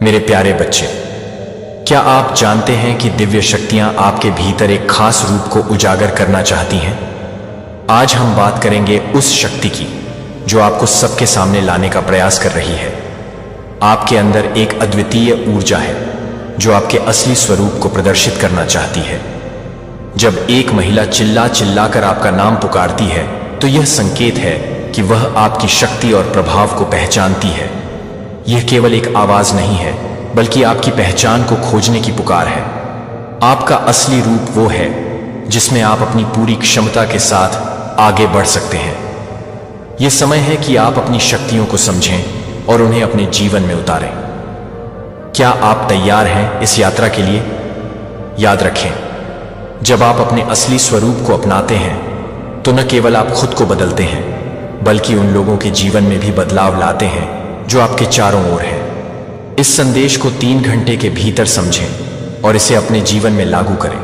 मेरे प्यारे बच्चे, क्या आप जानते हैं कि दिव्य शक्तियां आपके भीतर एक खास रूप को उजागर करना चाहती हैं? आज हम बात करेंगे उस शक्ति की जो आपको सबके सामने लाने का प्रयास कर रही है। आपके अंदर एक अद्वितीय ऊर्जा है जो आपके असली स्वरूप को प्रदर्शित करना चाहती है। जब एक महिला चिल्ला चिल्ला कर आपका नाम पुकारती है तो यह संकेत है कि वह आपकी शक्ति और प्रभाव को पहचानती है। यह केवल एक आवाज नहीं है, बल्कि आपकी पहचान को खोजने की पुकार है। आपका असली रूप वो है जिसमें आप अपनी पूरी क्षमता के साथ आगे बढ़ सकते हैं। यह समय है कि आप अपनी शक्तियों को समझें और उन्हें अपने जीवन में उतारें। क्या आप तैयार हैं इस यात्रा के लिए? याद रखें, जब आप अपने असली स्वरूप को अपनाते हैं तो न केवल आप खुद को बदलते हैं, बल्कि उन लोगों के जीवन में भी बदलाव लाते हैं जो आपके चारों ओर हैं। इस संदेश को 3 घंटे के भीतर समझें और इसे अपने जीवन में लागू करें।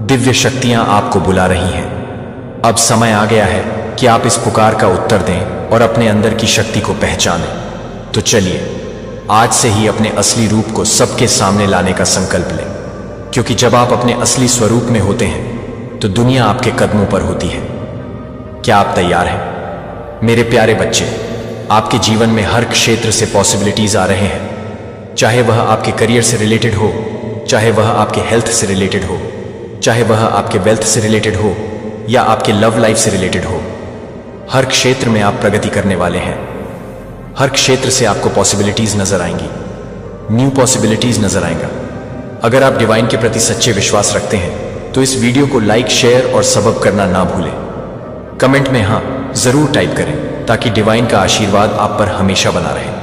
दिव्य शक्तियां आपको बुला रही हैं। अब समय आ गया है कि आप इस पुकार का उत्तर दें और अपने अंदर की शक्ति को पहचानें। तो चलिए, आज से ही अपने असली रूप को सबके सामने लाने का संकल्प लें, क्योंकि जब आप अपने असली स्वरूप में होते हैं तो दुनिया आपके कदमों पर होती है। क्या आप तैयार हैं? मेरे प्यारे बच्चे, आपके जीवन में हर क्षेत्र से पॉसिबिलिटीज आ रहे हैं। चाहे वह आपके करियर से रिलेटेड हो, चाहे वह आपके हेल्थ से रिलेटेड हो, चाहे वह आपके वेल्थ से रिलेटेड हो या आपके लव लाइफ से रिलेटेड हो। हर क्षेत्र में आप प्रगति करने वाले हैं। हर क्षेत्र से आपको पॉसिबिलिटीज नजर आएंगी, न्यू पॉसिबिलिटीज नजर आएंगा। अगर आप डिवाइन के प्रति सच्चे विश्वास रखते हैं तो इस वीडियो को लाइक, शेयर और सबब करना ना भूलें। कमेंट में हाँ जरूर टाइप करें ताकि डिवाइन का आशीर्वाद आप पर हमेशा बना रहे।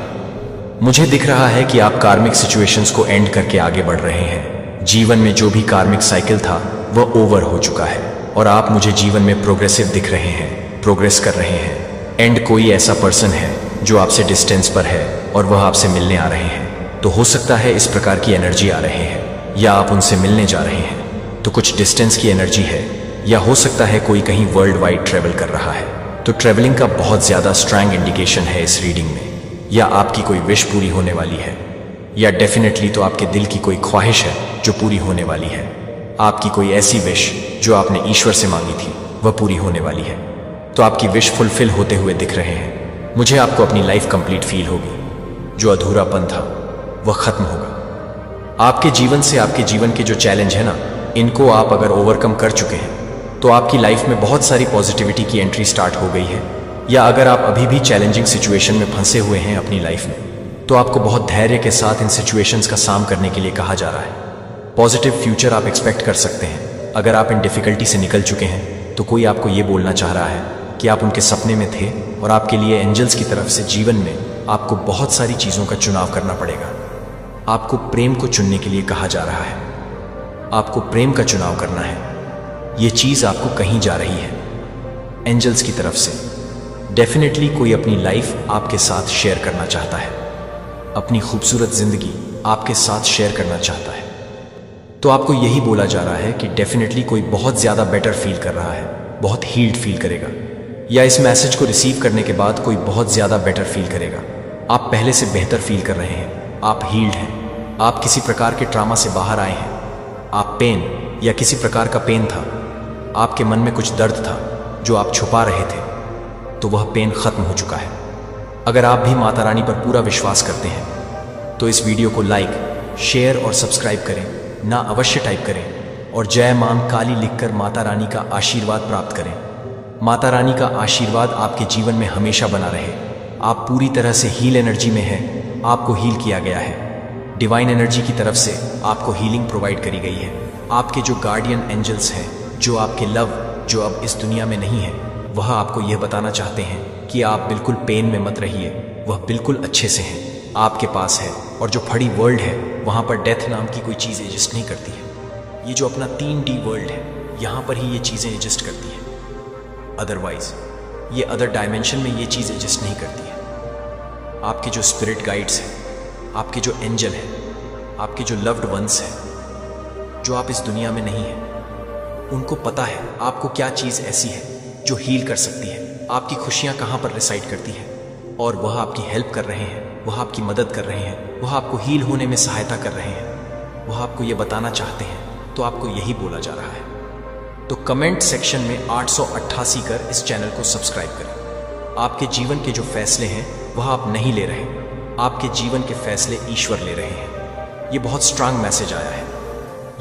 मुझे दिख रहा है कि आप कार्मिक सिचुएशंस को एंड करके आगे बढ़ रहे हैं। जीवन में जो भी कार्मिक साइकिल था वह ओवर हो चुका है और आप मुझे जीवन में प्रोग्रेसिव दिख रहे हैं, प्रोग्रेस कर रहे हैं। एंड कोई ऐसा पर्सन है जो आपसे डिस्टेंस पर है और वह आपसे मिलने आ रहे हैं। तो हो सकता है इस प्रकार की एनर्जी आ रहे हैं, या आप उनसे मिलने जा रहे हैं तो कुछ डिस्टेंस की एनर्जी है, या हो सकता है कोई कहीं वर्ल्ड वाइड ट्रेवल कर रहा है। तो ट्रेवलिंग का बहुत ज्यादा स्ट्रॉन्ग इंडिकेशन है इस रीडिंग में। या आपकी कोई विश पूरी होने वाली है, या डेफिनेटली तो आपके दिल की कोई ख्वाहिश है जो पूरी होने वाली है। आपकी कोई ऐसी विश जो आपने ईश्वर से मांगी थी वह पूरी होने वाली है। तो आपकी विश फुलफिल होते हुए दिख रहे हैं। मुझे आपको अपनी लाइफ कंप्लीट फील होगी। जो अधूरापन था वह खत्म होगा। आपके जीवन से आपके जीवन के जो चैलेंज है ना, इनको आप अगर ओवरकम कर चुके हैं तो आपकी लाइफ में बहुत सारी पॉजिटिविटी की एंट्री स्टार्ट हो गई है। या अगर आप अभी भी चैलेंजिंग सिचुएशन में फंसे हुए हैं अपनी लाइफ में, तो आपको बहुत धैर्य के साथ इन सिचुएशंस का सामना करने के लिए कहा जा रहा है। पॉजिटिव फ्यूचर आप एक्सपेक्ट कर सकते हैं। अगर आप इन डिफिकल्टी से निकल चुके हैं तो कोई आपको ये बोलना चाह रहा है कि आप उनके सपने में थे और आपके लिए एंजल्स की तरफ से जीवन में आपको बहुत सारी चीज़ों का चुनाव करना पड़ेगा। आपको प्रेम को चुनने के लिए कहा जा रहा है। आपको प्रेम का चुनाव करना है। ये चीज़ आपको कहीं जा रही है एंजल्स की तरफ से। डेफिनेटली कोई अपनी लाइफ आपके साथ शेयर करना चाहता है, अपनी खूबसूरत जिंदगी आपके साथ शेयर करना चाहता है। तो आपको यही बोला जा रहा है कि डेफिनेटली कोई बहुत ज़्यादा बेटर फील कर रहा है, बहुत हील्ड फील करेगा, या इस मैसेज को रिसीव करने के बाद कोई बहुत ज़्यादा बेटर फील करेगा। आप पहले से बेहतर फील कर रहे हैं। आप हील्ड हैं। आप किसी प्रकार के ट्रामा से बाहर आए हैं। आप पेन या किसी प्रकार का पेन था, आपके मन में कुछ दर्द था जो आप छुपा रहे थे, तो वह पेन खत्म हो चुका है। अगर आप भी माता रानी पर पूरा विश्वास करते हैं तो इस वीडियो को लाइक, शेयर और सब्सक्राइब करें। ना अवश्य टाइप करें और जय मां काली लिखकर माता रानी का आशीर्वाद प्राप्त करें। माता रानी का आशीर्वाद आपके जीवन में हमेशा बना रहे। आप पूरी तरह से हील एनर्जी में हैं। आपको हील किया गया है। डिवाइन एनर्जी की तरफ से आपको हीलिंग प्रोवाइड करी गई है। आपके जो गार्डियन एंजल्स हैं, जो आपके लव, जो अब इस दुनिया में नहीं है, वह आपको यह बताना चाहते हैं कि आप बिल्कुल पेन में मत रहिए। वह बिल्कुल अच्छे से हैं, आपके पास है। और जो फड़ी वर्ल्ड है वहाँ पर डेथ नाम की कोई चीज़ एग्जिस्ट नहीं करती है। ये जो अपना 3D वर्ल्ड है, यहाँ पर ही ये चीज़ें एग्जिस्ट करती हैं। अदरवाइज ये अदर डायमेंशन में ये चीज़ एग्जिस्ट नहीं करती है। आपके जो स्पिरिट गाइड्स हैं, आपके जो एंजल हैं, आपके जो लव्ड वंस हैं, जो आप इस दुनिया में नहीं हैं, उनको पता है आपको क्या चीज़ ऐसी है जो हील कर सकती है, आपकी खुशियाँ कहाँ पर रिसाइड करती हैं, और वह आपकी हेल्प कर रहे हैं। वह आपकी मदद कर रहे हैं, वह आपको हील होने में सहायता कर रहे हैं, वह आपको यह बताना चाहते हैं, तो आपको यही बोला जा रहा है। तो कमेंट सेक्शन में 888 कर इस चैनल को सब्सक्राइब करें। आपके जीवन के जो फैसले हैं वह आप नहीं ले रहे, आपके जीवन के फैसले ईश्वर ले रहे हैं। ये बहुत स्ट्रांग मैसेज आया है।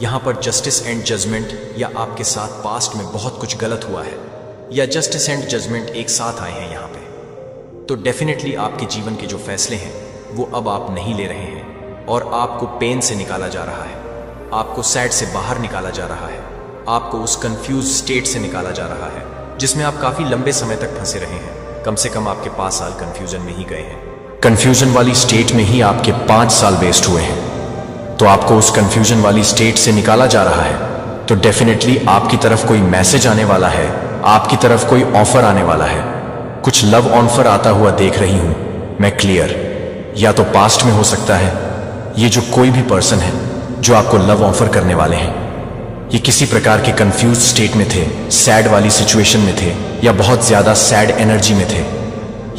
यहाँ पर जस्टिस एंड जजमेंट, या आपके साथ पास्ट में बहुत कुछ गलत हुआ है, या जस्टिस एंड जजमेंट एक साथ आए हैं यहाँ पे, तो डेफिनेटली आपके जीवन के जो फैसले हैं वो अब आप नहीं ले रहे हैं, और आपको पेन से निकाला जा रहा है, आपको सैड से बाहर निकाला जा रहा है, आपको उस कंफ्यूज स्टेट से निकाला जा रहा है जिसमें आप काफी लंबे समय तक फंसे रहे हैं। कम से कम आपके 5 साल कंफ्यूजन में ही गए हैं। कंफ्यूजन वाली स्टेट में ही आपके 5 साल वेस्ट हुए हैं। तो आपको उस कंफ्यूजन वाली स्टेट से निकाला जा रहा है, तो डेफिनेटली आपकी तरफ कोई मैसेज आने वाला है, आपकी तरफ कोई ऑफर आने वाला है। कुछ लव ऑफर आता हुआ देख रही हूं मैं, क्लियर। या तो पास्ट में हो सकता है, ये जो कोई भी पर्सन है जो आपको लव ऑफर करने वाले हैं, ये किसी प्रकार के कंफ्यूज स्टेट में थे, सैड वाली सिचुएशन में थे, या बहुत ज्यादा सैड एनर्जी में थे।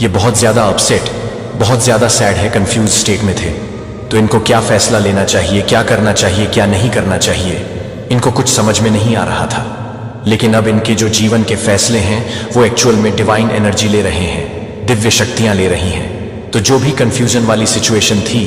ये बहुत ज्यादा अपसेट, बहुत ज्यादा सैड है, कंफ्यूज स्टेट में थे। तो इनको क्या फैसला लेना चाहिए, क्या करना चाहिए, क्या नहीं करना चाहिए, इनको कुछ समझ में नहीं आ रहा था। लेकिन अब इनके जो जीवन के फैसले हैं वो एक्चुअल में डिवाइन एनर्जी ले रहे हैं, दिव्य शक्तियां ले रही हैं। तो जो भी कंफ्यूजन वाली सिचुएशन थी,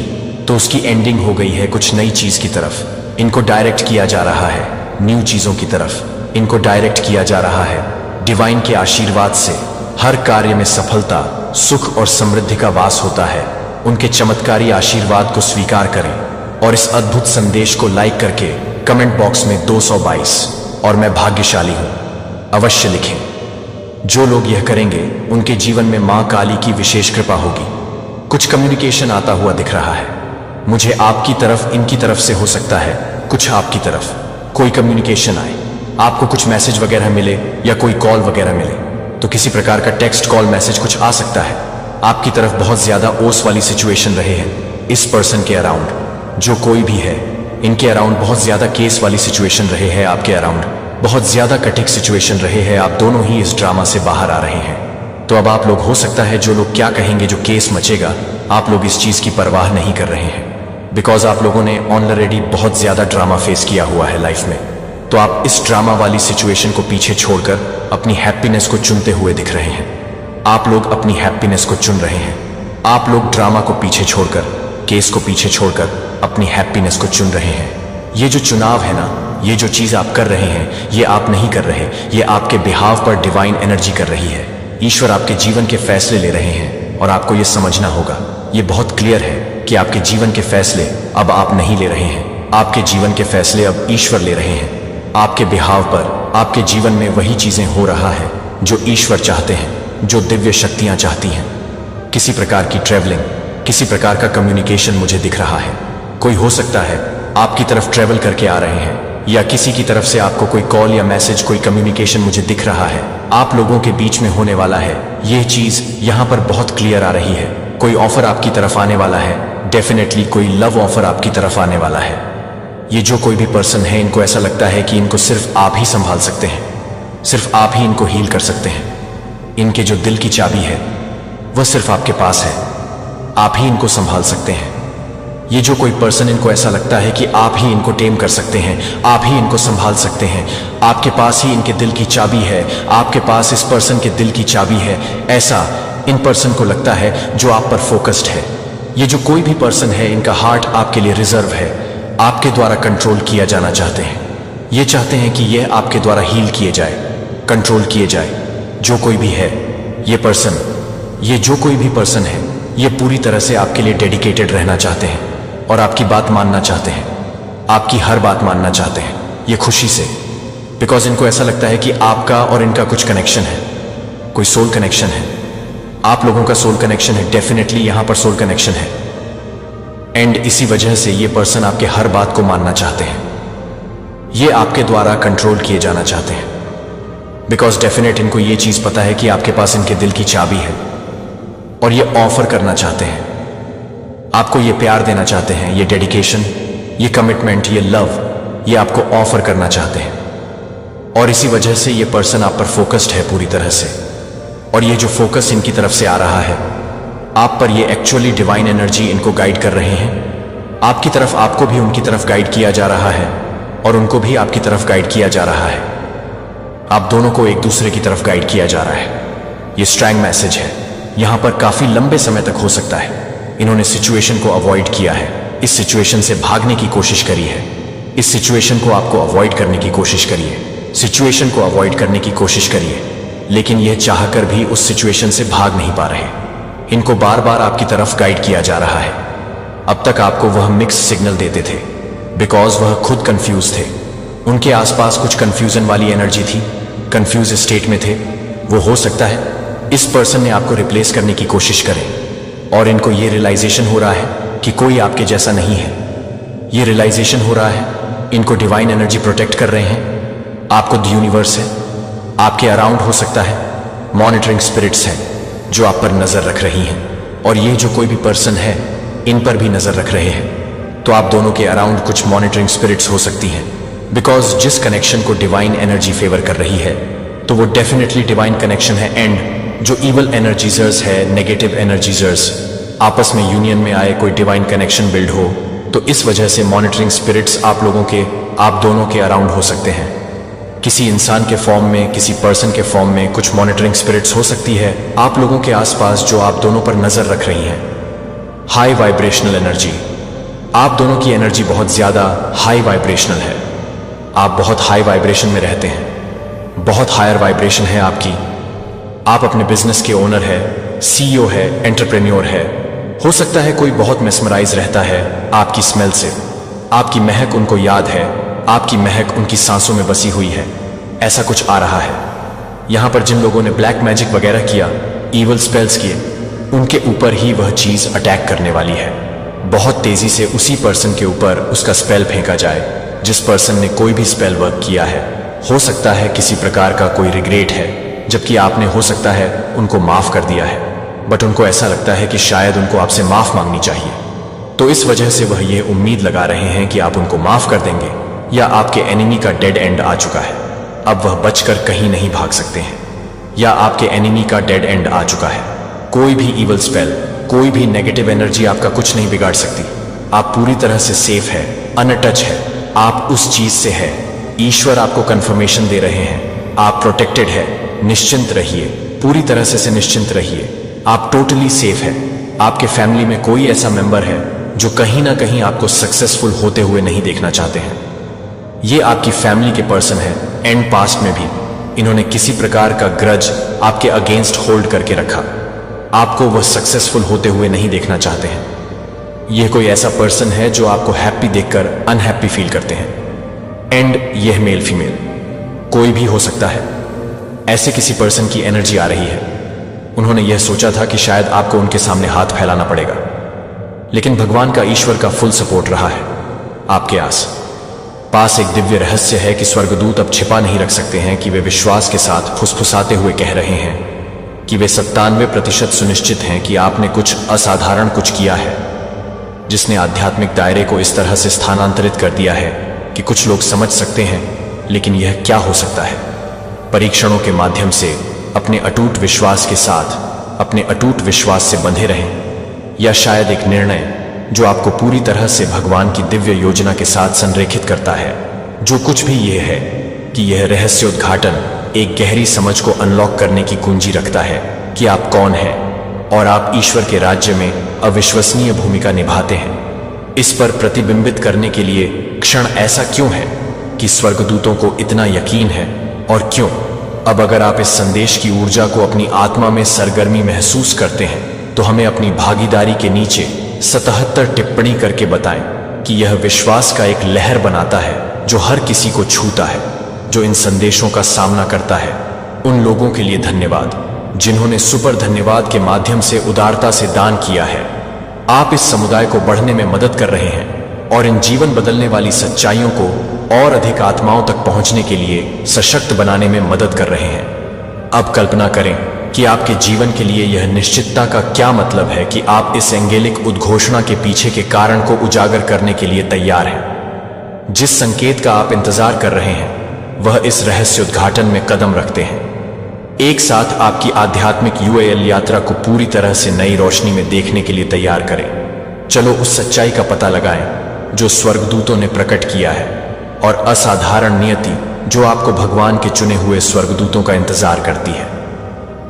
तो उसकी एंडिंग हो गई है कुछ नई चीज की तरफ। इनको डायरेक्ट किया जा रहा है न्यू चीजों की तरफ, इनको डायरेक्ट किया जा रहा है डिवाइन के आशीर्वाद से। हर कार्य में सफलता, सुख और समृद्धि का वास होता है। उनके चमत्कारी आशीर्वाद को स्वीकार करें, और इस अद्भुत संदेश को लाइक करके कमेंट बॉक्स में 222 और मैं भाग्यशाली हूं अवश्य लिखें। जो लोग यह करेंगे उनके जीवन में मां काली की विशेष कृपा होगी। कुछ कम्युनिकेशन आता हुआ दिख रहा है मुझे, आपकी तरफ, इनकी तरफ से हो सकता है, कुछ आपकी तरफ कोई कम्युनिकेशन आए, आपको कुछ मैसेज वगैरह मिले या कोई कॉल वगैरह मिले। तो किसी प्रकार का टेक्स्ट, कॉल, मैसेज कुछ आ सकता है। आपकी तरफ बहुत ज्यादा ओस वाली सिचुएशन रहे हैं इस पर्सन के अराउंड, जो कोई भी है, इनके अराउंड बहुत ज्यादा केस वाली सिचुएशन रहे हैं। आपके अराउंड बहुत ज्यादा कठिन सिचुएशन रहे हैं। आप दोनों ही इस ड्रामा से बाहर आ रहे हैं। तो अब आप लोग, हो सकता है जो लोग क्या कहेंगे, जो केस मचेगा, आप लोग इस चीज की परवाह नहीं कर रहे हैं, बिकॉज आप लोगों ने ऑलरेडी बहुत ज्यादा ड्रामा फेस किया हुआ है लाइफ में। तो आप इस ड्रामा वाली सिचुएशन को पीछे छोड़कर अपनी हैप्पीनेस को चुनते हुए दिख रहे हैं। आप लोग अपनी हैप्पीनेस को चुन रहे हैं। आप लोग ड्रामा को पीछे छोड़कर, केस को पीछे छोड़कर अपनी हैप्पीनेस को चुन रहे हैं। ये जो चुनाव है ना, ये जो चीज आप कर रहे हैं, ये आप नहीं कर रहे, ये आपके बिहाव पर डिवाइन एनर्जी कर रही है। ईश्वर आपके जीवन के फैसले ले रहे हैं, और आपको ये समझना होगा, ये बहुत क्लियर है कि आपके जीवन के फैसले अब आप नहीं ले रहे हैं। आपके जीवन के फैसले अब ईश्वर ले रहे हैं। आपके बिहाव पर आपके जीवन में वही चीजें हो रहा है जो ईश्वर चाहते हैं, जो दिव्य शक्तियां चाहती हैं। किसी प्रकार की ट्रेवलिंग, किसी प्रकार का कम्युनिकेशन मुझे दिख रहा है। कोई हो सकता है आपकी तरफ ट्रेवल करके आ रहे हैं, या किसी की तरफ से आपको कोई कॉल या मैसेज, कोई कम्युनिकेशन मुझे दिख रहा है। आप लोगों के बीच में होने वाला है। यह चीज यहां पर बहुत क्लियर आ रही है। कोई ऑफर आपकी तरफ आने वाला है, डेफिनेटली कोई लव ऑफर आपकी तरफ आने वाला है। ये जो कोई भी पर्सन है, इनको ऐसा लगता है कि इनको सिर्फ आप ही संभाल सकते हैं, सिर्फ आप ही इनको हील कर सकते हैं। इनके जो दिल की चाबी है वह सिर्फ आपके पास है, आप ही इनको संभाल सकते हैं। ये जो कोई पर्सन, इनको ऐसा लगता है कि आप ही इनको टेम कर सकते हैं, आप ही इनको संभाल सकते हैं। आपके पास ही इनके दिल की चाबी है, आपके पास इस पर्सन के दिल की चाबी है। ऐसा इन पर्सन को लगता है जो आप पर फोकस्ड है। ये जो कोई भी पर्सन है, इनका हार्ट आपके लिए रिजर्व है, आपके द्वारा कंट्रोल किया जाना चाहते हैं। ये चाहते हैं कि यह आपके द्वारा हील किए जाए, कंट्रोल किए जाए। जो कोई भी है ये पर्सन, ये जो कोई भी पर्सन है, ये पूरी तरह से आपके लिए डेडिकेटेड रहना चाहते हैं, और आपकी बात मानना चाहते हैं, आपकी हर बात मानना चाहते हैं, ये खुशी से। बिकॉज इनको ऐसा लगता है कि आपका और इनका कुछ कनेक्शन है, कोई सोल कनेक्शन है। आप लोगों का सोल कनेक्शन है, डेफिनेटली यहां पर सोल कनेक्शन है। एंड इसी वजह से ये पर्सन आपके हर बात को मानना चाहते हैं, ये आपके द्वारा कंट्रोल किए जाना चाहते हैं। बिकॉज डेफिनेट इनको ये चीज पता है कि आपके पास इनके दिल की चाबी है, और ये ऑफर करना चाहते हैं, आपको ये प्यार देना चाहते हैं, ये डेडिकेशन, ये कमिटमेंट, ये लव, ये आपको ऑफर करना चाहते हैं। और इसी वजह से ये पर्सन आप पर फोकस्ड है पूरी तरह से। और ये जो फोकस इनकी तरफ से आ रहा है, आप पर ये एक्चुअली डिवाइन एनर्जी इनको गाइड कर रहे हैं। आपकी तरफ आपको भी उनकी तरफ गाइड किया जा रहा है और उनको भी आपकी तरफ गाइड किया जा रहा है। आप दोनों को एक दूसरे की तरफ गाइड किया जा रहा है। ये स्ट्रॉन्ग मैसेज है। यहां पर काफी लंबे समय तक हो सकता है इन्होंने सिचुएशन को अवॉइड किया है, इस सिचुएशन से भागने की कोशिश करी है, इस सिचुएशन को आपको अवॉइड करने की कोशिश करिए, सिचुएशन को अवॉइड करने की कोशिश करिए, लेकिन यह चाहकर भी उस सिचुएशन से भाग नहीं पा रहे। इनको बार बार आपकी तरफ गाइड किया जा रहा है। अब तक आपको वह मिक्स सिग्नल देते थे बिकॉज वह खुद कंफ्यूज थे। उनके आसपास कुछ कंफ्यूजन वाली एनर्जी थी, कंफ्यूज स्टेट में थे। वो हो सकता है इस पर्सन ने आपको रिप्लेस करने की कोशिश करे और इनको ये रियलाइजेशन हो रहा है कि कोई आपके जैसा नहीं है। ये रियलाइजेशन हो रहा है इनको डिवाइन एनर्जी प्रोटेक्ट कर रहे हैं। आपको द यूनिवर्स है आपके अराउंड, हो सकता है मॉनिटरिंग स्पिरिट्स हैं जो आप पर नजर रख रही हैं, और ये जो कोई भी पर्सन है इन पर भी नजर रख रहे हैं। तो आप दोनों के अराउंड कुछ मॉनिटरिंग स्पिरिट्स हो सकती हैं बिकॉज जिस कनेक्शन को डिवाइन एनर्जी फेवर कर रही है तो वो डेफिनेटली डिवाइन कनेक्शन है। एंड जो इवल एनर्जीजर्स है, नेगेटिव एनर्जीजर्स, आपस में यूनियन में आए कोई डिवाइन कनेक्शन बिल्ड हो, तो इस वजह से मॉनिटरिंग स्पिरिट्स आप लोगों के, आप दोनों के अराउंड हो सकते हैं। किसी इंसान के फॉर्म में, किसी पर्सन के फॉर्म में कुछ मॉनिटरिंग स्पिरिट्स हो सकती है आप लोगों के आसपास जो आप दोनों पर नजर रख रही हैं। हाई वाइब्रेशनल एनर्जी, आप दोनों की एनर्जी बहुत ज्यादा हाई वाइब्रेशनल है। आप बहुत हाई वाइब्रेशन में रहते हैं, बहुत हायर वाइब्रेशन है आपकी। आप अपने बिजनेस के ओनर है, सीईओ है, एंटरप्रेन्योर है। हो सकता है कोई बहुत मेस्मराइज रहता है आपकी स्मेल से, आपकी महक उनको याद है, आपकी महक उनकी सांसों में बसी हुई है। ऐसा कुछ आ रहा है। यहां पर जिन लोगों ने ब्लैक मैजिक वगैरह किया, ईवल स्पेल्स किए, उनके ऊपर ही वह चीज अटैक करने वाली है। बहुत तेजी से उसी पर्सन के ऊपर उसका स्पेल फेंका जाए जिस पर्सन ने कोई भी स्पेल वर्क किया है। हो सकता है किसी प्रकार का कोई रिग्रेट है, जबकि आपने हो सकता है उनको माफ कर दिया है, बट उनको ऐसा लगता है कि शायद उनको आपसे माफ मांगनी चाहिए। तो इस वजह से वह ये उम्मीद लगा रहे हैं कि आप उनको माफ कर देंगे, या आपके एनिमी का डेड एंड आ चुका है, अब वह बचकर कहीं नहीं भाग सकते हैं, या आपके एनिमी का डेड एंड आ चुका है। कोई भी ईवल स्पेल, कोई भी नेगेटिव एनर्जी आपका कुछ नहीं बिगाड़ सकती। आप पूरी तरह से सेफ है, अनटच है, आप उस चीज से है। ईश्वर आपको कंफर्मेशन दे रहे हैं, आप प्रोटेक्टेड है, निश्चिंत रहिए, पूरी तरह से निश्चिंत रहिए, आप टोटली सेफ है। आपके फैमिली में कोई ऐसा मेंबर है जो कहीं ना कहीं आपको सक्सेसफुल होते हुए नहीं देखना चाहते हैं। ये आपकी फैमिली के पर्सन है। एंड पास्ट में भी इन्होंने किसी प्रकार का ग्रज आपके अगेंस्ट होल्ड करके रखा, आपको वह सक्सेसफुल होते हुए नहीं देखना चाहते हैं। यह कोई ऐसा पर्सन है जो आपको हैप्पी देखकर अनहैप्पी फील करते हैं। एंड यह मेल फीमेल कोई भी हो सकता है। ऐसे किसी पर्सन की एनर्जी आ रही है। उन्होंने यह सोचा था कि शायद आपको उनके सामने हाथ फैलाना पड़ेगा, लेकिन भगवान का, ईश्वर का फुल सपोर्ट रहा है आपके पास। एक दिव्य रहस्य है कि स्वर्गदूत अब छिपा नहीं रख सकते हैं कि वे विश्वास के साथ फुसफुसाते हुए कह रहे हैं कि वे 97% सुनिश्चित हैं कि आपने कुछ असाधारण कुछ किया है जिसने आध्यात्मिक दायरे को इस तरह से स्थानांतरित कर दिया है कि कुछ लोग समझ सकते हैं, लेकिन यह क्या हो सकता है। परीक्षणों के माध्यम से अपने अटूट विश्वास के साथ, अपने अटूट विश्वास से बंधे रहें, या शायद एक निर्णय जो आपको पूरी तरह से भगवान की दिव्य योजना के साथ संरेखित करता है। जो कुछ भी यह है कि यह रहस्योद्घाटन एक गहरी समझ को अनलॉक करने की कुंजी रखता है कि आप कौन हैं और आप ईश्वर के राज्य में अविश्वसनीय भूमिका निभाते हैं। इस पर प्रतिबिंबित करने के लिए क्षण ऐसा क्यों है कि स्वर्गदूतों को इतना यकीन है, और क्यों? अब अगर आप इस संदेश की ऊर्जा को अपनी आत्मा में सरगर्मी महसूस करते हैं तो हमें अपनी भागीदारी के नीचे 77 टिप्पणी करके बताएं कि यह विश्वास का एक लहर बनाता है जो हर किसी को छूता है, जो इन संदेशों का सामना करता है। उन लोगों के लिए धन्यवाद जिन्होंने सुपर धन्यवाद के माध्यम से उदारता से दान किया है। आप इस समुदाय को बढ़ने में मदद कर रहे हैं और इन जीवन बदलने वाली सच्चाइयों को और अधिक आत्माओं तक पहुंचने के लिए सशक्त बनाने में मदद कर रहे हैं। अब कल्पना करें कि आपके जीवन के लिए यह निश्चितता का क्या मतलब है कि आप इस एंगेलिक उद्घोषणा के पीछे के कारण को उजागर करने के लिए तैयार हैं। जिस संकेत का आप इंतजार कर रहे हैं वह इस रहस्योद्घाटन में कदम रखते हैं। एक साथ आपकी आध्यात्मिक यूएल यात्रा को पूरी तरह से नई रोशनी में देखने के लिए तैयार करें। चलो उस सच्चाई का पता लगाएं जो स्वर्गदूतों ने प्रकट किया है, और असाधारण नियति जो आपको भगवान के चुने हुए स्वर्गदूतों का इंतजार करती है।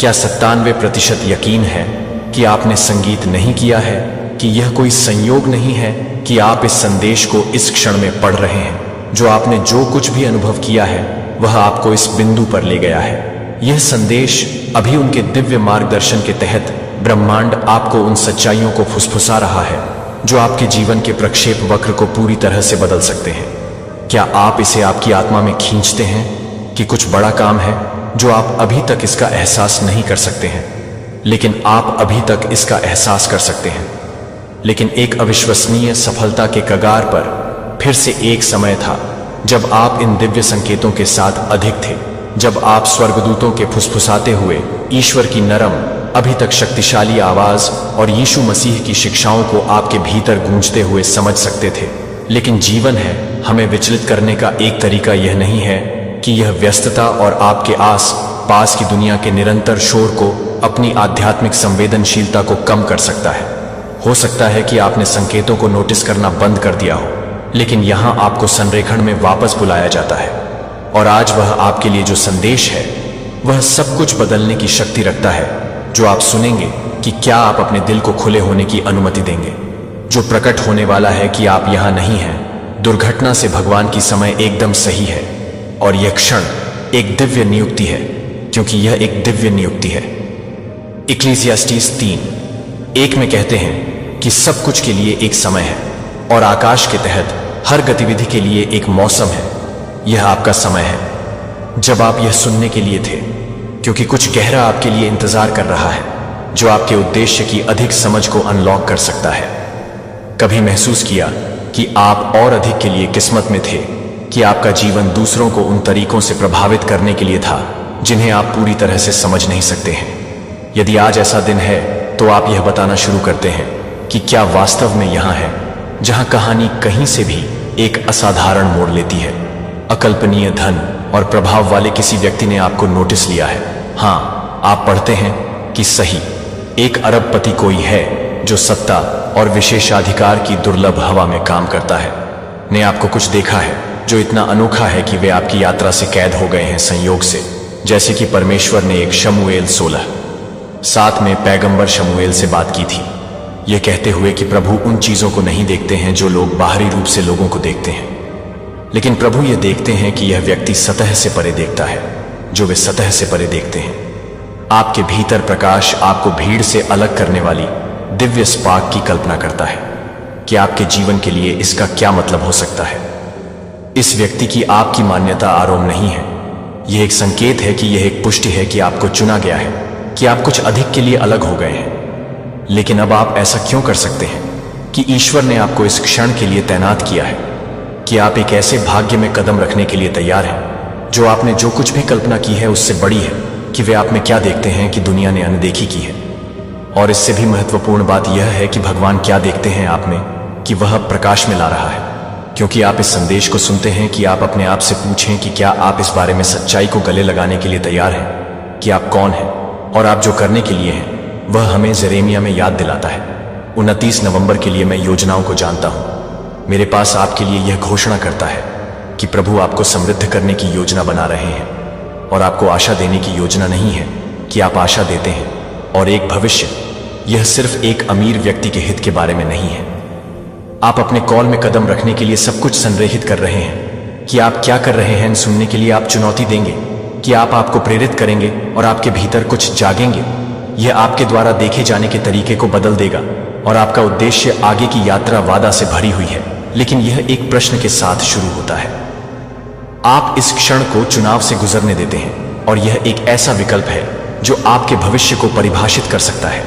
क्या 97% यकीन है कि आपने संगीत नहीं किया है, कि यह कोई संयोग नहीं है कि आप इस संदेश को इस क्षण में पढ़ रहे हैं। जो आपने जो कुछ भी अनुभव किया है वह आपको इस बिंदु पर ले गया है। यह संदेश अभी उनके दिव्य मार्गदर्शन के तहत ब्रह्मांड आपको उन सच्चाइयों को फुसफुसा रहा है जो आपके जीवन के प्रक्षेप वक्र को पूरी तरह से बदल सकते हैं। क्या आप इसे आपकी आत्मा में खींचते हैं कि कुछ बड़ा काम है जो आप अभी तक इसका एहसास नहीं कर सकते हैं, लेकिन आप अभी तक इसका एहसास कर सकते हैं। लेकिन एक अविश्वसनीय सफलता के कगार पर फिर से एक समय था जब आप इन दिव्य संकेतों के साथ अधिक थे, जब आप स्वर्गदूतों के फुसफुसाते हुए ईश्वर की नरम, अभी तक शक्तिशाली आवाज और यीशु मसीह की शिक्षाओं को आपके भीतर गूंजते हुए समझ सकते थे। लेकिन जीवन है, हमें विचलित करने का एक तरीका यह नहीं है कि यह व्यस्तता और आपके आस पास की दुनिया के निरंतर शोर को अपनी आध्यात्मिक संवेदनशीलता को कम कर सकता है। हो सकता है कि आपने संकेतों को नोटिस करना बंद कर दिया हो, लेकिन यहां आपको संरेखण में वापस बुलाया जाता है। और आज वह आपके लिए जो संदेश है वह सब कुछ बदलने की शक्ति रखता है, जो आप सुनेंगे कि क्या आप अपने दिल को खुले होने की अनुमति देंगे। जो प्रकट होने वाला है कि आप यहां नहीं हैं, दुर्घटना से भगवान की समय एकदम सही है, और यह क्षण एक दिव्य नियुक्ति है, क्योंकि यह एक दिव्य नियुक्ति है। इक्लेसियास्टीस 3:1 में कहते हैं कि सब कुछ के लिए एक समय है, और आकाश के तहत हर गतिविधि के लिए एक मौसम है। यह आपका समय है जब आप यह सुनने के लिए थे, क्योंकि कुछ गहरा आपके लिए इंतजार कर रहा है जो आपके उद्देश्य की अधिक समझ को अनलॉक कर सकता है। कभी महसूस किया कि आप और अधिक के लिए किस्मत में थे, कि आपका जीवन दूसरों को उन तरीकों से प्रभावित करने के लिए था जिन्हें आप पूरी तरह से समझ नहीं सकते हैं। यदि आज ऐसा दिन है तो आप यह बताना शुरू करते हैं कि क्या वास्तव में यहां है जहां कहानी कहीं से भी एक असाधारण मोड़ लेती है। अकल्पनीय धन और प्रभाव वाले किसी व्यक्ति ने आपको नोटिस लिया है। हाँ, आप पढ़ते हैं कि सही 1 अरबपति कोई है जो सत्ता और विशेषाधिकार की दुर्लभ हवा में काम करता है, ने आपको कुछ देखा है जो इतना अनोखा है कि वे आपकी यात्रा से कैद हो गए हैं संयोग से। जैसे कि परमेश्वर ने एक शमूएल 16:7 में पैगंबर शमूएल से बात की थी, यह कहते हुए कि प्रभु उन चीजों को नहीं देखते हैं जो लोग बाहरी रूप से लोगों को देखते हैं, लेकिन प्रभु यह देखते हैं कि यह व्यक्ति सतह से परे देखता है जो वे सतह से परे देखते हैं। आपके भीतर प्रकाश आपको भीड़ से अलग करने वाली दिव्य स्पार्क की कल्पना करता है कि आपके जीवन के लिए इसका क्या मतलब हो सकता है। इस व्यक्ति की आपकी मान्यता आरोप नहीं है, यह एक संकेत है कि यह एक पुष्टि है कि आपको चुना गया है, कि आप कुछ अधिक के लिए अलग हो गए हैं। लेकिन अब आप ऐसा क्यों कर सकते हैं कि ईश्वर ने आपको इस क्षण के लिए तैनात किया है, कि आप एक ऐसे भाग्य में कदम रखने के लिए तैयार हैं जो आपने जो कुछ भी कल्पना की है उससे बड़ी है, कि वे आप में क्या देखते हैं कि दुनिया ने अनदेखी की है। और इससे भी महत्वपूर्ण बात यह है कि भगवान क्या देखते हैं आप में, कि वह प्रकाश में ला रहा है। क्योंकि आप इस संदेश को सुनते हैं कि आप अपने आप से पूछें कि क्या आप इस बारे में सच्चाई को गले लगाने के लिए तैयार हैं, कि आप कौन हैं और आप जो करने के लिए हैं वह हमें जरेमिया में याद दिलाता है। 29 नवंबर के लिए मैं योजनाओं को जानता हूं। मेरे पास आपके लिए यह घोषणा करता है कि प्रभु आपको समृद्ध करने की योजना बना रहे हैं, और आपको आशा देने की योजना नहीं है कि आप आशा देते हैं और एक भविष्य। यह सिर्फ एक अमीर व्यक्ति के हित के बारे में नहीं है। आप अपने कॉल में कदम रखने के लिए सब कुछ संरेखित कर रहे हैं, कि आप क्या कर रहे हैं सुनने के लिए आप चुनौती देंगे, कि आप आपको प्रेरित करेंगे और आपके भीतर कुछ जागेंगे। यह आपके द्वारा देखे जाने के तरीके को बदल देगा, और आपका उद्देश्य आगे की यात्रा वादा से भरी हुई है, लेकिन यह एक प्रश्न के साथ शुरू होता है। आप इस क्षण को चुनाव से गुजरने देते हैं, और यह एक ऐसा विकल्प है जो आपके भविष्य को परिभाषित कर सकता है।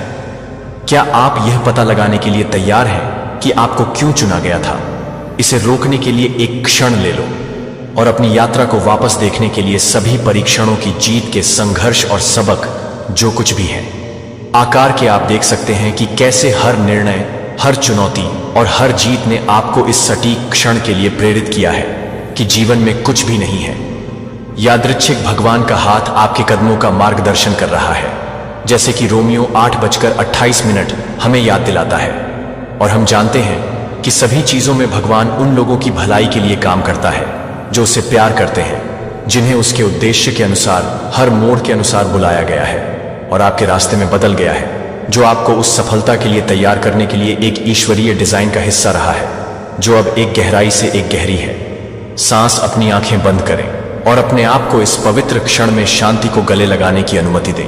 क्या आप यह पता लगाने के लिए तैयार हैं कि आपको क्यों चुना गया था? इसे रोकने के लिए एक क्षण ले लो और अपनी यात्रा को वापस देखने के लिए सभी परीक्षणों की जीत के संघर्ष और सबक जो कुछ भी है आकार के आप देख सकते हैं कि कैसे हर निर्णय, हर चुनौती और हर जीत ने आपको इस सटीक क्षण के लिए प्रेरित किया है कि जीवन में कुछ भी नहीं है यादृच्छिक भगवान का हाथ आपके कदमों का मार्गदर्शन कर रहा है, जैसे कि रोमियो 8:28 हमें याद दिलाता है। और हम जानते हैं कि सभी चीजों में भगवान उन लोगों की भलाई के लिए काम करता है जो उसे प्यार करते हैं, जिन्हें उसके उद्देश्य के अनुसार, हर मोड़ के अनुसार बुलाया गया है और आपके रास्ते में बदल गया है, जो आपको उस सफलता के लिए तैयार करने के लिए एक ईश्वरीय डिजाइन का हिस्सा रहा है, जो अब एक गहराई से एक गहरी है। सांस, अपनी आंखें बंद करें और अपने आप को इस पवित्र क्षण में शांति को गले लगाने की अनुमति दें।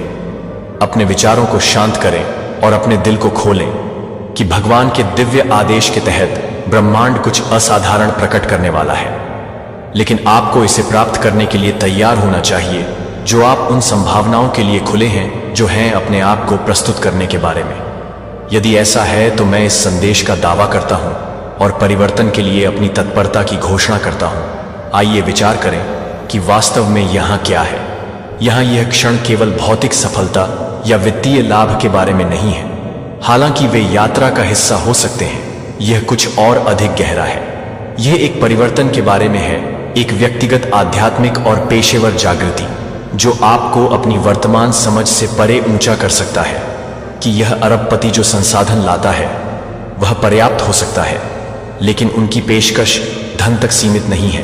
अपने विचारों को शांत करें और अपने दिल को खोलें कि भगवान के दिव्य आदेश के तहत ब्रह्मांड कुछ असाधारण प्रकट करने वाला है। लेकिन आपको इसे प्राप्त करने के लिए तैयार होना चाहिए, जो आप उन संभावनाओं के लिए खुले हैं जो हैं अपने आप को प्रस्तुत करने के बारे में। यदि ऐसा है तो मैं इस संदेश का दावा करता हूं और परिवर्तन के लिए अपनी तत्परता की घोषणा करता हूं। आइए विचार करें कि वास्तव में यहां क्या है। यहां यह क्षण केवल भौतिक सफलता या वित्तीय लाभ के बारे में नहीं है, हालांकि वे यात्रा का हिस्सा हो सकते हैं। यह कुछ और अधिक गहरा है। यह एक परिवर्तन के बारे में है, एक व्यक्तिगत, आध्यात्मिक और पेशेवर जागृति, जो आपको अपनी वर्तमान समझ से परे ऊंचा कर सकता है कि यह अरबपति जो संसाधन लाता है वह पर्याप्त हो सकता है, लेकिन उनकी पेशकश धन तक सीमित नहीं है।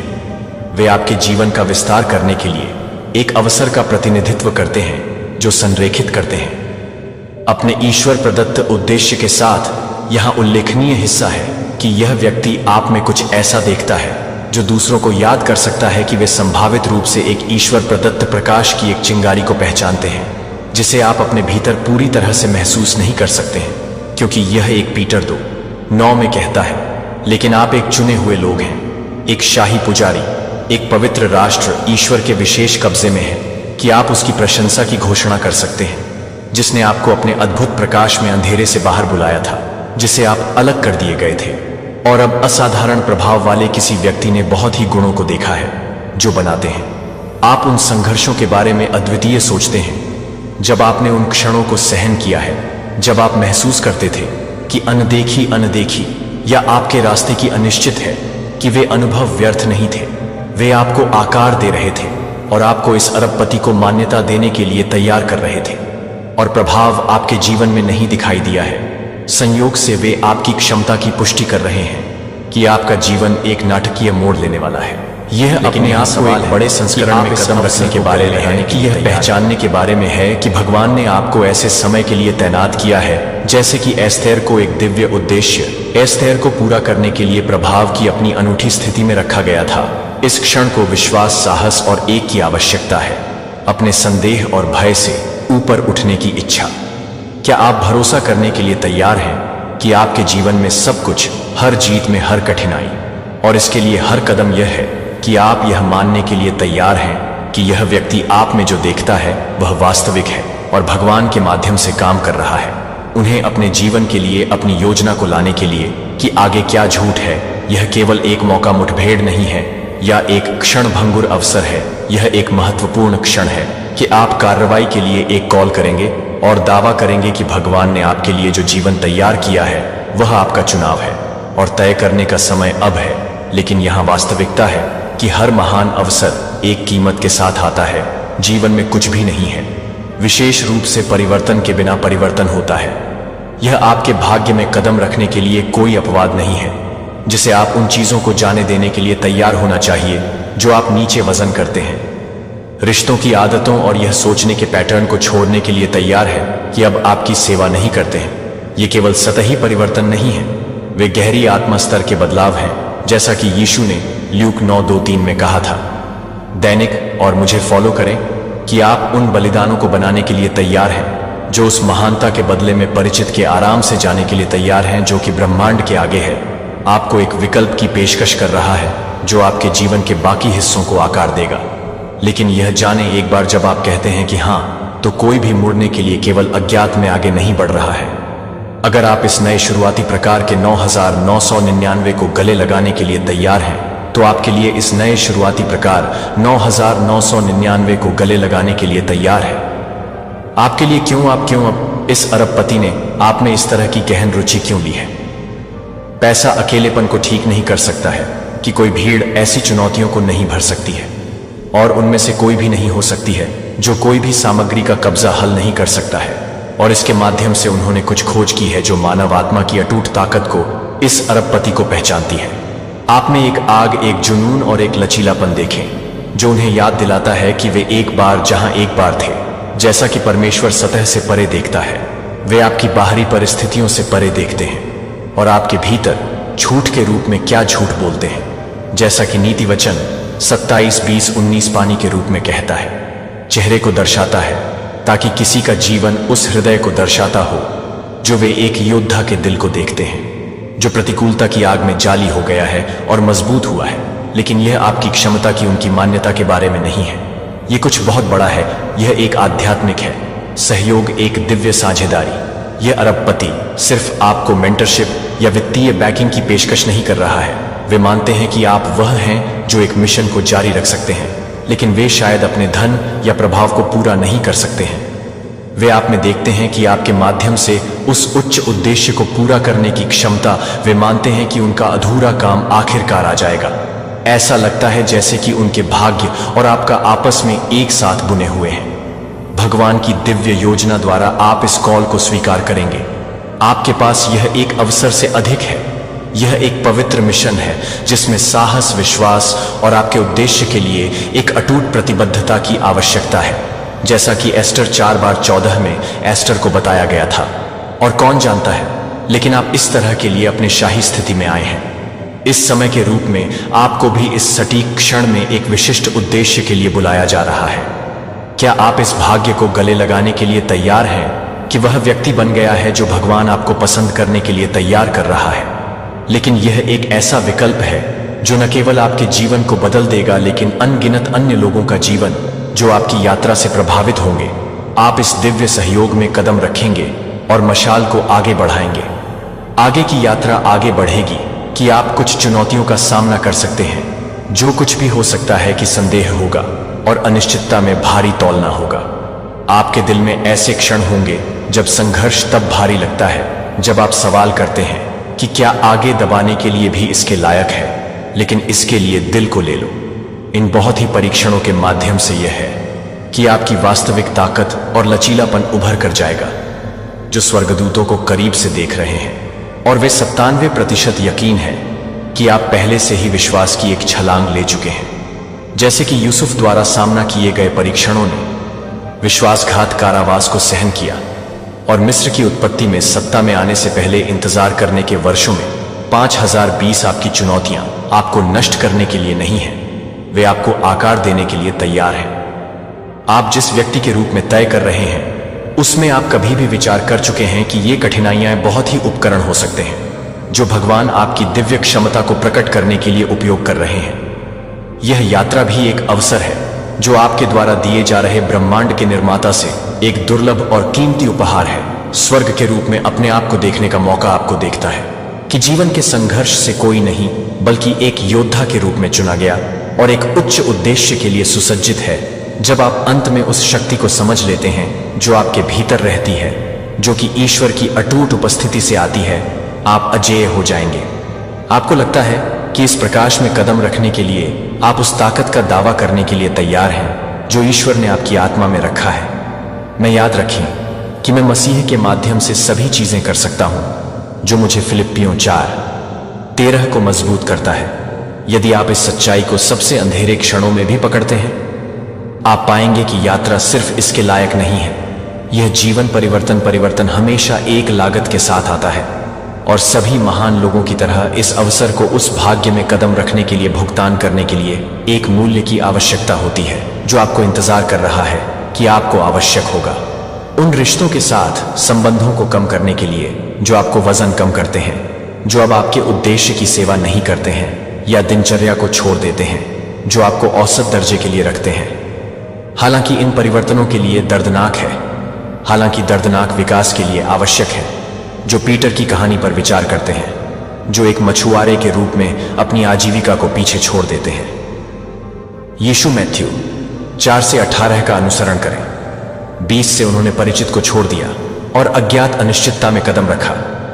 वे आपके जीवन का विस्तार करने के लिए एक अवसर का प्रतिनिधित्व करते हैं, जो संरेखित करते हैं। अपने ईश्वर प्रदत्त उद्देश्य के साथ यहां उल्लेखनीय हिस्सा है कि यह व्यक्ति आप में कुछ ऐसा देखता है जो दूसरों को याद कर सकता है कि वे संभावित रूप से एक ईश्वर प्रदत्त प्रकाश की एक चिंगारी को पहचानते हैं, जिसे आप अपने भीतर पूरी तरह से महसूस नहीं कर सकते हैं, क्योंकि यह एक पीटर 2:9 में कहता है, लेकिन आप एक चुने हुए लोग हैं, एक शाही पुजारी, एक पवित्र राष्ट्र, ईश्वर के विशेष कब्जे में है, कि आप उसकी प्रशंसा की घोषणा कर सकते हैं, जिसने आपको अपने अद्भुत प्रकाश में अंधेरे से बाहर बुलाया था, जिसे आप अलग कर दिए गए थे। और अब असाधारण प्रभाव वाले किसी व्यक्ति ने बहुत ही गुणों को देखा है जो बनाते हैं। आप उन संघर्षों के बारे में अद्वितीय सोचते हैं जब आपने उन क्षणों को सहन किया है, जब आप महसूस करते थे कि अनदेखी या आपके रास्ते की अनिश्चित है, कि वे अनुभव व्यर्थ नहीं थे, वे आपको आकार दे रहे थे और आपको इस अरबपति को मान्यता देने के लिए तैयार कर रहे थे। और प्रभाव आपके जीवन में नहीं दिखाई दिया है, संयोग से वे आपकी क्षमता की पुष्टि कर रहे हैं कि आपका जीवन एक नाटकीय मोड़ लेने वाला है। यह अपने आप को एक बड़े संस्करण में कदम रखने के बारे में है, कि यह पहचानने के बारे में है कि भगवान ने आपको ऐसे समय के लिए तैनात किया है, जैसे कि एस्थेर को एक दिव्य उद्देश्य, एस्थेर को पूरा करने के लिए प्रभाव की अपनी अनूठी स्थिति में रखा गया था। इस क्षण को विश्वास, साहस और एक की आवश्यकता है, अपने संदेह और भय से ऊपर उठने की इच्छा। क्या आप भरोसा करने के लिए तैयार हैं कि आपके जीवन में सब कुछ, हर जीत में हर कठिनाई, और इसके लिए हर कदम यह है कि आप यह मानने के लिए तैयार हैं कि यह व्यक्ति आप में जो देखता है वह वास्तविक है और भगवान के माध्यम से काम कर रहा है, उन्हें अपने जीवन के लिए अपनी योजना को लाने के लिए, कि आगे क्या झूठ है। यह केवल एक मौका मुठभेड़ नहीं है या एक क्षणभंगुर अवसर है, यह एक महत्वपूर्ण क्षण है कि आप कार्रवाई के लिए एक कॉल करेंगे और दावा करेंगे कि भगवान ने आपके लिए जो जीवन तैयार किया है वह आपका चुनाव है और तय करने का समय अब है। लेकिन यहाँ वास्तविकता है कि हर महान अवसर एक कीमत के साथ आता है। जीवन में कुछ भी नहीं है, विशेष रूप से परिवर्तन के बिना परिवर्तन होता है। यह आपके भाग्य में कदम रखने के लिए कोई अपवाद नहीं है, जिसे आप उन चीजों को जाने देने के लिए तैयार होना चाहिए जो आप नीचे वजन करते हैं। रिश्तों की आदतों और यह सोचने के पैटर्न को छोड़ने के लिए तैयार है कि अब आपकी सेवा नहीं करते हैं। ये केवल सतही परिवर्तन नहीं है, वे गहरी आत्मा स्तर के बदलाव हैं, जैसा कि यीशु ने ल्यूक 9:2-3 में कहा था, दैनिक और मुझे फॉलो करें, कि आप उन बलिदानों को बनाने के लिए तैयार हैं जो उस महानता के बदले में परिचित के आराम से जाने के लिए तैयार हैं, जो कि ब्रह्मांड के आगे है। आपको एक विकल्प की पेशकश कर रहा है जो आपके जीवन के बाकी हिस्सों को आकार देगा। लेकिन यह जाने, एक बार जब आप कहते हैं कि हाँ, तो कोई भी मुड़ने के लिए केवल अज्ञात में आगे नहीं बढ़ रहा है। अगर आप इस नए शुरुआती प्रकार के 9999 को गले लगाने के लिए तैयार हैं, तो आपके लिए इस नए शुरुआती प्रकार 9999 को गले लगाने के लिए तैयार है। आपके लिए क्यों अब इस अरबपति ने आप में इस तरह की गहन रुचि क्यों ली है? पैसा अकेलेपन को ठीक नहीं कर सकता है कि कोई भीड़ ऐसी चुनौतियों को नहीं भर सकती है। और उनमें से कोई भी नहीं हो सकती है जो कोई भी सामग्री का कब्जा हल नहीं कर सकता है। और इसके माध्यम से उन्होंने कुछ खोज की है जो मानव आत्मा की अटूट ताकत को, इस अरबपति को पहचानती है। आप में एक आग, एक जुनून और एक लचीलापन देखें जो उन्हें याद दिलाता है कि वे एक बार जहां एक बार थे। जैसा कि परमेश्वर सतह से परे देखता है, वे आपकी बाहरी परिस्थितियों से परे देखते हैं और आपके भीतर झूठ के रूप में क्या झूठ बोलते हैं। जैसा कि नीति वचन 27:20-19 पानी के रूप में कहता है, चेहरे को दर्शाता है ताकि किसी का जीवन उस हृदय को दर्शाता हो जो वे एक योद्धा के दिल को देखते हैं, जो प्रतिकूलता की आग में जाली हो गया है और मजबूत हुआ है। लेकिन यह आपकी क्षमता की, उनकी मान्यता के बारे में नहीं है। यह कुछ बहुत बड़ा है। यह एक आध्यात्मिक है सहयोग, एक दिव्य साझेदारी। यह अरबपति सिर्फ आपको मेंटरशिप या वित्तीय बैकिंग की पेशकश नहीं कर रहा है। वे मानते हैं कि आप वह हैं जो एक मिशन को जारी रख सकते हैं, लेकिन वे शायद अपने धन या प्रभाव को पूरा नहीं कर सकते हैं। वे आप में देखते हैं कि आपके माध्यम से उस उच्च उद्देश्य को पूरा करने की क्षमता, वे मानते हैं कि उनका अधूरा काम आखिरकार आ जाएगा। ऐसा लगता है जैसे कि उनके भाग्य और आपका आपस में एक साथ बुने हुए हैं। भगवान की दिव्य योजना द्वारा आप इस कॉल को स्वीकार करेंगे। आपके पास यह एक अवसर से अधिक है। यह एक पवित्र मिशन है जिसमें साहस, विश्वास और आपके उद्देश्य के लिए एक अटूट प्रतिबद्धता की आवश्यकता है, जैसा कि एस्टर 4:14 में एस्टर को बताया गया था। और कौन जानता है, लेकिन आप इस तरह के लिए अपने शाही स्थिति में आए हैं। इस समय के रूप में आपको भी इस सटीक क्षण में एक विशिष्ट उद्देश्य के लिए बुलाया जा रहा है। क्या आप इस भाग्य को गले लगाने के लिए तैयार हैं कि वह व्यक्ति बन गया है जो भगवान आपको पसंद करने के लिए तैयार कर रहा है? लेकिन यह एक ऐसा विकल्प है जो न केवल आपके जीवन को बदल देगा, लेकिन अनगिनत अन्य लोगों का जीवन जो आपकी यात्रा से प्रभावित होंगे। आप इस दिव्य सहयोग में कदम रखेंगे और मशाल को आगे बढ़ाएंगे। आगे की यात्रा आगे बढ़ेगी कि आप कुछ चुनौतियों का सामना कर सकते हैं। जो कुछ भी हो सकता है कि संदेह होगा और अनिश्चितता में भारी तौलना होगा। आपके दिल में ऐसे क्षण होंगे जब संघर्ष तब भारी लगता है जब आप सवाल करते हैं कि क्या आगे दबाने के लिए भी इसके लायक है, लेकिन इसके लिए दिल को ले लो। इन बहुत ही परीक्षणों के माध्यम से यह है कि आपकी वास्तविक ताकत और लचीलापन उभर कर जाएगा, जो स्वर्गदूतों को करीब से देख रहे हैं। और वे 97% यकीन है कि आप पहले से ही विश्वास की एक छलांग ले चुके हैं। जैसे कि यूसुफ द्वारा सामना किए गए परीक्षणों ने विश्वासघात कारावास को सहन किया और मिस्र की उत्पत्ति में सत्ता में आने से पहले इंतजार करने के वर्षों में 5020 आपकी चुनौतियां आपको नष्ट करने के लिए नहीं हैं, वे आपको आकार देने के लिए तैयार हैं। आप जिस व्यक्ति के रूप में तय कर रहे हैं उसमें आप कभी भी विचार कर चुके हैं कि ये कठिनाइयां बहुत ही उपकरण हो सकते हैं जो भगवान आपकी दिव्य क्षमता को प्रकट करने के लिए उपयोग कर रहे हैं। यह यात्रा भी एक अवसर है जो आपके द्वारा दिए जा रहे ब्रह्मांड के निर्माता से एक दुर्लभ और कीमती उपहार है। स्वर्ग के रूप में अपने आप को देखने का मौका आपको देखता है कि जीवन के संघर्ष से कोई नहीं बल्कि एक योद्धा के रूप में चुना गया और एक उच्च उद्देश्य के लिए सुसज्जित है। जब आप अंत में उस शक्ति को समझ लेते हैं जो आपके भीतर रहती है, जो कि ईश्वर की अटूट उपस्थिति से आती है, आप अजेय हो जाएंगे। आपको लगता है कि इस प्रकाश में कदम रखने के लिए आप उस ताकत का दावा करने के लिए तैयार हैं जो ईश्वर ने आपकी आत्मा में रखा है। मैं याद रखें कि मैं मसीह के माध्यम से सभी चीजें कर सकता हूं जो मुझे फिलिप्पियों 4:13 को मजबूत करता है। यदि आप इस सच्चाई को सबसे अंधेरे क्षणों में भी पकड़ते हैं, आप पाएंगे कि यात्रा सिर्फ इसके लायक नहीं है। यह जीवन परिवर्तन हमेशा एक लागत के साथ आता है और सभी महान लोगों की तरह इस अवसर को उस भाग्य में कदम रखने के लिए भुगतान करने के लिए एक मूल्य की आवश्यकता होती है जो आपको इंतजार कर रहा है कि आपको आवश्यक होगा। उन रिश्तों के साथ संबंधों को कम करने के लिए जो आपको वजन कम करते हैं, जो अब आपके उद्देश्य की सेवा नहीं करते हैं या दिनचर्या को छोड़ देते हैं, जो आपको औसत दर्जे के लिए रखते हैं। हालांकि इन परिवर्तनों के लिए दर्दनाक है, हालांकि दर्दनाक विकास के लिए आवश्यक है। जो पीटर की कहानी पर विचार करते हैं, जो एक मछुआरे के रूप में अपनी आजीविका को पीछे छोड़ देते हैं। यीशु मैथ्यू 4:18 का अनुसरण करें। 20 से उन्होंने परिचित को छोड़ दिया और अज्ञात अनिश्चितता में कदम रखा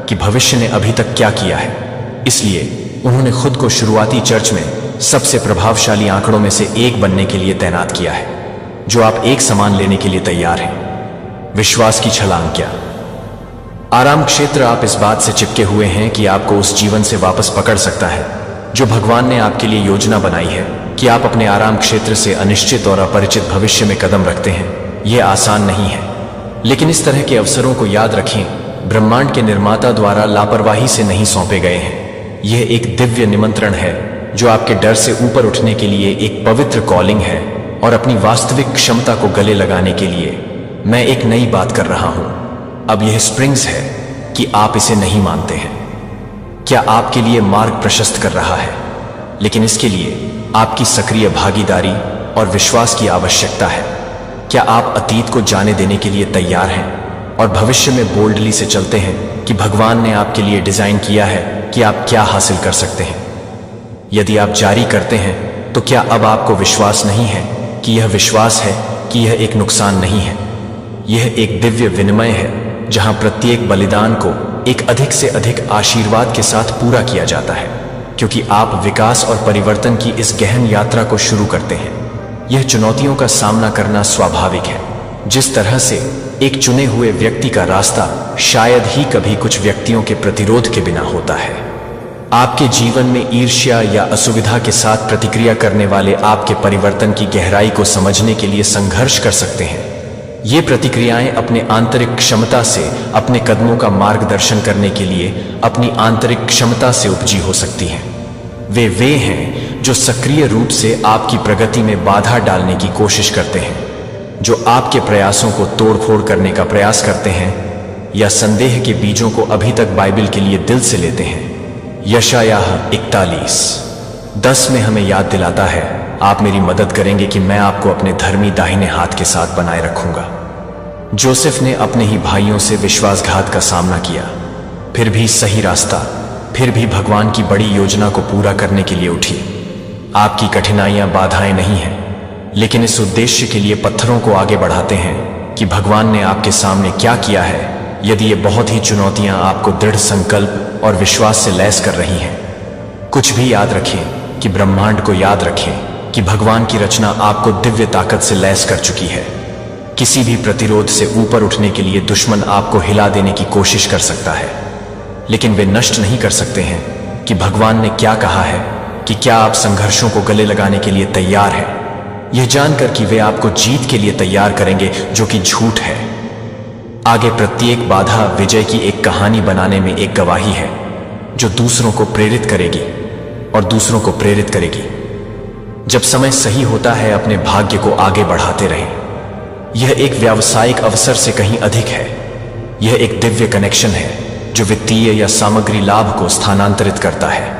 कि भविष्य ने अभी तक क्या किया है। इसलिए उन्होंने खुद को शुरुआती चर्च में सबसे प्रभावशाली आंकड़ों में से एक बनने के लिए तैनात किया है, जो आप एक समान लेने के लिए तैयार हैं। विश्वास की छलांग क्या? आराम क्षेत्र, आप इस बात से चिपके हुए हैं कि आपको उस जीवन से वापस पकड़ सकता है जो भगवान ने आपके लिए योजना बनाई है कि आप अपने आराम क्षेत्र से अनिश्चित और अपरिचित भविष्य में कदम रखते हैं। यह आसान नहीं है, लेकिन इस तरह के अवसरों को याद रखें, ब्रह्मांड के निर्माता द्वारा लापरवाही से नहीं सौंपे गए हैं। यह एक दिव्य निमंत्रण है जो आपके डर से ऊपर उठने के लिए एक पवित्र कॉलिंग है, और अपनी वास्तविक क्षमता को गले लगाने के लिए मैं एक नई बात कर रहा हूं। अब यह स्प्रिंग्स है कि आप इसे नहीं मानते हैं। क्या आपके लिए मार्ग प्रशस्त कर रहा है, लेकिन इसके लिए आपकी सक्रिय भागीदारी और विश्वास की आवश्यकता है। क्या आप अतीत को जाने देने के लिए तैयार हैं और भविष्य में बोल्डली से चलते हैं कि भगवान ने आपके लिए डिजाइन किया है कि आप क्या हासिल कर सकते हैं? यदि आप जारी करते हैं तो क्या अब आपको विश्वास नहीं है कि यह विश्वास है कि यह एक नुकसान नहीं है? यह एक दिव्य विनिमय है जहां प्रत्येक बलिदान को एक अधिक से अधिक आशीर्वाद के साथ पूरा किया जाता है, क्योंकि आप विकास और परिवर्तन की इस गहन यात्रा को शुरू करते हैं। यह चुनौतियों का सामना करना स्वाभाविक है। जिस तरह से एक चुने हुए व्यक्ति का रास्ता शायद ही कभी कुछ व्यक्तियों के प्रतिरोध के बिना होता है। आपके जीवन में ईर्ष्या या असुविधा के साथ प्रतिक्रिया करने वाले आपके परिवर्तन की गहराई को समझने के लिए संघर्ष कर सकते हैं। ये प्रतिक्रियाएं अपने आंतरिक क्षमता से अपने कदमों का मार्गदर्शन करने के लिए अपनी आंतरिक क्षमता से उपजी हो सकती हैं। वे हैं जो सक्रिय रूप से आपकी प्रगति में बाधा डालने की कोशिश करते हैं, जो आपके प्रयासों को तोड़फोड़ करने का प्रयास करते हैं या संदेह के बीजों को अभी तक बाइबल के लिए दिल से लेते हैं। यशायाह 41:10 में हमें याद दिलाता है, आप मेरी मदद करेंगे कि मैं आपको अपने धर्मी दाहिने हाथ के साथ बनाए रखूंगा। जोसेफ ने अपने ही भाइयों से विश्वासघात का सामना किया, फिर भी सही रास्ता, फिर भी भगवान की बड़ी योजना को पूरा करने के लिए उठी। आपकी कठिनाइयां बाधाएं नहीं हैं, लेकिन इस उद्देश्य के लिए पत्थरों को आगे बढ़ाते हैं कि भगवान ने आपके सामने क्या किया है। यदि ये बहुत ही चुनौतियां आपको दृढ़ संकल्प और विश्वास से लैस कर रही हैं, कुछ भी याद रखें कि ब्रह्मांड को याद रखें कि भगवान की रचना आपको दिव्य ताकत से लैस कर चुकी है। किसी भी प्रतिरोध से ऊपर उठने के लिए दुश्मन आपको हिला देने की कोशिश कर सकता है, लेकिन वे नष्ट नहीं कर सकते हैं कि भगवान ने क्या कहा है कि क्या आप संघर्षों को गले लगाने के लिए तैयार हैं, यह जानकर कि वे आपको जीत के लिए तैयार करेंगे, जो कि झूठ है। आगे प्रत्येक बाधा विजय की एक कहानी बनाने में एक गवाही है जो दूसरों को प्रेरित करेगी और दूसरों को प्रेरित करेगी। जब समय सही होता है, अपने भाग्य को आगे बढ़ाते रहें। यह एक व्यावसायिक अवसर से कहीं अधिक है। यह एक दिव्य कनेक्शन है जो वित्तीय या सामग्री लाभ को स्थानांतरित करता है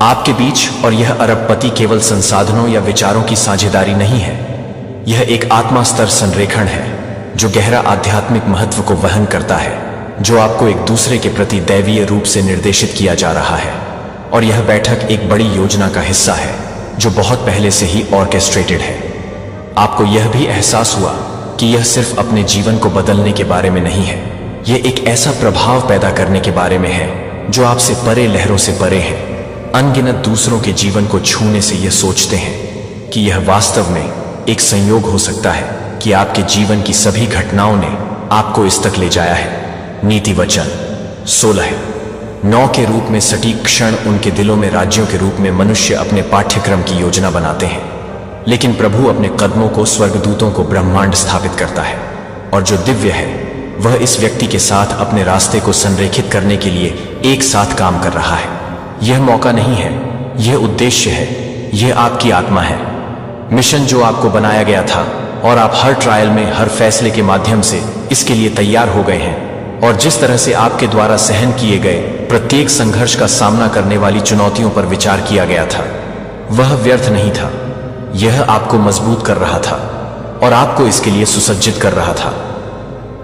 आपके बीच, और यह अरबपति केवल संसाधनों या विचारों की साझेदारी नहीं है। यह एक आत्मा स्तर संरेखण है जो गहरा आध्यात्मिक महत्व को वहन करता है, जो आपको एक दूसरे के प्रति दैवीय रूप से निर्देशित किया जा रहा है। और यह बैठक एक बड़ी योजना का हिस्सा है जो बहुत पहले से ही ऑर्केस्ट्रेटेड है। आपको यह भी एहसास हुआ कि यह सिर्फ अपने जीवन को बदलने के बारे में नहीं है, यह एक ऐसा प्रभाव पैदा करने के बारे में है जो आपसे परे, लहरों से परे है। अनगिनत दूसरों के जीवन को छूने से यह सोचते हैं कि यह वास्तव में एक संयोग हो सकता है कि आपके जीवन की सभी घटनाओं ने आपको इस तक ले जाया है। नीति वचन 16:9 के रूप में सटीक क्षण उनके दिलों में राज्यों के रूप में मनुष्य अपने पाठ्यक्रम की योजना बनाते हैं, लेकिन प्रभु अपने कदमों को स्वर्गदूतों को ब्रह्मांड स्थापित करता है, और जो दिव्य है वह इस व्यक्ति के साथ अपने रास्ते को संरेखित करने के लिए एक साथ काम कर रहा है। यह मौका नहीं है, यह उद्देश्य है, यह आपकी आत्मा है। मिशन जो आपको बनाया गया था, और आप हर ट्रायल में, हर फैसले के माध्यम से इसके लिए तैयार हो गए हैं। और जिस तरह से आपके द्वारा सहन किए गए प्रत्येक संघर्ष का सामना करने वाली चुनौतियों पर विचार किया गया था, वह व्यर्थ नहीं था। यह आपको मजबूत कर रहा था और आपको इसके लिए सुसज्जित कर रहा था।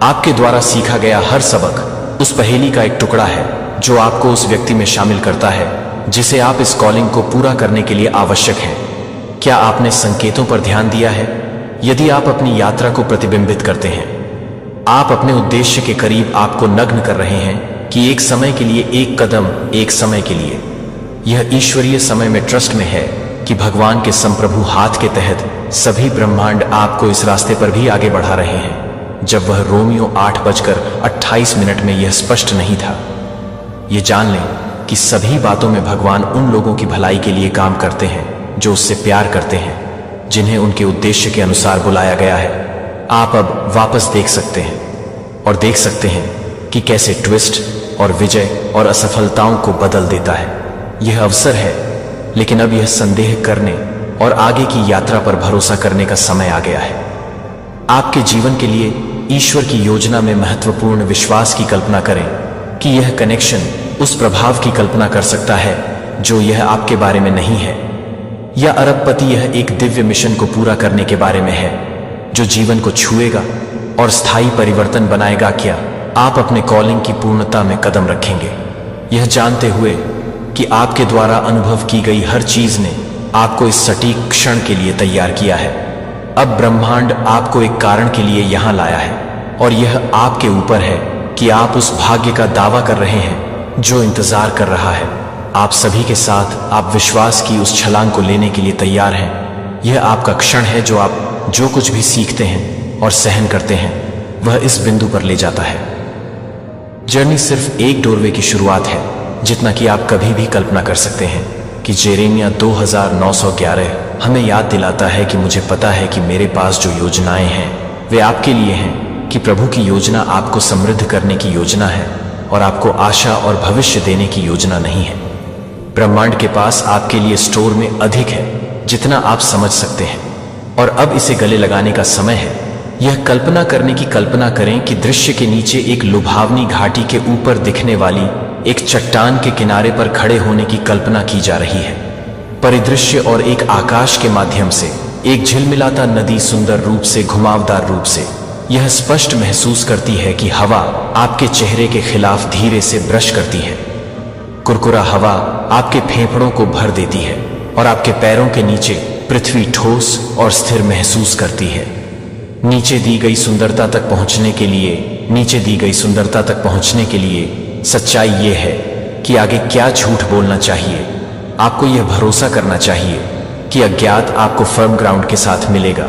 आपके द्वारा सीखा गया हर सबक उस पहेली का एक टुकड़ा है जो आपको उस व्यक्ति में शामिल करता है जिसे आप इस कॉलिंग को पूरा करने के लिए आवश्यक हैं। क्या आपने संकेतों पर ध्यान दिया है? यदि आप अपनी यात्रा को प्रतिबिंबित करते हैं, आप अपने उद्देश्य के करीब आपको नग्न कर रहे हैं कि एक समय के लिए एक कदम, एक समय के लिए। यह ईश्वरीय समय में ट्रस्ट में है कि भगवान के संप्रभु हाथ के तहत सभी ब्रह्मांड आपको इस रास्ते पर भी आगे बढ़ा रहे हैं। जब वह रोमियो 8:28 में यह स्पष्ट नहीं था। ये जान लें कि सभी बातों में भगवान उन लोगों की भलाई के लिए काम करते हैं जो उससे प्यार करते हैं, जिन्हें उनके उद्देश्य के अनुसार बुलाया गया है। आप अब वापस देख सकते हैं और देख सकते हैं कि कैसे ट्विस्ट और विजय और असफलताओं को बदल देता है। यह अवसर है, लेकिन अब यह संदेह करने और आगे की यात्रा पर भरोसा करने का समय आ गया है। आपके जीवन के लिए ईश्वर की योजना में महत्वपूर्ण विश्वास की कल्पना करें कि यह कनेक्शन उस प्रभाव की कल्पना कर सकता है जो यह आपके बारे में नहीं है, या अरबपति यह एक दिव्य मिशन को पूरा करने के बारे में है जो जीवन को छुएगा और स्थायी परिवर्तन बनाएगा। क्या आप अपने कॉलिंग की पूर्णता में कदम रखेंगे, यह जानते हुए कि आपके द्वारा अनुभव की गई हर चीज ने आपको इस सटीक क्षण के लिए तैयार किया है? अब ब्रह्मांड आपको एक कारण के लिए यहां लाया है और यह आपके ऊपर है कि आप उस भाग्य का दावा कर रहे हैं जो इंतजार कर रहा है। आप सभी के साथ आप विश्वास की उस छलांग को लेने के लिए तैयार हैं। यह आपका क्षण है जो आप जो कुछ भी सीखते हैं और सहन करते हैं वह इस बिंदु पर ले जाता है। जर्नी सिर्फ एक डोरवे की शुरुआत है, जितना कि आप कभी भी कल्पना कर सकते हैं कि जेरेमिया 2911 हमें याद दिलाता है कि मुझे पता है कि मेरे पास जो योजनाएं हैं वे आपके लिए हैं, कि प्रभु की योजना आपको समृद्ध करने की योजना है और आपको आशा और भविष्य देने की योजना नहीं है। ब्रह्मांड के पास आपके लिए स्टोर में अधिक है जितना आप समझ सकते हैं, और अब इसे गले लगाने का समय है। यह कल्पना करने की कल्पना करें कि दृश्य के नीचे एक लुभावनी घाटी के ऊपर दिखने वाली एक चट्टान के किनारे पर खड़े होने की कल्पना की जा रही है। परिदृश्य और एक आकाश के माध्यम से एक झिलमिलाता नदी सुंदर रूप से, घुमावदार रूप से यह स्पष्ट महसूस करती है कि हवा आपके चेहरे के खिलाफ धीरे से ब्रश करती है। कुरकुरा हवा आपके फेफड़ों को भर देती है और आपके पैरों के नीचे पृथ्वी ठोस और स्थिर महसूस करती है। नीचे दी गई सुंदरता तक पहुंचने के लिए सच्चाई ये है कि आगे क्या झूठ बोलना चाहिए। आपको यह भरोसा करना चाहिए कि अज्ञात आपको फर्म ग्राउंड के साथ मिलेगा,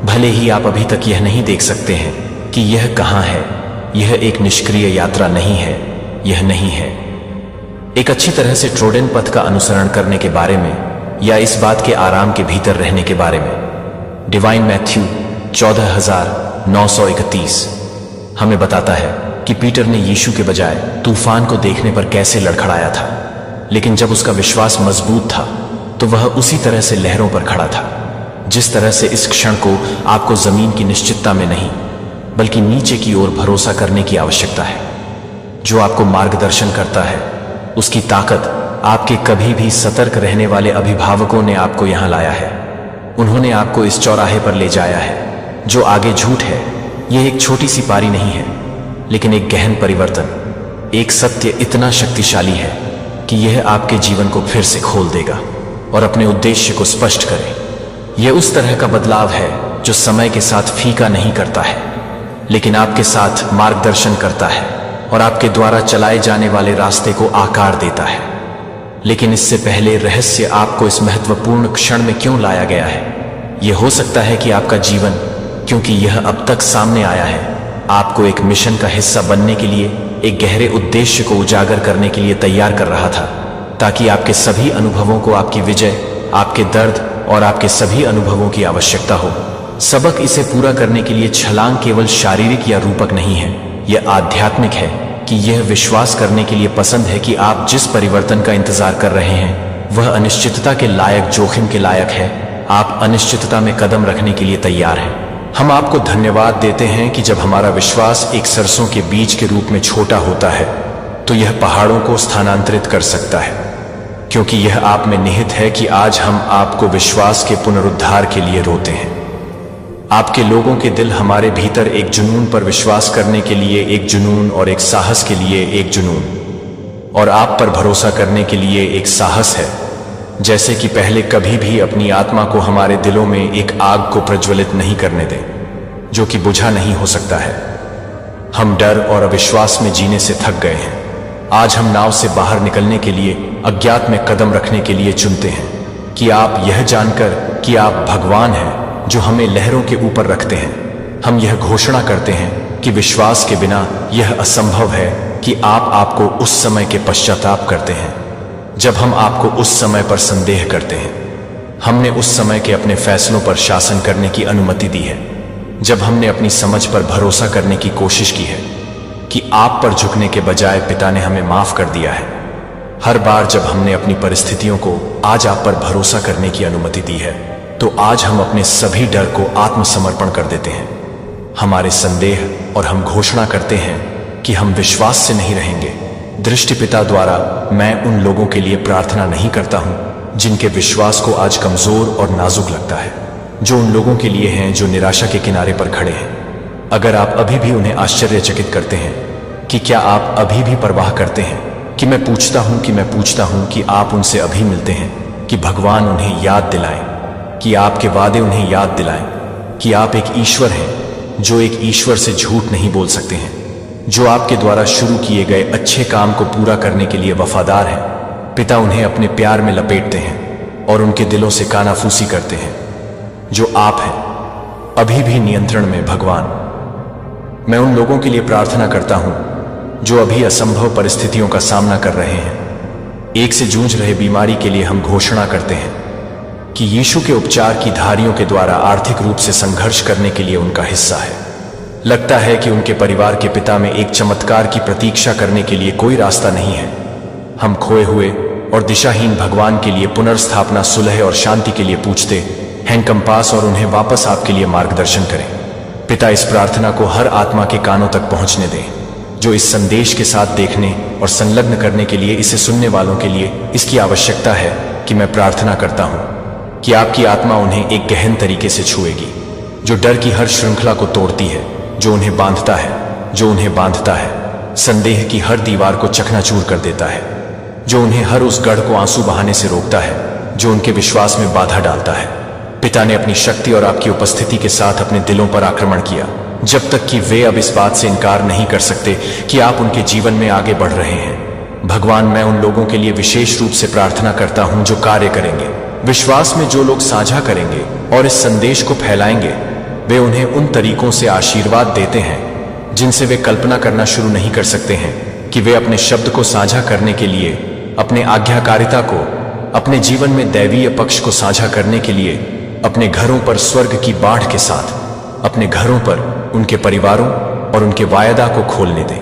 भले ही आप अभी तक यह नहीं देख सकते हैं कि यह कहां है। यह एक निष्क्रिय यात्रा नहीं है, यह नहीं है एक अच्छी तरह से ट्रोडन पथ का अनुसरण करने के बारे में, या इस बात के आराम के भीतर रहने के बारे में। डिवाइन मैथ्यू 14,931 हमें बताता है कि पीटर ने यीशु के बजाय तूफान को देखने पर कैसे लड़खड़ाया था, लेकिन जब उसका विश्वास मजबूत था तो वह उसी तरह से लहरों पर खड़ा था। जिस तरह से इस क्षण को आपको जमीन की निश्चितता में नहीं बल्कि नीचे की ओर भरोसा करने की आवश्यकता है। जो आपको मार्गदर्शन करता है उसकी ताकत आपके कभी भी सतर्क रहने वाले अभिभावकों ने आपको यहां लाया है। उन्होंने आपको इस चौराहे पर ले जाया है जो आगे झूठ है। यह एक छोटी सी पारी नहीं है, लेकिन एक गहन परिवर्तन। एक सत्य इतना शक्तिशाली है कि यह आपके जीवन को फिर से खोल देगा और अपने उद्देश्य को स्पष्ट करे। यह उस तरह का बदलाव है जो समय के साथ फीका नहीं करता है, लेकिन आपके साथ मार्गदर्शन करता है और आपके द्वारा चलाए जाने वाले रास्ते को आकार देता है। लेकिन इससे पहले रहस्य आपको इस महत्वपूर्ण क्षण में क्यों लाया गया है। यह हो सकता है कि आपका जीवन, क्योंकि यह अब तक सामने आया है, आपको एक मिशन का हिस्सा बनने के लिए, एक गहरे उद्देश्य को उजागर करने के लिए तैयार कर रहा था, ताकि आपके सभी अनुभवों को आपकी विजय, आपके दर्द और आपके सभी अनुभवों की आवश्यकता हो। सबक इसे पूरा करने के लिए छलांग केवल शारीरिक या रूपक नहीं है, यह आध्यात्मिक है कि यह विश्वास करने के लिए पसंद है कि आप जिस परिवर्तन का इंतजार कर रहे हैं वह अनिश्चितता के लायक, जोखिम के लायक है। आप अनिश्चितता में कदम रखने के लिए तैयार हैं। हम आपको धन्यवाद देते हैं कि जब हमारा विश्वास एक सरसों के बीज के रूप में छोटा होता है तो यह पहाड़ों को स्थानांतरित कर सकता है, क्योंकि यह आप में निहित है कि आज हम आपको विश्वास के पुनरुद्धार के लिए रोते हैं। आपके लोगों के दिल हमारे भीतर एक जुनून पर विश्वास करने के लिए एक जुनून और एक साहस के लिए एक जुनून और आप पर भरोसा करने के लिए एक साहस है, जैसे कि पहले कभी भी अपनी आत्मा को हमारे दिलों में एक आग को प्रज्वलित नहीं करने दें जो कि बुझा नहीं हो सकता है। हम डर और अविश्वास में जीने से थक गए हैं। आज हम नाव से बाहर निकलने के लिए अज्ञात में कदम रखने के लिए चुनते हैं, कि आप यह जानकर कि आप भगवान हैं जो हमें लहरों के ऊपर रखते हैं, हम यह घोषणा करते हैं कि विश्वास के बिना यह असंभव है कि आप आपको उस समय के पश्चाताप करते हैं जब हम आपको उस समय पर संदेह करते हैं। हमने उस समय के अपने फैसलों पर शासन करने की अनुमति दी है, जब हमने अपनी समझ पर भरोसा करने की कोशिश की है कि आप पर झुकने के बजाय पिता ने हमें माफ कर दिया है। हर बार जब हमने अपनी परिस्थितियों को आज आप पर भरोसा करने की अनुमति दी है, तो आज हम अपने सभी डर को आत्मसमर्पण कर देते हैं, हमारे संदेह, और हम घोषणा करते हैं कि हम विश्वास से नहीं रहेंगे। दृष्टि पिता द्वारा मैं उन लोगों के लिए प्रार्थना नहीं करता हूं जिनके विश्वास को आज कमजोर और नाजुक लगता है, जो उन लोगों के लिए हैं जो निराशा के किनारे पर खड़े हैं। अगर आप अभी भी उन्हें आश्चर्यचकित करते हैं कि क्या आप अभी भी परवाह करते हैं कि मैं पूछता हूं कि आप उनसे अभी मिलते हैं, कि भगवान उन्हें याद दिलाएं, कि आपके वादे उन्हें याद दिलाएं, कि आप एक ईश्वर हैं जो एक ईश्वर से झूठ नहीं बोल सकते हैं, जो आपके द्वारा शुरू किए गए अच्छे काम को पूरा करने के लिए वफादार हैं। पिता उन्हें अपने प्यार में लपेटते हैं और उनके दिलों से कानाफूसी करते हैं, जो आप हैं अभी भी नियंत्रण में भगवान। मैं उन लोगों के लिए प्रार्थना करता हूं जो अभी असंभव परिस्थितियों का सामना कर रहे हैं। एक से जूझ रहे बीमारी के लिए हम घोषणा करते हैं कि यीशु के उपचार की धारियों के द्वारा आर्थिक रूप से संघर्ष करने के लिए उनका हिस्सा है। लगता है कि उनके परिवार के पिता में एक चमत्कार की प्रतीक्षा करने के लिए कोई रास्ता नहीं है। हम खोए हुए और दिशाहीन भगवान के लिए पुनर्स्थापना, सुलह और शांति के लिए पूछते हैं कंपास, और उन्हें वापस आपके लिए मार्गदर्शन करें। पिता, इस प्रार्थना को हर आत्मा के कानों तक पहुंचने दें जो इस संदेश के साथ देखने और संलग्न करने के लिए, इसे सुनने वालों के लिए इसकी आवश्यकता है। कि मैं प्रार्थना करता हूं कि आपकी आत्मा उन्हें एक गहन तरीके से छुएगी, जो डर की हर श्रृंखला को तोड़ती है, जो उन्हें बांधता है, संदेह की हर दीवार को चकनाचूर कर देता है, जो उन्हें हर उस गढ़ को आंसू बहाने से रोकता है जो उनके विश्वास में बाधा डालता है। पिता ने अपनी शक्ति और आपकी उपस्थिति के साथ अपने दिलों पर आक्रमण किया, जब तक कि वे अब इस बात से इनकार नहीं कर सकते कि आप उनके जीवन में आगे बढ़ रहे हैं। भगवान, मैं उन लोगों के लिए विशेष रूप से प्रार्थना करता हूं जो कार्य करेंगे विश्वास में, जो लोग साझा करेंगे और इस संदेश को फैलाएंगे। वे उन्हें उन तरीकों से आशीर्वाद देते हैं जिनसे वे कल्पना करना शुरू नहीं कर सकते हैं, कि वे अपने शब्द को साझा करने के लिए, अपने आज्ञाकारिता को, अपने जीवन में दैवीय पक्ष को साझा करने के लिए, अपने घरों पर स्वर्ग की बाढ़ के साथ, अपने घरों पर उनके परिवारों और उनके वायदा को खोलने दें।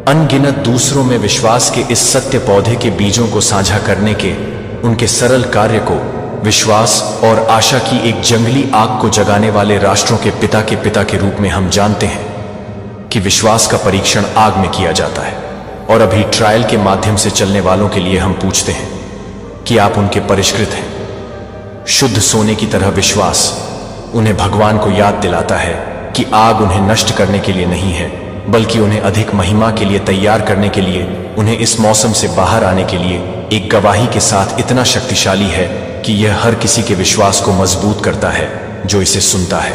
अनगिनत दूसरों में विश्वास के इस सत्य पौधे के बीजों को साझा करने के उनके सरल कार्य को विश्वास और आशा की एक जंगली आग को जगाने वाले राष्ट्रों के पिता के रूप में हम जानते हैं कि विश्वास का परीक्षण आग में किया जाता है। और अभी ट्रायल के माध्यम से चलने वालों के लिए हम पूछते हैं कि आप उनके परिष्कृत हैं। शुद्ध सोने की तरह विश्वास उन्हें भगवान को याद दिलाता है कि आग उन्हें नष्ट करने के लिए नहीं है, बल्कि उन्हें अधिक महिमा के लिए तैयार करने के लिए, उन्हें इस मौसम से बाहर आने के लिए एक गवाही के साथ इतना शक्तिशाली है कि यह हर किसी के विश्वास को मजबूत करता है जो इसे सुनता है।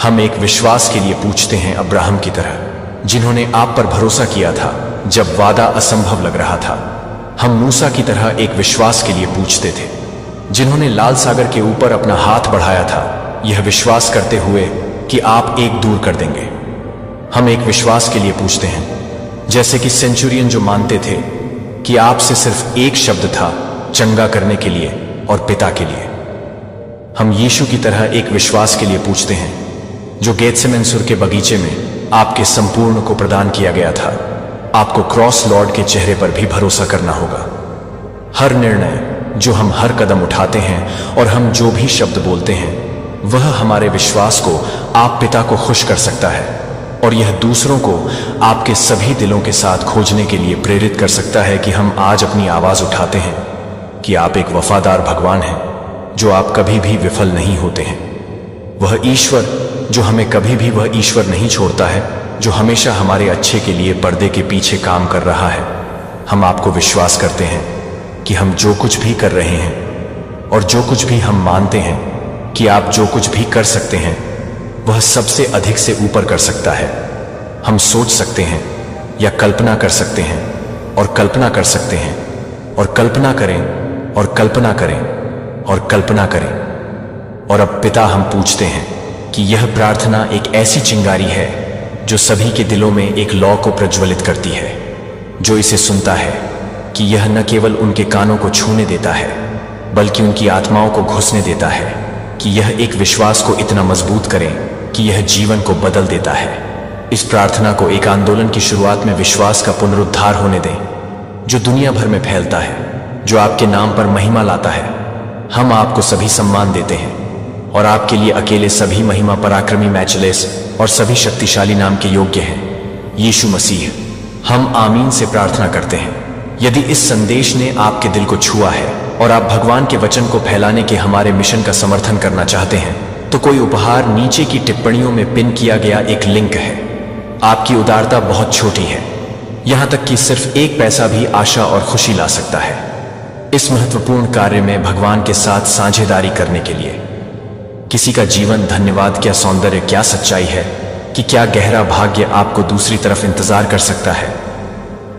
हम एक विश्वास के लिए पूछते हैं अब्राहम की तरह, जिन्होंने आप पर भरोसा किया था जब वादा असंभव लग रहा था। हम मूसा की तरह एक विश्वास के लिए पूछते थे, जिन्होंने लाल सागर के ऊपर अपना हाथ बढ़ाया था, यह विश्वास करते हुए कि आप एक दूर कर देंगे। हम एक विश्वास के लिए पूछते हैं, जैसे कि सेंचुरियन जो मानते थे कि आपसे सिर्फ एक शब्द था चंगा करने के लिए और पिता के लिए। हम यीशु की तरह एक विश्वास के लिए पूछते हैं, जो गेत्सेमन सुर के बगीचे में आपके संपूर्ण को प्रदान किया गया था। आपको क्रॉस लॉर्ड के चेहरे पर भी भरोसा करना होगा। हर निर्णय, जो हम हर कदम उठाते हैं और हम जो भी शब्द बोलते हैं, वह हमारे विश्वास को आप पिता को खुश कर सकता है, और यह दूसरों को आपके सभी दिलों के साथ खोजने के लिए प्रेरित कर सकता है कि हम आज अपनी आवाज उठाते हैं कि आप एक वफादार भगवान हैं, जो आप कभी भी विफल नहीं होते हैं। वह ईश्वर जो हमें कभी भी वह ईश्वर नहीं छोड़ता है, जो हमेशा हमारे अच्छे के लिए पर्दे के पीछे काम कर रहा है। हम आपको विश्वास करते हैं कि हम जो कुछ भी कर रहे हैं और जो कुछ भी हम मानते हैं कि आप जो कुछ भी कर सकते हैं, वह सबसे अधिक से ऊपर कर सकता है। हम सोच सकते हैं या कल्पना कर सकते हैं और कल्पना कर सकते हैं और कल्पना करें और कल्पना करें और कल्पना करें। और अब पिता, हम पूछते हैं कि यह प्रार्थना एक ऐसी चिंगारी है जो सभी के दिलों में एक लौ को प्रज्वलित करती है। जो इसे सुनता है कि यह न केवल उनके कानों को छूने देता है बल्कि उनकी आत्माओं को घुसने देता है, कि यह एक विश्वास को इतना मजबूत करें कि यह जीवन को बदल देता है। इस प्रार्थना को एक आंदोलन की शुरुआत में विश्वास का पुनरुद्धार होने दें जो दुनिया भर में फैलता है, जो आपके नाम पर महिमा लाता है। हम आपको सभी सम्मान देते हैं और आपके लिए अकेले सभी महिमा, पराक्रमी, मैचलेस और सभी शक्तिशाली नाम के योग्य हैं, यीशु मसीह। हम आमीन से प्रार्थना करते हैं। यदि इस संदेश ने आपके दिल को छुआ है और आप भगवान के वचन को फैलाने के हमारे मिशन का समर्थन करना चाहते हैं, तो कोई उपहार नीचे की टिप्पणियों में पिन किया गया एक लिंक है। आपकी उदारता बहुत छोटी है, यहां तक कि सिर्फ एक पैसा भी आशा और खुशी ला सकता है। इस महत्वपूर्ण कार्य में भगवान के साथ साझेदारी करने के लिए किसी का जीवन, धन्यवाद, क्या सौंदर्य, क्या सच्चाई है, कि क्या गहरा भाग्य आपको दूसरी तरफ इंतजार कर सकता है।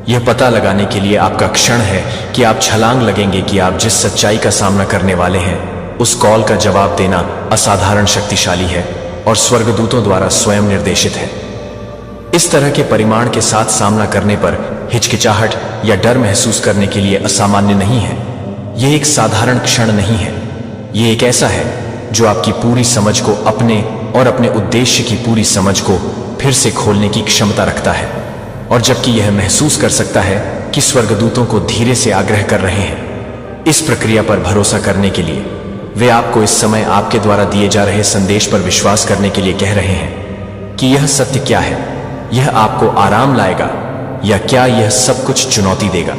यह पता लगाने के लिए आपका क्षण है कि आप छलांग लगेंगे कि आप जिस सच्चाई का सामना करने वाले हैं उस कॉल का जवाब देना असाधारण शक्तिशाली है और स्वर्गदूतों द्वारा स्वयं निर्देशित है। इस तरह के परिमाण के साथ सामना करने पर हिचकिचाहट या डर महसूस करने के लिए असामान्य नहीं है। यह एक साधारण क्षण नहीं है, यह एक ऐसा है जो आपकी पूरी समझ को और अपने उद्देश्य की पूरी समझ को फिर से खोलने की क्षमता रखता है। और जबकि यह महसूस कर सकता है कि स्वर्गदूतों को धीरे से आग्रह कर रहे हैं इस प्रक्रिया पर भरोसा करने के लिए, वे आपको इस समय आपके द्वारा दिए जा रहे संदेश पर विश्वास करने के लिए कह रहे हैं कि यह सत्य क्या है। यह आपको आराम लाएगा या क्या यह सब कुछ चुनौती देगा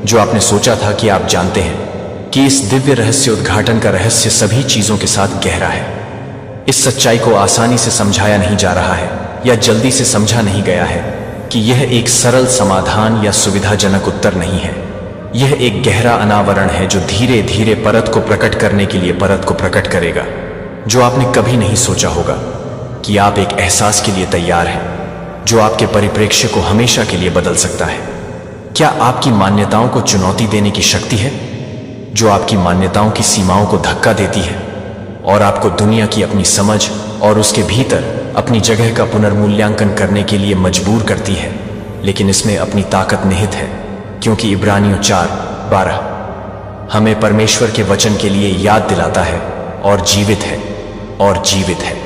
जो आपने सोचा था कि आप जानते हैं कि इस दिव्य रहस्य उद्घाटन का रहस्य सभी चीजों के साथ गहरा है। इस सच्चाई को आसानी से समझाया नहीं जा रहा है या जल्दी से समझा नहीं गया है कि यह एक सरल समाधान या सुविधाजनक उत्तर नहीं है। यह एक गहरा अनावरण है जो धीरे धीरे परत को प्रकट करने के लिए परत को प्रकट करेगा जो आपने कभी नहीं सोचा होगा, कि आप एक एहसास के लिए तैयार हैं जो आपके परिप्रेक्ष्य को हमेशा के लिए बदल सकता है। क्या आपकी मान्यताओं को चुनौती देने की शक्ति है जो आपकी मान्यताओं की सीमाओं को धक्का देती है और आपको दुनिया की अपनी समझ और उसके भीतर अपनी जगह का पुनर्मूल्यांकन करने के लिए मजबूर करती है। लेकिन इसमें अपनी ताकत निहित है, क्योंकि इब्रानियों 4:12 हमें परमेश्वर के वचन के लिए याद दिलाता है और जीवित है और जीवित है।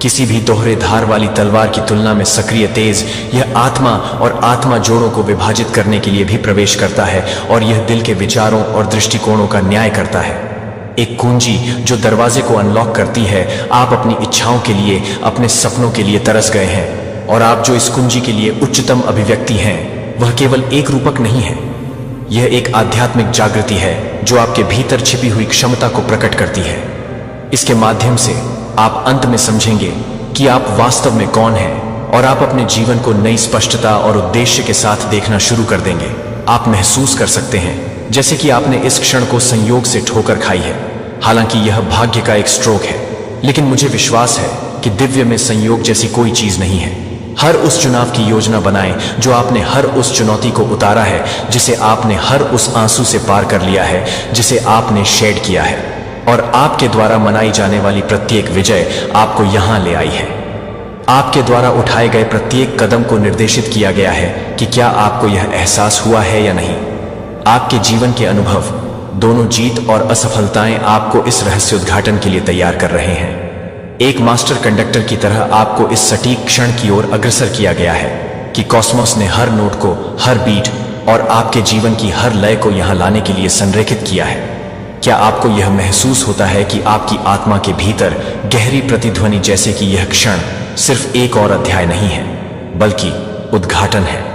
किसी भी दोहरे धार वाली तलवार की तुलना में सक्रिय तेज, यह आत्मा और आत्मा जोड़ों को विभाजित करने के लिए भी प्रवेश करता है और यह दिल के विचारों और दृष्टिकोणों का न्याय करता है। एक कुंजी जो दरवाजे को अनलॉक करती है। आप अपनी इच्छाओं के लिए, अपने सपनों के लिए तरस गए हैं और आप जो इस कुंजी के लिए उच्चतम अभिव्यक्ति हैं वह केवल एक रूपक नहीं है, यह एक आध्यात्मिक जागृति है जो आपके भीतर छिपी हुई क्षमता को प्रकट करती है। इसके माध्यम से आप अंत में समझेंगे कि आप वास्तव में कौन हैं और आप अपने जीवन को नई स्पष्टता और उद्देश्य के साथ देखना शुरू कर देंगे। आप महसूस कर सकते हैं जैसे कि आपने इस क्षण को संयोग से ठोकर खाई है। हालांकि यह भाग्य का एक स्ट्रोक है, लेकिन मुझे विश्वास है कि दिव्य में संयोग जैसी कोई चीज नहीं है। हर उस चुनाव की योजना बनाएं जो आपने हर उस चुनौती को उतारा है, जिसे आपने हर उस आंसू से पार कर लिया है जिसे आपने शेड किया है, और आपके द्वारा मनाई जाने वाली प्रत्येक विजय आपको यहां ले आई है। आपके द्वारा उठाए गए प्रत्येक कदम को निर्देशित किया गया है कि क्या आपको यह एहसास हुआ है या नहीं। आपके जीवन के अनुभव, दोनों जीत और असफलताएं आपको इस रहस्य उद्घाटन के लिए तैयार कर रहे हैं। एक मास्टर कंडक्टर की तरह आपको इस सटीक क्षण की ओर अग्रसर किया गया है कि कॉस्मोस ने हर नोट को, हर बीट और आपके जीवन की हर लय को यहां लाने के लिए संरेखित किया है। क्या आपको यह महसूस होता है कि आपकी आत्मा के भीतर गहरी प्रतिध्वनि, जैसे कि यह क्षण सिर्फ एक और अध्याय नहीं है बल्कि उद्घाटन है।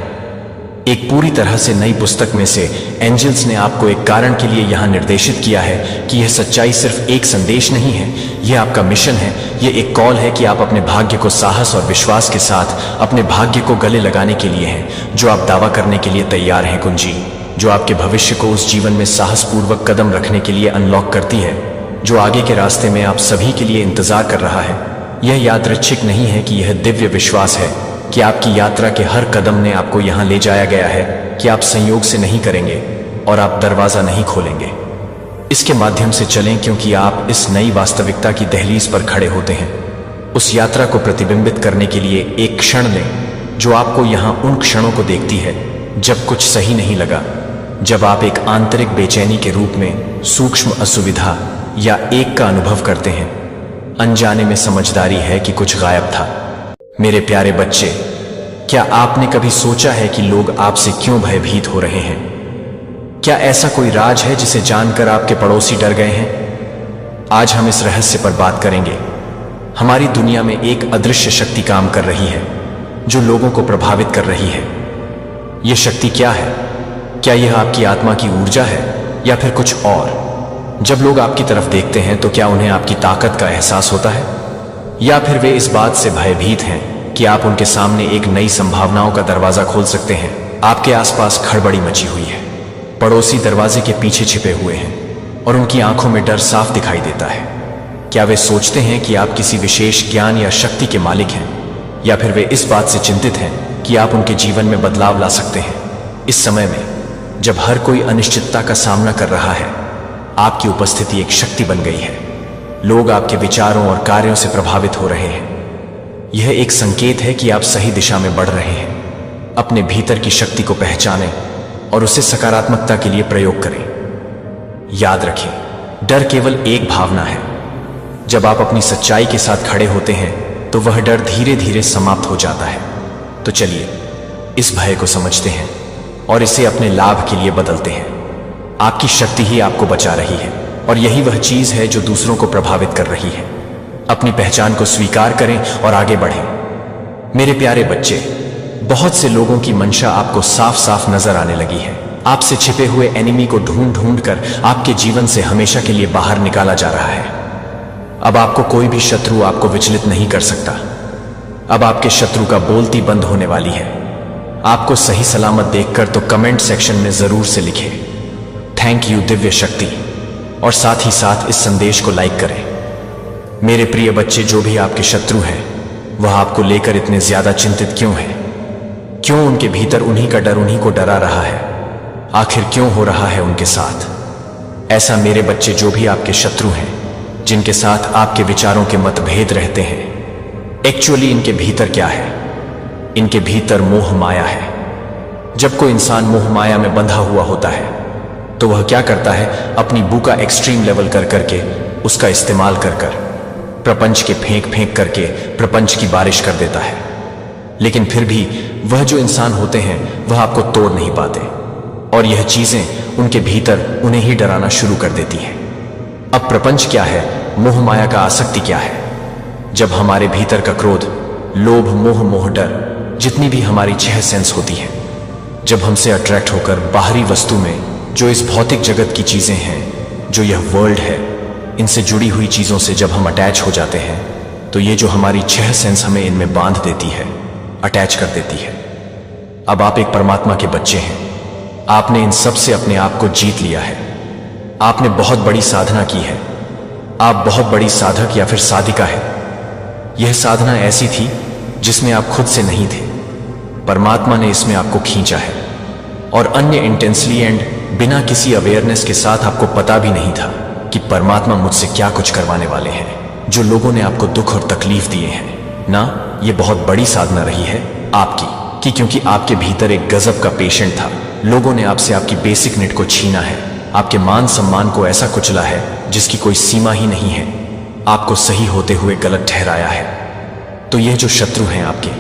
एक पूरी तरह से नई पुस्तक में से एंजल्स ने आपको एक कारण के लिए यहां निर्देशित किया है कि यह सच्चाई सिर्फ एक संदेश नहीं है, यह आपका मिशन है। यह एक कॉल है कि आप अपने भाग्य को साहस और विश्वास के साथ अपने भाग्य को गले लगाने के लिए हैं जो आप दावा करने के लिए तैयार हैं। कुंजी जो आपके भविष्य को उस जीवन में साहसपूर्वक कदम रखने के लिए अनलॉक करती है जो आगे के रास्ते में आप सभी के लिए इंतजार कर रहा है। यह यादृच्छिक नहीं है कि यह दिव्य विश्वास है कि आपकी यात्रा के हर कदम ने आपको यहां ले जाया गया है, कि आप संयोग से नहीं करेंगे। और आप दरवाजा नहीं खोलेंगे। इसके माध्यम से चलें, क्योंकि आप इस नई वास्तविकता की दहलीज पर खड़े होते हैं। उस यात्रा को प्रतिबिंबित करने के लिए एक क्षण लें जो आपको यहां उन क्षणों को देखती है जब कुछ सही नहीं लगा, जब आप एक आंतरिक बेचैनी के रूप में सूक्ष्म असुविधा या एक का अनुभव करते हैं। अनजाने में समझदारी है कि कुछ गायब था। मेरे प्यारे बच्चे, क्या आपने कभी सोचा है कि लोग आपसे क्यों भयभीत हो रहे हैं? क्या ऐसा कोई राज है जिसे जानकर आपके पड़ोसी डर गए हैं? आज हम इस रहस्य पर बात करेंगे। हमारी दुनिया में एक अदृश्य शक्ति काम कर रही है जो लोगों को प्रभावित कर रही है। यह शक्ति क्या है? क्या यह आपकी आत्मा की ऊर्जा है या फिर कुछ और? जब लोग आपकी तरफ देखते हैं तो क्या उन्हें आपकी ताकत का एहसास होता है, या फिर वे इस बात से भयभीत हैं कि आप उनके सामने एक नई संभावनाओं का दरवाजा खोल सकते हैं? आपके आसपास खड़बड़ी मची हुई है। पड़ोसी दरवाजे के पीछे छिपे हुए हैं और उनकी आंखों में डर साफ दिखाई देता है। क्या वे सोचते हैं कि आप किसी विशेष ज्ञान या शक्ति के मालिक हैं, या फिर वे इस बात से चिंतित हैं कि आप उनके जीवन में बदलाव ला सकते हैं? इस समय में जब हर कोई अनिश्चितता का सामना कर रहा है, आपकी उपस्थिति एक शक्ति बन गई है। लोग आपके विचारों और कार्यों से प्रभावित हो रहे हैं। यह एक संकेत है कि आप सही दिशा में बढ़ रहे हैं। अपने भीतर की शक्ति को पहचानें और उसे सकारात्मकता के लिए प्रयोग करें। याद रखें, डर केवल एक भावना है। जब आप अपनी सच्चाई के साथ खड़े होते हैं तो वह डर धीरे धीरे समाप्त हो जाता है। तो चलिए इस भय को समझते हैं और इसे अपने लाभ के लिए बदलते हैं। आपकी शक्ति ही आपको बचा रही है और यही वह चीज है जो दूसरों को प्रभावित कर रही है। अपनी पहचान को स्वीकार करें और आगे बढ़ें। मेरे प्यारे बच्चे, बहुत से लोगों की मंशा आपको साफ साफ नजर आने लगी है। आपसे छिपे हुए एनिमी को ढूंढ ढूंढ कर आपके जीवन से हमेशा के लिए बाहर निकाला जा रहा है। अब आपको कोई भी शत्रु आपको विचलित नहीं कर सकता। अब आपके शत्रु का बोलती बंद होने वाली है। आपको सही सलामत देखकर तो कमेंट सेक्शन में जरूर से लिखें थैंक यू दिव्य शक्ति, और साथ ही साथ इस संदेश को लाइक करें। मेरे प्रिय बच्चे, जो भी आपके शत्रु हैं वह आपको लेकर इतने ज्यादा चिंतित क्यों हैं? क्यों उनके भीतर उन्हीं का डर उन्हीं को डरा रहा है? आखिर क्यों हो रहा है उनके साथ ऐसा? मेरे बच्चे, जो भी आपके शत्रु हैं, जिनके साथ आपके विचारों के मतभेद रहते हैं, एक्चुअली इनके भीतर क्या है? इनके भीतर मोह माया है। जब कोई इंसान मोह माया में बंधा हुआ होता है तो वह क्या करता है? अपनी बू का एक्सट्रीम लेवल कर करके, उसका इस्तेमाल कर कर, प्रपंच के फेंक फेंक करके प्रपंच की बारिश कर देता है। लेकिन फिर भी वह जो इंसान होते हैं वह आपको तोड़ नहीं पाते, और यह चीजें उनके भीतर उन्हें ही डराना शुरू कर देती हैं। अब प्रपंच क्या है? मोह माया का आसक्ति क्या है? जब हमारे भीतर का क्रोध, लोभ, मोह, मोह, डर, जितनी भी हमारी 6 सेंस होती है, जब हमसे अट्रैक्ट होकर बाहरी वस्तु में, जो इस भौतिक जगत की चीजें हैं, जो यह वर्ल्ड है, इनसे जुड़ी हुई चीजों से जब हम अटैच हो जाते हैं, तो ये जो हमारी 6 सेंस हमें इनमें बांध देती है, अटैच कर देती है। अब आप एक परमात्मा के बच्चे हैं। आपने इन सब से अपने आप को जीत लिया है। आपने बहुत बड़ी साधना की है। आप बहुत बड़ी साधक या फिर साधिका है। यह साधना ऐसी थी जिसमें आप खुद से नहीं थे। परमात्मा ने इसमें आपको खींचा है, और अन्य इंटेंसली एंड बिना किसी अवेयरनेस के साथ आपको पता भी नहीं था कि परमात्मा मुझसे क्या कुछ करवाने वाले हैं। जो लोगों ने आपको दुख और तकलीफ दिए हैं ना, ये बहुत बड़ी साधना रही है आपकी, क्योंकि आपके भीतर एक गजब का पेशेंट था। लोगों ने आपसे आपकी बेसिक नीड को छीना है, आपके मान सम्मान को ऐसा कुचला है जिसकी कोई सीमा ही नहीं है, आपको सही होते हुए गलत ठहराया है। तो यह जो शत्रु हैं आपके,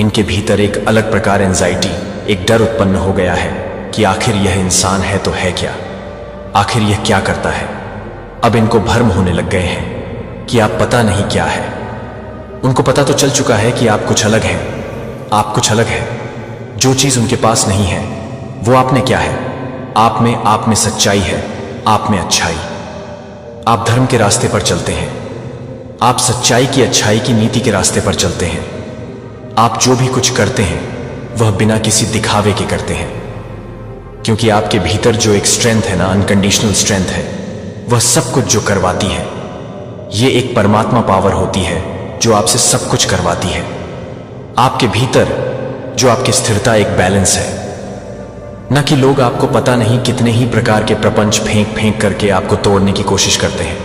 इनके भीतर एक अलग प्रकार एंजाइटी, एक डर उत्पन्न हो गया है कि आखिर यह इंसान है तो है क्या? आखिर यह क्या करता है? अब इनको भ्रम होने लग गए हैं कि आप पता नहीं क्या है। उनको पता तो चल चुका है कि आप कुछ अलग हैं, आप कुछ अलग हैं। जो चीज उनके पास नहीं है वो आप में क्या है? आप में सच्चाई है, आप में अच्छाई। आप धर्म के रास्ते पर चलते हैं, आप सच्चाई की, अच्छाई की नीति के रास्ते पर चलते हैं। आप जो भी कुछ करते हैं वह बिना किसी दिखावे के करते हैं, क्योंकि आपके भीतर जो एक स्ट्रेंथ है ना, अनकंडीशनल स्ट्रेंथ है, वह सब कुछ जो करवाती है, ये एक परमात्मा पावर होती है जो आपसे सब कुछ करवाती है। आपके भीतर जो आपकी स्थिरता, एक बैलेंस है, न कि लोग आपको पता नहीं कितने ही प्रकार के प्रपंच फेंक फेंक करके आपको तोड़ने की कोशिश करते हैं,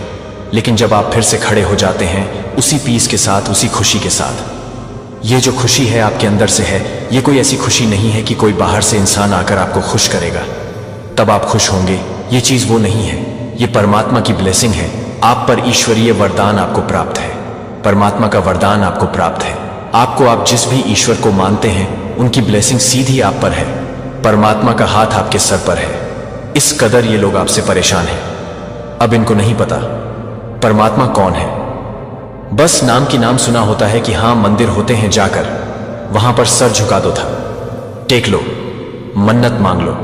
लेकिन जब आप फिर से खड़े हो जाते हैं उसी पीस के साथ, उसी खुशी के साथ, ये जो खुशी है आपके अंदर से है, ये कोई ऐसी खुशी नहीं है कि कोई बाहर से इंसान आकर आपको खुश करेगा तब आप खुश होंगे। ये चीज वो नहीं है, ये परमात्मा की ब्लेसिंग है। आप पर ईश्वरीय वरदान आपको प्राप्त है, परमात्मा का वरदान आपको प्राप्त है। आप जिस भी ईश्वर को मानते हैं उनकी ब्लेसिंग सीधी आप पर है, परमात्मा का हाथ आपके सर पर है। इस कदर ये लोग आपसे परेशान हैं। अब इनको नहीं पता परमात्मा कौन है, बस नाम की नाम सुना होता है कि हाँ मंदिर होते हैं, जाकर वहां पर सर झुका दो, था टेक लो, मन्नत मांग लो।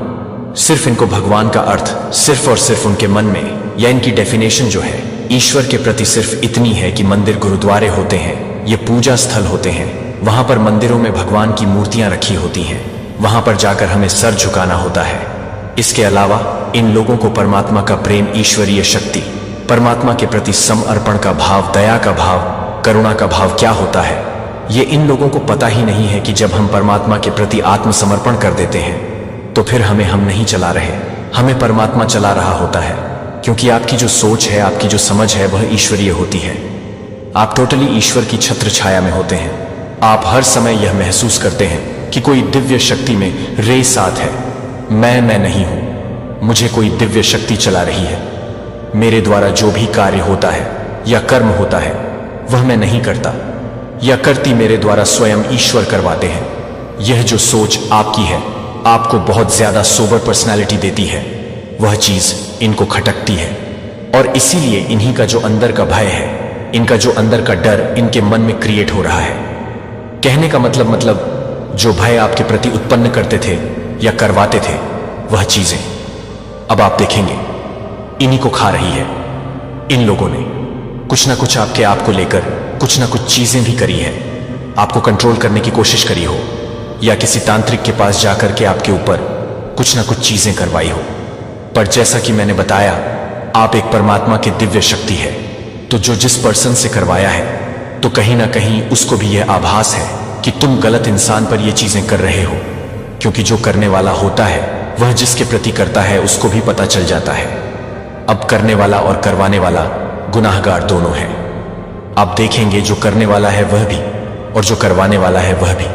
सिर्फ इनको भगवान का अर्थ सिर्फ और सिर्फ उनके मन में, या इनकी डेफिनेशन जो है ईश्वर के प्रति सिर्फ इतनी है कि मंदिर गुरुद्वारे होते हैं, ये पूजा स्थल होते हैं, वहां पर मंदिरों में भगवान की मूर्तियां रखी होती हैं, वहां पर जाकर हमें सर झुकाना होता है। इसके अलावा इन लोगों को परमात्मा का प्रेम, ईश्वरीय शक्ति, परमात्मा के प्रति समर्पण का भाव, दया का भाव, करुणा का भाव क्या होता है, ये इन लोगों को पता ही नहीं है कि जब हम परमात्मा के प्रति आत्मसमर्पण कर देते हैं तो फिर हम नहीं चला रहे, हमें परमात्मा चला रहा होता है। क्योंकि आपकी जो सोच है, आपकी जो समझ है वह ईश्वरीय होती है। आप टोटली ईश्वर की छत्र छाया में होते हैं। आप हर समय यह महसूस करते हैं कि कोई दिव्य शक्ति में रे साथ है, मैं नहीं हूं, मुझे कोई दिव्य शक्ति चला रही है। मेरे द्वारा जो भी कार्य होता है या कर्म होता है वह मैं नहीं करता, या करती मेरे द्वारा स्वयं ईश्वर करवाते हैं। यह जो सोच आपकी है आपको बहुत ज्यादा सोबर पर्सनालिटी देती है, वह चीज इनको खटकती है, और इसीलिए इन्हीं का जो अंदर का भय है, इनका जो अंदर का डर इनके मन में क्रिएट हो रहा है। कहने का मतलब जो भय आपके प्रति उत्पन्न करते थे या करवाते थे वह चीजें अब आप देखेंगे इन्हीं को खा रही है। इन लोगों ने कुछ ना कुछ आपके आप को लेकर कुछ ना कुछ चीजें भी करी है, आपको कंट्रोल करने की कोशिश करी हो, या किसी तांत्रिक के पास जाकर के आपके ऊपर कुछ ना कुछ चीजें करवाई हो। पर जैसा कि मैंने बताया, आप एक परमात्मा की दिव्य शक्ति है, तो जो जिस पर्सन से करवाया है तो कहीं ना कहीं उसको भी यह आभास है कि तुम गलत इंसान पर यह चीजें कर रहे हो। क्योंकि जो करने वाला होता है वह जिसके प्रति करता है उसको भी पता चल जाता है। अब करने वाला और करवाने वाला गुनाहगार दोनों हैं। आप देखेंगे जो करने वाला है वह भी और जो करवाने वाला है वह भी,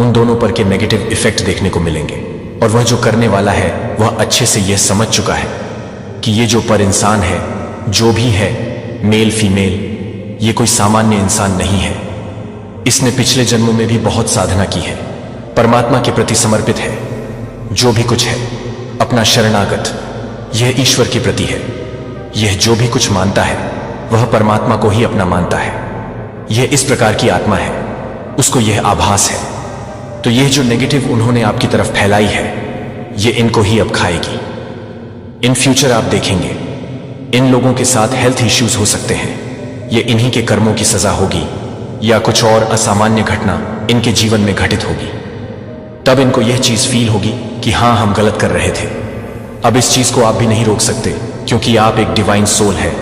उन दोनों पर के नेगेटिव इफेक्ट देखने को मिलेंगे। और वह जो करने वाला है वह अच्छे से यह समझ चुका है कि ये जो पर इंसान है, जो भी है, मेल फीमेल, ये कोई सामान्य इंसान नहीं है। इसने पिछले जन्मों में भी बहुत साधना की है, परमात्मा के प्रति समर्पित है, जो भी कुछ है अपना शरणागत, यह ईश्वर के प्रति है। यह जो भी कुछ मानता है वह परमात्मा को ही अपना मानता है। यह इस प्रकार की आत्मा है, उसको यह आभास है। तो यह जो नेगेटिव उन्होंने आपकी तरफ फैलाई है यह इनको ही अब खाएगी। इन फ्यूचर आप देखेंगे इन लोगों के साथ हेल्थ इश्यूज हो सकते हैं। यह इन्हीं के कर्मों की सजा होगी या कुछ और असामान्य घटना इनके जीवन में घटित होगी। तब इनको यह चीज फील होगी कि हाँ हम गलत कर रहे थे। अब इस चीज को आप भी नहीं रोक सकते क्योंकि आप एक डिवाइन सोल है।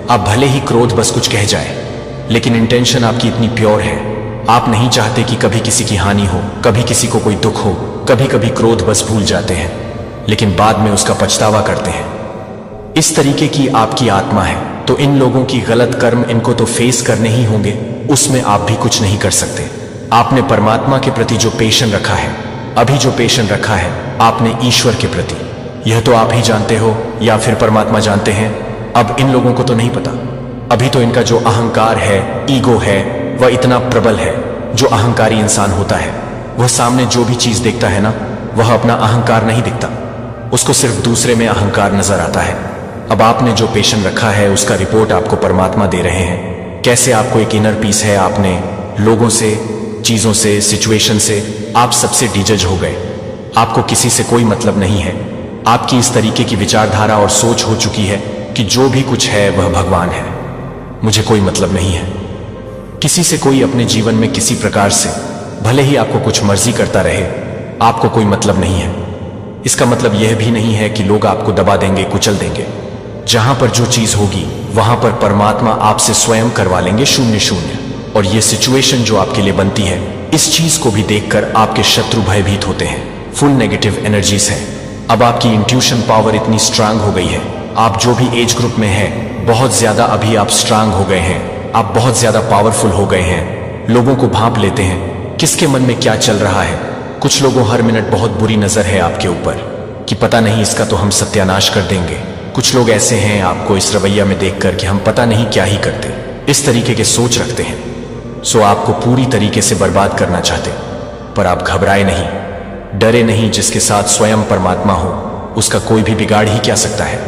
आप भले ही क्रोध बस कुछ कह जाए, लेकिन इंटेंशन आपकी इतनी प्योर है, आप नहीं चाहते कि कभी किसी की हानि हो, कभी किसी को कोई दुख हो। कभी कभी क्रोध बस भूल जाते हैं लेकिन बाद में उसका पछतावा करते हैं। इस तरीके की आपकी आत्मा है। तो इन लोगों की गलत कर्म इनको तो फेस करने ही होंगे, उसमें आप भी कुछ नहीं कर सकते। आपने परमात्मा के प्रति जो पेशन रखा है, अभी जो पेशन रखा है आपने ईश्वर के प्रति, यह तो आप ही जानते हो या फिर परमात्मा जानते हैं। अब इन लोगों को तो नहीं पता। अभी तो इनका जो अहंकार है, ईगो है, वह इतना प्रबल है। जो अहंकारी इंसान होता है वह सामने जो भी चीज देखता है ना, वह अपना अहंकार नहीं दिखता, उसको सिर्फ दूसरे में अहंकार नजर आता है। अब आपने जो पेशन रखा है उसका रिपोर्ट आपको परमात्मा दे रहे हैं। कैसे आपको एक इनर पीस है, आपने लोगों से, चीजों से, सिचुएशन से आप सबसे डिजज हो गए। आपको किसी से कोई मतलब नहीं है। आपकी इस तरीके की विचारधारा और सोच हो चुकी है कि जो भी कुछ है वह भगवान है, मुझे कोई मतलब नहीं है। किसी से कोई अपने जीवन में किसी प्रकार से, भले ही आपको कुछ मर्जी करता रहे, आपको कोई मतलब नहीं है। इसका मतलब यह भी नहीं है कि लोग आपको दबा देंगे, कुचल देंगे। जहां पर जो चीज होगी वहां पर परमात्मा आपसे स्वयं करवा लेंगे 0-0। और ये सिचुएशन जो आपके लिए बनती है, इस चीज को भी देखकर आपके शत्रु भयभीत होते हैं। फुल नेगेटिव एनर्जीज है। अब आपकी इंट्यूशन पावर इतनी स्ट्रांग हो गई है, आप जो भी एज ग्रुप में हैं बहुत ज्यादा अभी आप स्ट्रांग हो गए हैं, आप बहुत ज्यादा पावरफुल हो गए हैं। लोगों को भांप लेते हैं किसके मन में क्या चल रहा है। कुछ लोगों हर मिनट बहुत बुरी नजर है आपके ऊपर कि पता नहीं इसका तो हम सत्यानाश कर देंगे। कुछ लोग ऐसे हैं आपको इस रवैया में देखकर कि हम पता नहीं क्या ही करते, इस तरीके के सोच रखते हैं। सो आपको पूरी तरीके से बर्बाद करना चाहते, पर आप घबराए नहीं, डरे नहीं। जिसके साथ स्वयं परमात्मा हो उसका कोई भी बिगाड़ ही क्या सकता है।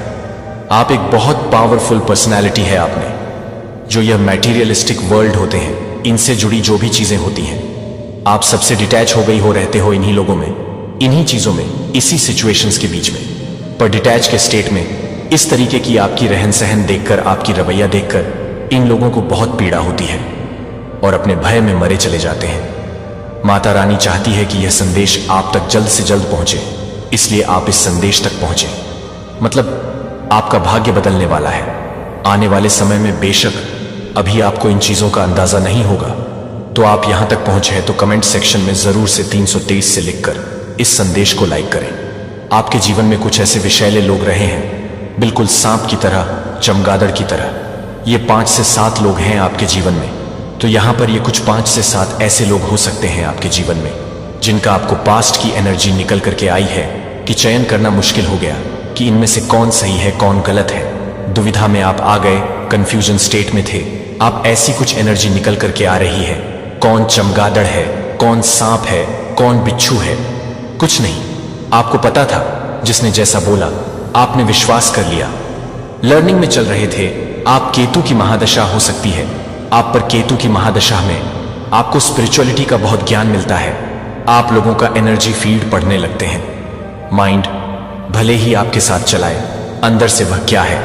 आप एक बहुत पावरफुल पर्सनैलिटी है आप में। जो यह मैटीरियलिस्टिक वर्ल्ड होते हैं इनसे जुड़ी जो भी चीजें होती हैं, आप सबसे डिटैच हो गई हो, रहते हो इन्हीं लोगों में, इन्हीं चीजों में, इसी सिचुएशंस के बीच में। पर डिटैच के स्टेट में इस तरीके की आपकी रहन सहन देखकर, आपकी रवैया देखकर इन लोगों को बहुत पीड़ा होती है और अपने भय में मरे चले जाते हैं। माता रानी चाहती है कि यह संदेश आप तक जल्द से जल्द पहुंचे, इसलिए आप इस संदेश तक पहुंचे। मतलब आपका भाग्य बदलने वाला है आने वाले समय में। बेशक अभी आपको इन चीजों का अंदाजा नहीं होगा, तो आप यहां तक पहुंचे हैं तो कमेंट सेक्शन में जरूर से 323 से लिखकर इस संदेश को लाइक करें। आपके जीवन में कुछ ऐसे विषैले लोग रहे हैं, बिल्कुल सांप की तरह, चमगादड़ की तरह। ये 5 से 7 लोग हैं आपके जीवन में। तो यहां पर ये कुछ 5 से 7 ऐसे लोग हो सकते हैं आपके जीवन में जिनका आपको पास्ट की एनर्जी निकल करके आई है कि चयन करना मुश्किल हो गया कि इनमें से कौन सही है कौन गलत है। दुविधा में आप आ गए, कंफ्यूजन स्टेट में थे। आप ऐसी कुछ एनर्जी निकल करके आ रही है, कौन चमगादड़ है, कौन सांप है, कौन बिच्छू है, कुछ नहीं। आपको पता था, जिसने जैसा बोला आपने विश्वास कर लिया। लर्निंग में चल रहे थे आप। केतु की महादशा हो सकती है आप पर। केतु की महादशा में आपको स्पिरिचुअलिटी का बहुत ज्ञान मिलता है। आप लोगों का एनर्जी फील्ड पढ़ने लगते हैं। माइंड भले ही आपके साथ चलाए, अंदर से वह क्या है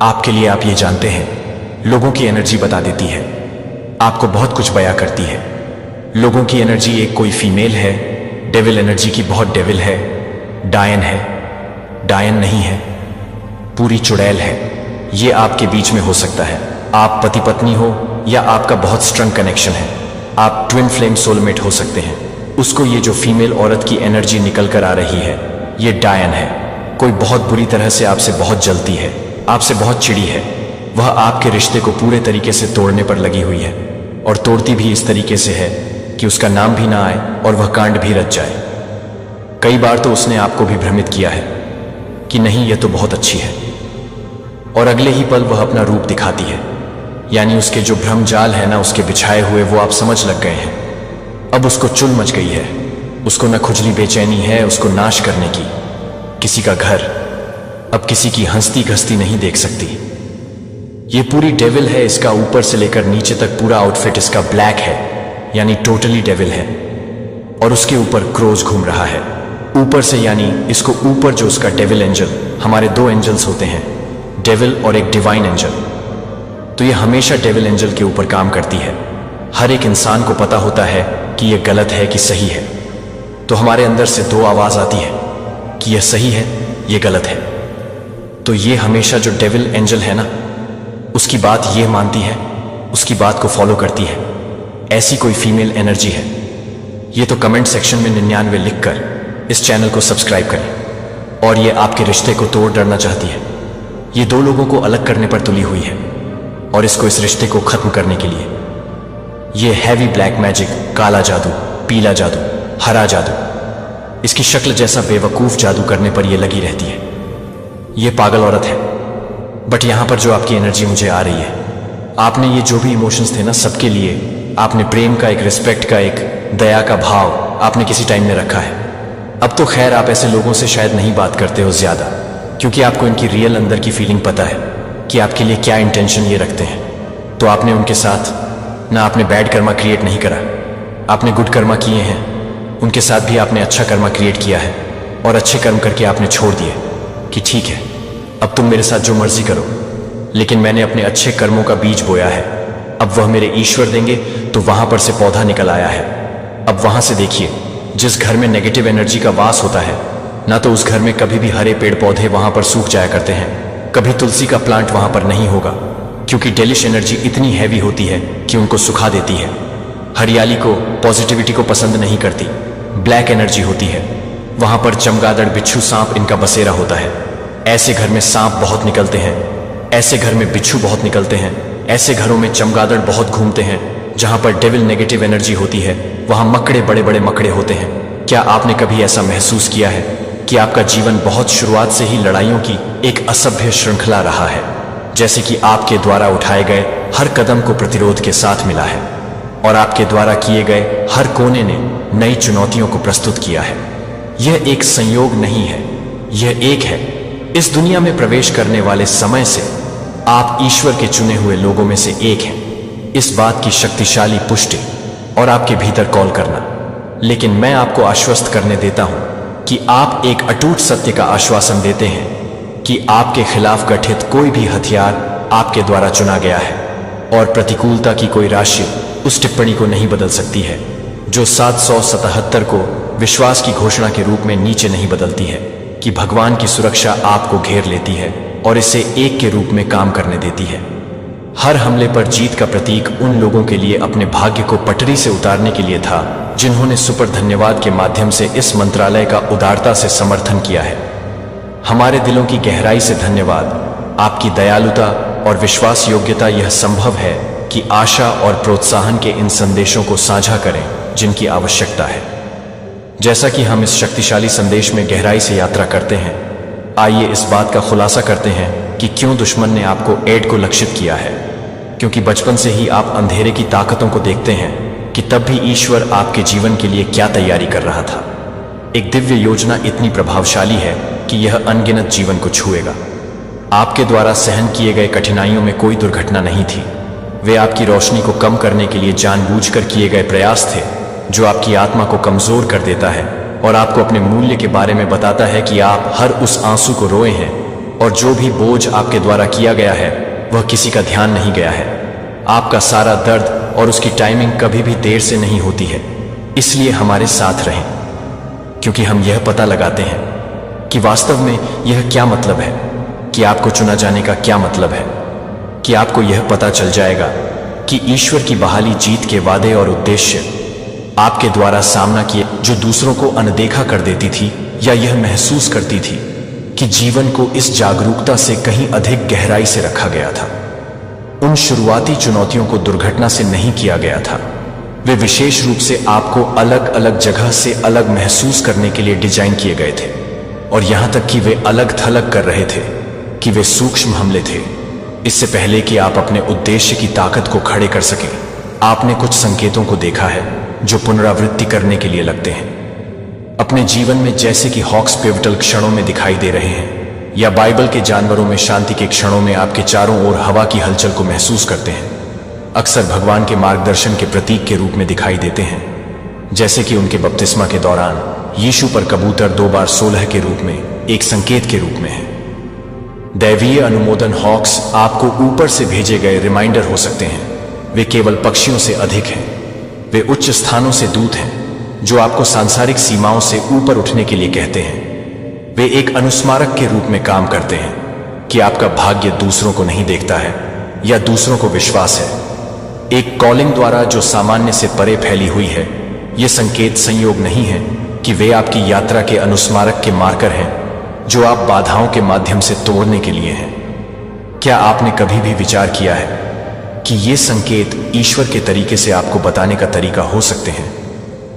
आपके लिए आप ये जानते हैं। लोगों की एनर्जी बता देती है, आपको बहुत कुछ बयां करती है। लोगों की एनर्जी एक कोई फीमेल है, डेविल एनर्जी की बहुत डेविल है, डायन है, डायन नहीं है, पूरी चुड़ैल है। ये आपके बीच में हो सकता है। आप पति पत्नी हो या आपका बहुत स्ट्रॉन्ग कनेक्शन है। आप ट्विन फ्लेम सोलमेट हो सकते हैं। उसको ये जो फीमेल औरत की एनर्जी निकल कर आ रही है ये डायन है। कोई बहुत बुरी तरह से आपसे बहुत जलती है, आपसे बहुत चिड़ी है। वह आपके रिश्ते को पूरे तरीके से तोड़ने पर लगी हुई है और तोड़ती भी इस तरीके से है कि उसका नाम भी ना आए और वह कांड भी रच जाए। कई बार तो उसने आपको भी भ्रमित किया है कि नहीं यह तो बहुत अच्छी है, और अगले ही पल वह अपना रूप दिखाती है। यानी उसके जो भ्रम जाल है ना उसके बिछाए हुए, वो आप समझ लग गए हैं। अब उसको चुल मच गई है, उसको न खुजली बेचैनी है उसको नाश करने की। किसी का घर अब किसी की हंसती घसती नहीं देख सकती। ये पूरी डेविल है, इसका ऊपर से लेकर नीचे तक पूरा आउटफिट इसका ब्लैक है, यानी टोटली डेविल है। और उसके ऊपर क्रोज घूम रहा है ऊपर से, यानी इसको ऊपर जो उसका डेविल एंजल, हमारे 2 एंजल्स होते हैं, डेविल और एक डिवाइन एंजल। तो ये हमेशा डेविल एंजल के ऊपर काम करती है। हर एक इंसान को पता होता है कि यह गलत है कि सही है। तो हमारे अंदर से 2 आवाज आती है कि यह सही है, यह गलत है। तो ये हमेशा जो डेविल एंजल है ना, उसकी बात ये मानती है, उसकी बात को फॉलो करती है। ऐसी कोई फीमेल एनर्जी है। ये तो कमेंट सेक्शन में 99 लिखकर इस चैनल को सब्सक्राइब करें। और ये आपके रिश्ते को तोड़ डालना चाहती है। ये 2 लोगों को अलग करने पर तुली हुई है और इसको इस रिश्ते को खत्म करने के लिए ये हैवी ब्लैक मैजिक, काला जादू, पीला जादू, हरा जादू, इसकी शक्ल जैसा बेवकूफ जादू करने पर यह लगी रहती है। ये पागल औरत है। बट यहां पर जो आपकी एनर्जी मुझे आ रही है, आपने ये जो भी इमोशंस थे ना सबके लिए आपने प्रेम का एक, रिस्पेक्ट का एक, दया का भाव आपने किसी टाइम में रखा है। अब तो खैर आप ऐसे लोगों से शायद नहीं बात करते हो ज्यादा, क्योंकि आपको इनकी रियल अंदर की फीलिंग पता है कि आपके लिए क्या इंटेंशन ये रखते हैं। तो आपने उनके साथ ना आपने बैड कर्मा क्रिएट नहीं करा, आपने गुड कर्मा किए हैं। उनके साथ भी आपने अच्छा कर्मा क्रिएट किया है और अच्छे कर्म करके आपने छोड़ दिए कि ठीक है अब तुम मेरे साथ जो मर्जी करो, लेकिन मैंने अपने अच्छे कर्मों का बीज बोया है, अब वह मेरे ईश्वर देंगे। तो वहां पर से पौधा निकल आया है। अब वहां से देखिए, जिस घर में नेगेटिव एनर्जी का वास होता है ना, तो उस घर में कभी भी हरे पेड़ पौधे वहां पर सूख जाया करते हैं। कभी तुलसी का प्लांट वहां पर नहीं होगा, क्योंकि डेलिश एनर्जी इतनी हैवी होती है कि उनको सुखा देती है। हरियाली को, पॉजिटिविटी को पसंद नहीं करती, ब्लैक एनर्जी होती है। वहां पर चमगादड़, बिच्छू, सांप इनका बसेरा होता है। ऐसे घर में सांप बहुत निकलते हैं, ऐसे घर में बिच्छू बहुत निकलते हैं, ऐसे घरों में चमगादड़ बहुत घूमते हैं। जहां पर डेविल नेगेटिव एनर्जी होती है वहां मकड़े, बड़े बड़े मकड़े होते हैं। क्या आपने कभी ऐसा महसूस किया है कि आपका जीवन बहुत शुरुआत से ही लड़ाइयों की एक असभ्य श्रृंखला रहा है, जैसे कि आपके द्वारा उठाए गए हर कदम को प्रतिरोध के साथ मिला है और आपके द्वारा किए गए हर कोने ने नई चुनौतियों को प्रस्तुत किया है। यह एक संयोग नहीं है, यह एक है। इस दुनिया में प्रवेश करने वाले समय से आप ईश्वर के चुने हुए लोगों में से एक हैं। इस बात की शक्तिशाली पुष्टि और आपके भीतर कॉल करना। लेकिन मैं आपको आश्वस्त करने देता हूं कि आप एक अटूट सत्य का आश्वासन देते हैं कि आपके खिलाफ गठित कोई भी हथियार आपके द्वारा चुना गया है और प्रतिकूलता की कोई राशि उस टिप्पणी को नहीं बदल सकती है जो 777 को विश्वास की घोषणा के रूप में नीचे नहीं बदलती है कि भगवान की सुरक्षा आपको घेर लेती है और इसे एक के रूप में काम करने देती है। हर हमले पर जीत का प्रतीक उन लोगों के लिए अपने भाग्य को पटरी से उतारने के लिए था जिन्होंने सुपर धन्यवाद के माध्यम से इस मंत्रालय का उदारता से समर्थन किया है। हमारे दिलों की गहराई से धन्यवाद। आपकी दयालुता और विश्वास योग्यता यह संभव है कि आशा और प्रोत्साहन के इन संदेशों को साझा करें जिनकी आवश्यकता है। जैसा कि हम इस शक्तिशाली संदेश में गहराई से यात्रा करते हैं, आइए इस बात का खुलासा करते हैं कि क्यों दुश्मन ने आपको एड को लक्षित किया है। क्योंकि बचपन से ही आप अंधेरे की ताकतों को देखते हैं कि तब भी ईश्वर आपके जीवन के लिए क्या तैयारी कर रहा था। एक दिव्य योजना इतनी प्रभावशाली है कि यह अनगिनत जीवन को छुएगा। आपके द्वारा सहन किए गए कठिनाइयों में कोई दुर्घटना नहीं थी। वे आपकी रोशनी को कम करने के लिए जानबूझकर किए गए प्रयास थे जो आपकी आत्मा को कमजोर कर देता है और आपको अपने मूल्य के बारे में बताता है कि आप हर उस आंसू को रोए हैं और जो भी बोझ आपके द्वारा किया गया है वह किसी का ध्यान नहीं गया है। आपका सारा दर्द और उसकी टाइमिंग कभी भी देर से नहीं होती है। इसलिए हमारे साथ रहें, क्योंकि हम यह पता लगाते हैं कि वास्तव में यह क्या मतलब है, कि आपको चुना जाने का क्या मतलब है, कि आपको यह पता चल जाएगा कि ईश्वर की बहाली, जीत के वादे और उद्देश्य आपके द्वारा सामना किए जो दूसरों को अनदेखा कर देती थी या यह महसूस करती थी कि जीवन को इस जागरूकता से कहीं अधिक गहराई से रखा गया था। उन शुरुआती चुनौतियों को दुर्घटना से नहीं किया गया था। वे विशेष रूप से आपको अलग अलग जगह से अलग महसूस करने के लिए डिजाइन किए गए थे और यहां तक कि वे अलग थलग कर रहे थे कि वे सूक्ष्म हमले थे। इससे पहले कि आप अपने उद्देश्य की ताकत को खड़े कर सकें, आपने कुछ संकेतों को देखा है जो पुनरावृत्ति करने के लिए लगते हैं अपने जीवन में, जैसे कि हॉक्स पिवटल क्षणों में दिखाई दे रहे हैं या बाइबल के जानवरों में शांति के क्षणों में आपके चारों ओर हवा की हलचल को महसूस करते हैं। अक्सर भगवान के मार्गदर्शन के प्रतीक के रूप में दिखाई देते हैं, जैसे कि उनके बपतिस्मा के दौरान यीशु पर कबूतर 2 बार 16 के रूप में एक संकेत के रूप में है। दैवीय अनुमोदन हॉक्स आपको ऊपर से भेजे गए रिमाइंडर हो सकते हैं। वे केवल पक्षियों से अधिक हैं। वे उच्च स्थानों से दूत हैं जो आपको सांसारिक सीमाओं से ऊपर उठने के लिए कहते हैं। वे एक अनुस्मारक के रूप में काम करते हैं कि आपका भाग्य दूसरों को नहीं देखता है या दूसरों को विश्वास है। एक कॉलिंग द्वारा जो सामान्य से परे फैली हुई है। ये संकेत संयोग नहीं है कि वे आपकी यात्रा के अनुस्मारक के मार्कर हैं जो आप बाधाओं के माध्यम से तोड़ने के लिए हैं। क्या आपने कभी भी विचार किया है कि ये संकेत ईश्वर के तरीके से आपको बताने का तरीका हो सकते हैं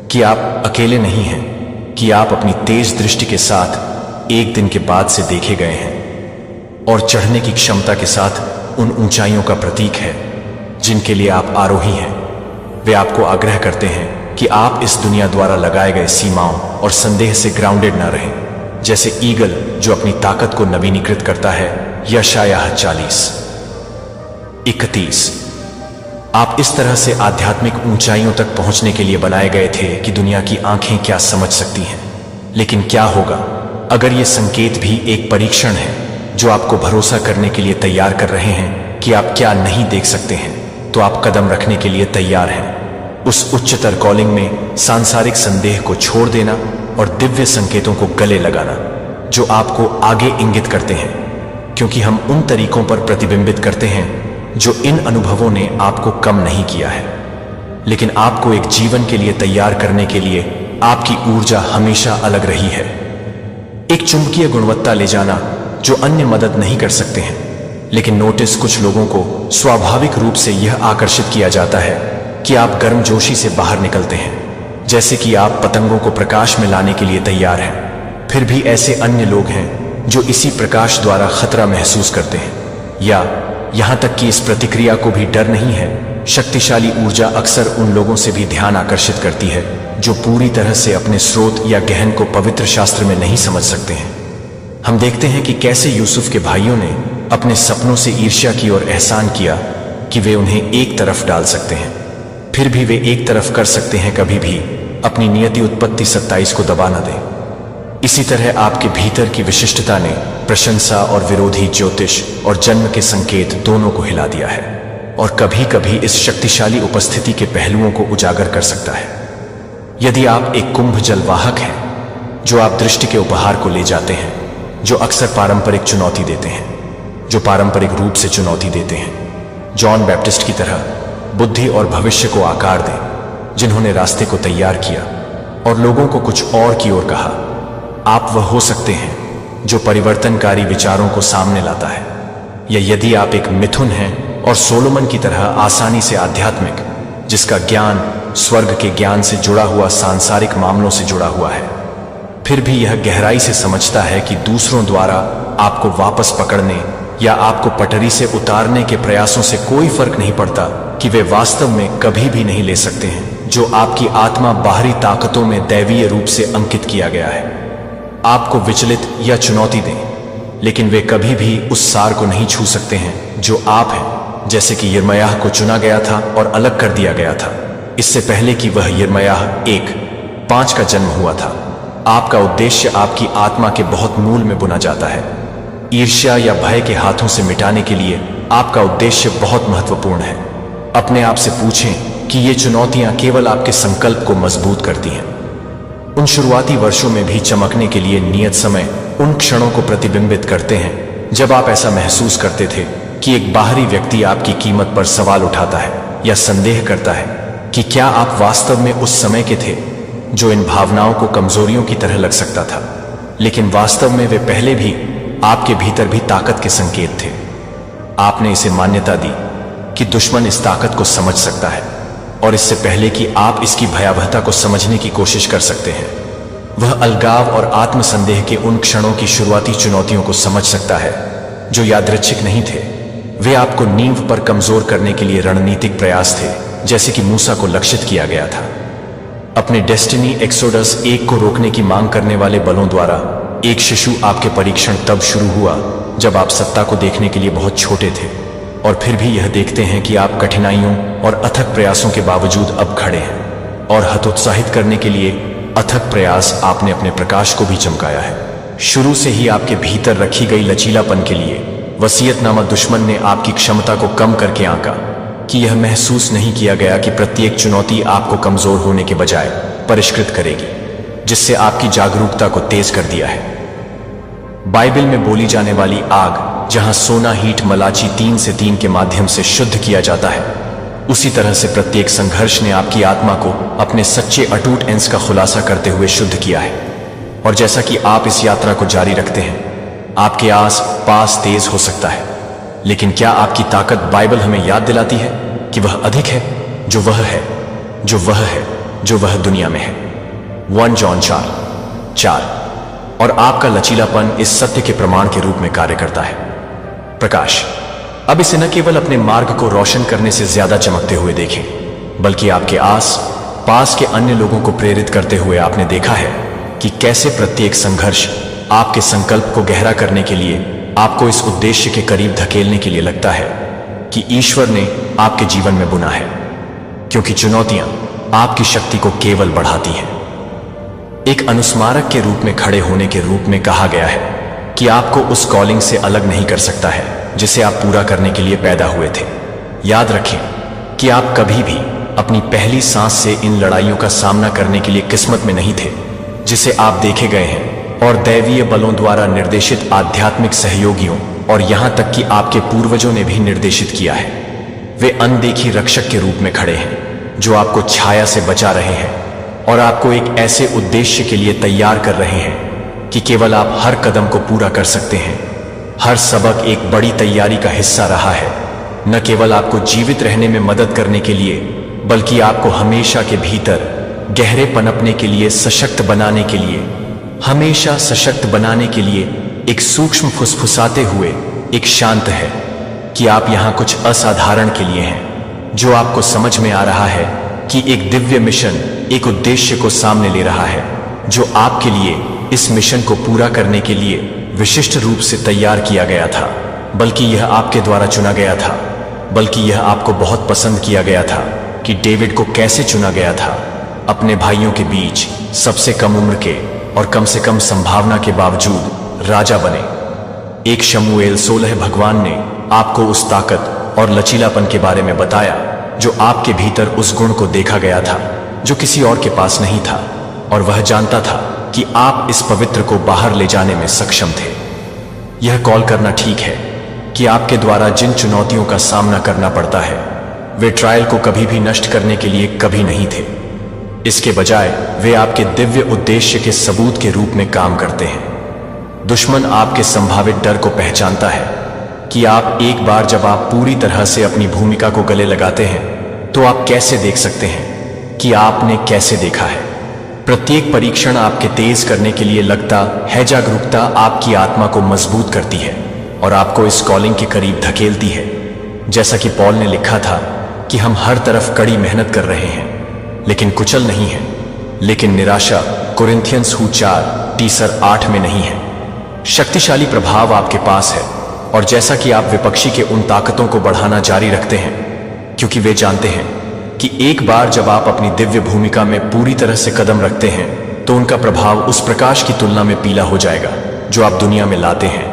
कि आप अकेले नहीं हैं, कि आप अपनी तेज दृष्टि के साथ एक दिन के बाद से देखे गए हैं और चढ़ने की क्षमता के साथ उन ऊंचाइयों का प्रतीक है जिनके लिए आप आरोही हैं। वे आपको आग्रह करते हैं कि आप इस दुनिया द्वारा लगाए गए सीमाओं और संदेह से ग्राउंडेड न रहें, जैसे ईगल जो अपनी ताकत को नवीनीकृत करता है। यशायाह 40:31। आप इस तरह से आध्यात्मिक ऊंचाइयों तक पहुंचने के लिए बनाए गए थे कि दुनिया की आंखें क्या समझ सकती हैं। लेकिन क्या होगा अगर ये संकेत भी एक परीक्षण है जो आपको भरोसा करने के लिए तैयार कर रहे हैं कि आप क्या नहीं देख सकते हैं, तो आप कदम रखने के लिए तैयार हैं। उस उच्चतर कॉलिंग में सांसारिक संदेह को छोड़ देना और दिव्य संकेतों को गले लगाना जो आपको आगे इंगित करते हैं, क्योंकि हम उन तरीकों पर प्रतिबिंबित करते हैं जो इन अनुभवों ने आपको कम नहीं किया है, लेकिन आपको एक जीवन के लिए तैयार करने के लिए आपकी ऊर्जा हमेशा अलग रही है। एक चुंबकीय गुणवत्ता ले जाना जो अन्य मदद नहीं कर सकते हैं। लेकिन नोटिस, कुछ लोगों को स्वाभाविक रूप से यह आकर्षित किया जाता है कि आप गर्मजोशी से बाहर निकलते हैं, जैसे कि आप पतंगों को प्रकाश में लाने के लिए तैयार हैं। फिर भी ऐसे अन्य लोग हैं जो इसी प्रकाश द्वारा खतरा महसूस करते हैं, या यहां तक कि इस प्रतिक्रिया को भी डर नहीं है। शक्तिशाली ऊर्जा अक्सर उन लोगों से भी ध्यान आकर्षित करती है जो पूरी तरह से अपने स्रोत या गहन को पवित्र शास्त्र में नहीं समझ सकते हैं। हम देखते हैं कि कैसे यूसुफ के भाइयों ने अपने सपनों से ईर्ष्या की और एहसान किया कि वे उन्हें एक तरफ डाल सकते हैं, फिर भी वे एक तरफ कर सकते हैं, कभी भी अपनी नियति उत्पत्ति 27 को दबा न दें। इसी तरह आपके भीतर की विशिष्टता ने प्रशंसा और विरोधी, ज्योतिष और जन्म के संकेत दोनों को हिला दिया है, और कभी कभी इस शक्तिशाली उपस्थिति के पहलुओं को उजागर कर सकता है। यदि आप एक कुंभ जलवाहक हैं जो आप दृष्टि के उपहार को ले जाते हैं, जो अक्सर पारंपरिक चुनौती देते हैं, जो पारंपरिक रूप से चुनौती देते हैं, जॉन बैप्टिस्ट की तरह बुद्धि और भविष्य को आकार दें, जिन्होंने रास्ते को तैयार किया और लोगों को कुछ और की ओर कहा। आप वह हो सकते हैं जो परिवर्तनकारी विचारों को सामने लाता है। या यदि आप एक मिथुन हैं और सोलोमन की तरह आसानी से आध्यात्मिक, जिसका ज्ञान स्वर्ग के ज्ञान से जुड़ा हुआ सांसारिक मामलों से जुड़ा हुआ है, फिर भी यह गहराई से समझता है कि दूसरों द्वारा आपको वापस पकड़ने या आपको पटरी से उतारने के प्रयासों से कोई फर्क नहीं पड़ता, कि वे वास्तव में कभी भी नहीं ले सकते हैं जो आपकी आत्मा बाहरी ताकतों में दैवीय रूप से अंकित किया गया है। आपको विचलित या चुनौती दें, लेकिन वे कभी भी उस सार को नहीं छू सकते हैं जो आप हैं, जैसे कि यिर्मयाह को चुना गया था और अलग कर दिया गया था, इससे पहले कि वह यिर्मयाह 1:5 का जन्म हुआ था। आपका उद्देश्य आपकी आत्मा के बहुत मूल में बुना जाता है। ईर्ष्या या भय के हाथों से मिटाने के लिए आपका उद्देश्य बहुत महत्वपूर्ण है। अपने आप से पूछें कि ये चुनौतियां केवल आपके संकल्प को मजबूत करती हैं। उन शुरुआती वर्षों में भी चमकने के लिए नियत समय उन क्षणों को प्रतिबिंबित करते हैं जब आप ऐसा महसूस करते थे कि एक बाहरी व्यक्ति आपकी कीमत पर सवाल उठाता है या संदेह करता है कि क्या आप वास्तव में उस समय के थे, जो इन भावनाओं को कमजोरियों की तरह लग सकता था, लेकिन वास्तव में वे पहले भी आपके भीतर भी ताकत के संकेत थे। आपने इसे मान्यता दी कि दुश्मन इस ताकत को समझ सकता है, और इससे पहले कि आप इसकी भयावहता को समझने की कोशिश कर सकते हैं, वह अलगाव और आत्मसंदेह के उन क्षणों की शुरुआती चुनौतियों को समझ सकता है जो यादृच्छिक नहीं थे। वे आपको नींव पर कमजोर करने के लिए रणनीतिक प्रयास थे, जैसे कि मूसा को लक्षित किया गया था। अपने डेस्टिनी एक्सोडस 1 को रोकने की मांग करने वाले बलों द्वारा एक शिशु आपके परीक्षण तब शुरू हुआ जब आप सत्ता को देखने के लिए बहुत छोटे थे, और फिर भी यह देखते हैं कि आप कठिनाइयों और अथक प्रयासों के बावजूद अब खड़े हैं, और हतोत्साहित करने के लिए अथक प्रयास आपने अपने प्रकाश को भी चमकाया है। शुरू से ही आपके भीतर रखी गई लचीलापन के लिए वसीयतनामा दुश्मन ने आपकी क्षमता को कम करके आंका कि यह महसूस नहीं किया गया कि प्रत्येक चुनौती आपको कमजोर होने के बजाय परिष्कृत करेगी, जिससे आपकी जागरूकता को तेज कर दिया है। बाइबल में बोली जाने वाली आग, जहां सोना, हीट, मलाची 3 से 3 के माध्यम से शुद्ध किया जाता है, उसी तरह से प्रत्येक संघर्ष ने आपकी आत्मा को अपने सच्चे अटूट अंश का खुलासा करते हुए शुद्ध किया है। और जैसा कि आप इस यात्रा को जारी रखते हैं, आपके आस पास तेज हो सकता है, लेकिन क्या आपकी ताकत बाइबल हमें याद दिलाती है कि वह अधिक है जो वह है, जो वह दुनिया में है। 1 जॉन 4:4। और आपका लचीलापन इस सत्य के प्रमाण के रूप में कार्य करता है। प्रकाश, अब इसे न केवल अपने मार्ग को रोशन करने से ज्यादा चमकते हुए देखें, बल्कि आपके आस पास के अन्य लोगों को प्रेरित करते हुए आपने देखा है कि कैसे प्रत्येक संघर्ष आपके संकल्प को गहरा करने के लिए, आपको इस उद्देश्य के करीब धकेलने के लिए लगता है कि ईश्वर ने आपके जीवन में बुना है, क्योंकि चुनौतियां आपकी शक्ति को केवल बढ़ाती हैं। एक अनुस्मारक के रूप में खड़े होने के रूप में कहा गया है कि आपको उस कॉलिंग से अलग नहीं कर सकता है जिसे आप पूरा करने के लिए पैदा हुए थे। याद रखें कि आप कभी भी अपनी पहली सांस से इन लड़ाइयों का सामना करने के लिए किस्मत में नहीं थे, जिसे आप देखे गए हैं, और दैवीय बलों द्वारा निर्देशित आध्यात्मिक सहयोगियों और यहां तक कि आपके पूर्वजों ने भी निर्देशित किया है। वे अनदेखी रक्षक के रूप में खड़े हैं जो आपको छाया से बचा रहे हैं और आपको एक ऐसे उद्देश्य के लिए तैयार कर रहे हैं कि केवल आप हर कदम को पूरा कर सकते हैं। हर सबक एक बड़ी तैयारी का हिस्सा रहा है, न केवल आपको जीवित रहने में मदद करने के लिए, बल्कि आपको हमेशा के भीतर गहरे पनपने के लिए, सशक्त बनाने के लिए, हमेशा सशक्त बनाने के लिए एक सूक्ष्म फुसफुसाते हुए एक शांत है कि आप यहां कुछ असाधारण के लिए हैं, जो आपको समझ में आ रहा है कि एक दिव्य मिशन एक उद्देश्य को सामने ले रहा है, जो आपके लिए इस मिशन को पूरा करने के लिए विशिष्ट रूप से तैयार किया गया था, बल्कि यह आपके द्वारा चुना गया था, बल्कि यह आपको बहुत पसंद किया गया था कि डेविड को कैसे चुना गया था। अपने भाइयों के बीच सबसे कम उम्र के और कम से कम संभावना के बावजूद राजा बने। एक शमूएल 16 भगवान ने आपको उस ताकत और लचीलापन के बारे में बताया जो आपके भीतर उस गुण को देखा गया था जो किसी और के पास नहीं था, और वह जानता था कि आप इस पवित्र को बाहर ले जाने में सक्षम थे। यह कॉल करना ठीक है कि आपके द्वारा जिन चुनौतियों का सामना करना पड़ता है वे ट्रायल को कभी भी नष्ट करने के लिए कभी नहीं थे। इसके बजाय वे आपके दिव्य उद्देश्य के सबूत के रूप में काम करते हैं। दुश्मन आपके संभावित डर को पहचानता है कि आप एक बार जब आप पूरी तरह से अपनी भूमिका को गले लगाते हैं तो आप कैसे देख सकते हैं कि आपने कैसे देखा है। प्रत्येक परीक्षण आपके तेज करने के लिए लगता है। जागरूकता आपकी आत्मा को मजबूत करती है और आपको इस कॉलिंग के करीब धकेलती है। जैसा कि पॉल ने लिखा था कि हम हर तरफ कड़ी मेहनत कर रहे हैं लेकिन कुचल नहीं है, लेकिन निराशा कुरिन्थियंस 4:8 में नहीं है। शक्तिशाली प्रभाव आपके पास है, और जैसा कि आप विपक्षी के उन ताकतों को बढ़ाना जारी रखते हैं, क्योंकि वे जानते हैं कि एक बार जब आप अपनी दिव्य भूमिका में पूरी तरह से कदम रखते हैं तो उनका प्रभाव उस प्रकाश की तुलना में पीला हो जाएगा जो आप दुनिया में लाते हैं,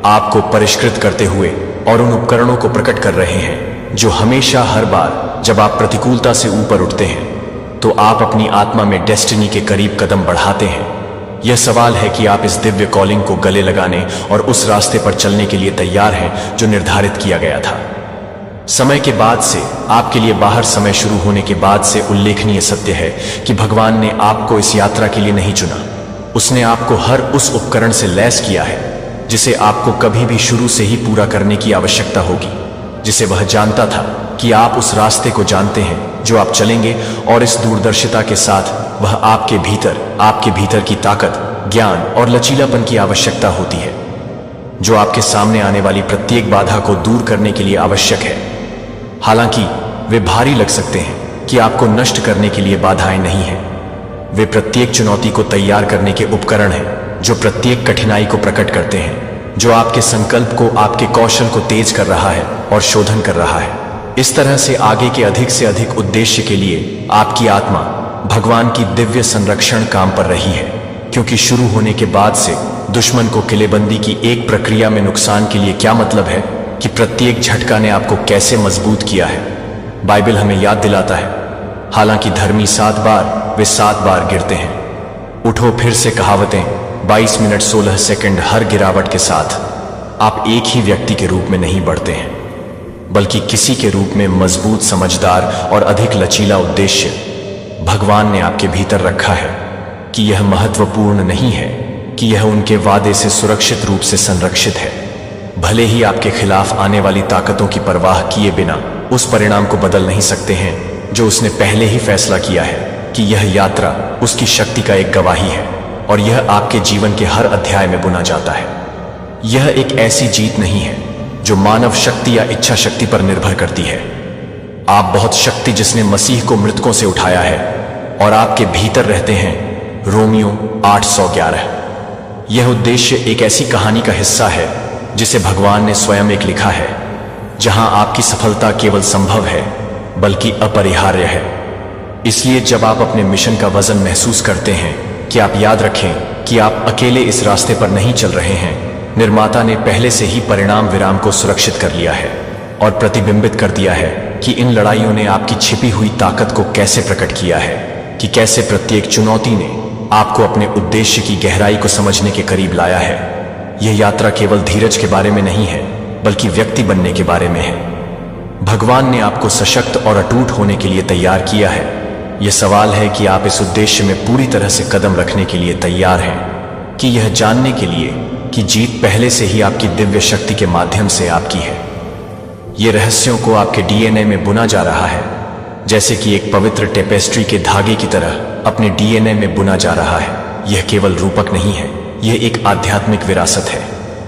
आपको परिष्कृत करते हुए और उन उपकरणों को प्रकट कर रहे हैं जो हमेशा हर बार जब आप प्रतिकूलता से ऊपर उठते हैं तो आप अपनी आत्मा में डेस्टिनी के करीब कदम बढ़ाते हैं। यह सवाल है कि आप इस दिव्य कॉलिंग को गले लगाने और उस रास्ते पर चलने के लिए तैयार हैं जो निर्धारित किया गया था। समय के बाद से आपके लिए बाहर समय शुरू होने के बाद से उल्लेखनीय सत्य है कि भगवान ने आपको इस यात्रा के लिए नहीं चुना। उसने आपको हर उस उपकरण से लैस किया है जिसे आपको कभी भी शुरू से ही पूरा करने की आवश्यकता होगी, जिसे वह जानता था कि आप उस रास्ते को जानते हैं जो आप चलेंगे, और इस दूरदर्शिता के साथ वह आपके भीतर की ताकत, ज्ञान और लचीलापन की आवश्यकता होती है जो आपके सामने आने वाली प्रत्येक बाधा को दूर करने के लिए आवश्यक है। हालांकि वे भारी लग सकते हैं कि आपको नष्ट करने के लिए बाधाएं नहीं हैं। वे प्रत्येक चुनौती को तैयार करने के उपकरण हैं जो प्रत्येक कठिनाई को प्रकट करते हैं, जो आपके संकल्प को, आपके कौशल को तेज कर रहा है और शोधन कर रहा है। इस तरह से आगे के अधिक से अधिक उद्देश्य के लिए आपकी आत्मा भगवान की दिव्य संरक्षण काम पर रही है, क्योंकि शुरू होने के बाद से दुश्मन को किलेबंदी की एक प्रक्रिया में नुकसान के लिए क्या मतलब है कि प्रत्येक झटका ने आपको कैसे मजबूत किया है। बाइबल हमें याद दिलाता है, हालांकि धर्मी 7 बार वे 7 बार गिरते हैं। उठो फिर से कहावतें 22 मिनट 16 सेकंड। हर गिरावट के साथ आप एक ही व्यक्ति के रूप में नहीं बढ़ते हैं, बल्कि किसी के रूप में मजबूत, समझदार और अधिक लचीला उद्देश्य भगवान ने आपके भीतर रखा है। कि यह महत्वपूर्ण नहीं है कि यह उनके वादे से सुरक्षित रूप से संरक्षित है, भले ही आपके खिलाफ आने वाली ताकतों की परवाह किए बिना उस परिणाम को बदल नहीं सकते हैं जो उसने पहले ही फैसला किया है कि यह यात्रा उसकी शक्ति का एक गवाही है, और यह आपके जीवन के हर अध्याय में बुना जाता है। यह एक ऐसी जीत नहीं है जो मानव शक्ति या इच्छा शक्ति पर निर्भर करती है। आप बहुत शक्ति जिसने मसीह को मृतकों से उठाया है और आपके भीतर रहते हैं। रोमियो 8:11। यह उद्देश्य एक ऐसी कहानी का हिस्सा है जिसे भगवान ने स्वयं एक लिखा है, जहां आपकी सफलता केवल संभव है बल्कि अपरिहार्य है। इसलिए जब आप अपने मिशन का वजन महसूस करते हैं, कि आप याद रखें कि आप अकेले इस रास्ते पर नहीं चल रहे हैं। निर्माता ने पहले से ही परिणाम विराम को सुरक्षित कर लिया है और प्रतिबिंबित कर दिया है कि इन लड़ाइयों ने आपकी छिपी हुई ताकत को कैसे प्रकट किया है, कि कैसे प्रत्येक चुनौती ने आपको अपने उद्देश्य की गहराई को समझने के करीब लाया है। यह यात्रा केवल धीरज के बारे में नहीं है बल्कि व्यक्ति बनने के बारे में है। भगवान ने आपको सशक्त और अटूट होने के लिए तैयार किया है, यह सवाल है कि आप इस उद्देश्य में पूरी तरह से कदम रखने के लिए तैयार हैं कि यह जानने के लिए कि जीत पहले से ही आपकी दिव्य शक्ति के माध्यम से आपकी है। ये रहस्यों को आपके डीएनए में बुना जा रहा है, जैसे कि एक पवित्र टेपेस्ट्री के धागे की तरह अपने डीएनए में बुना जा रहा है। यह केवल रूपक नहीं है, यह एक आध्यात्मिक विरासत है।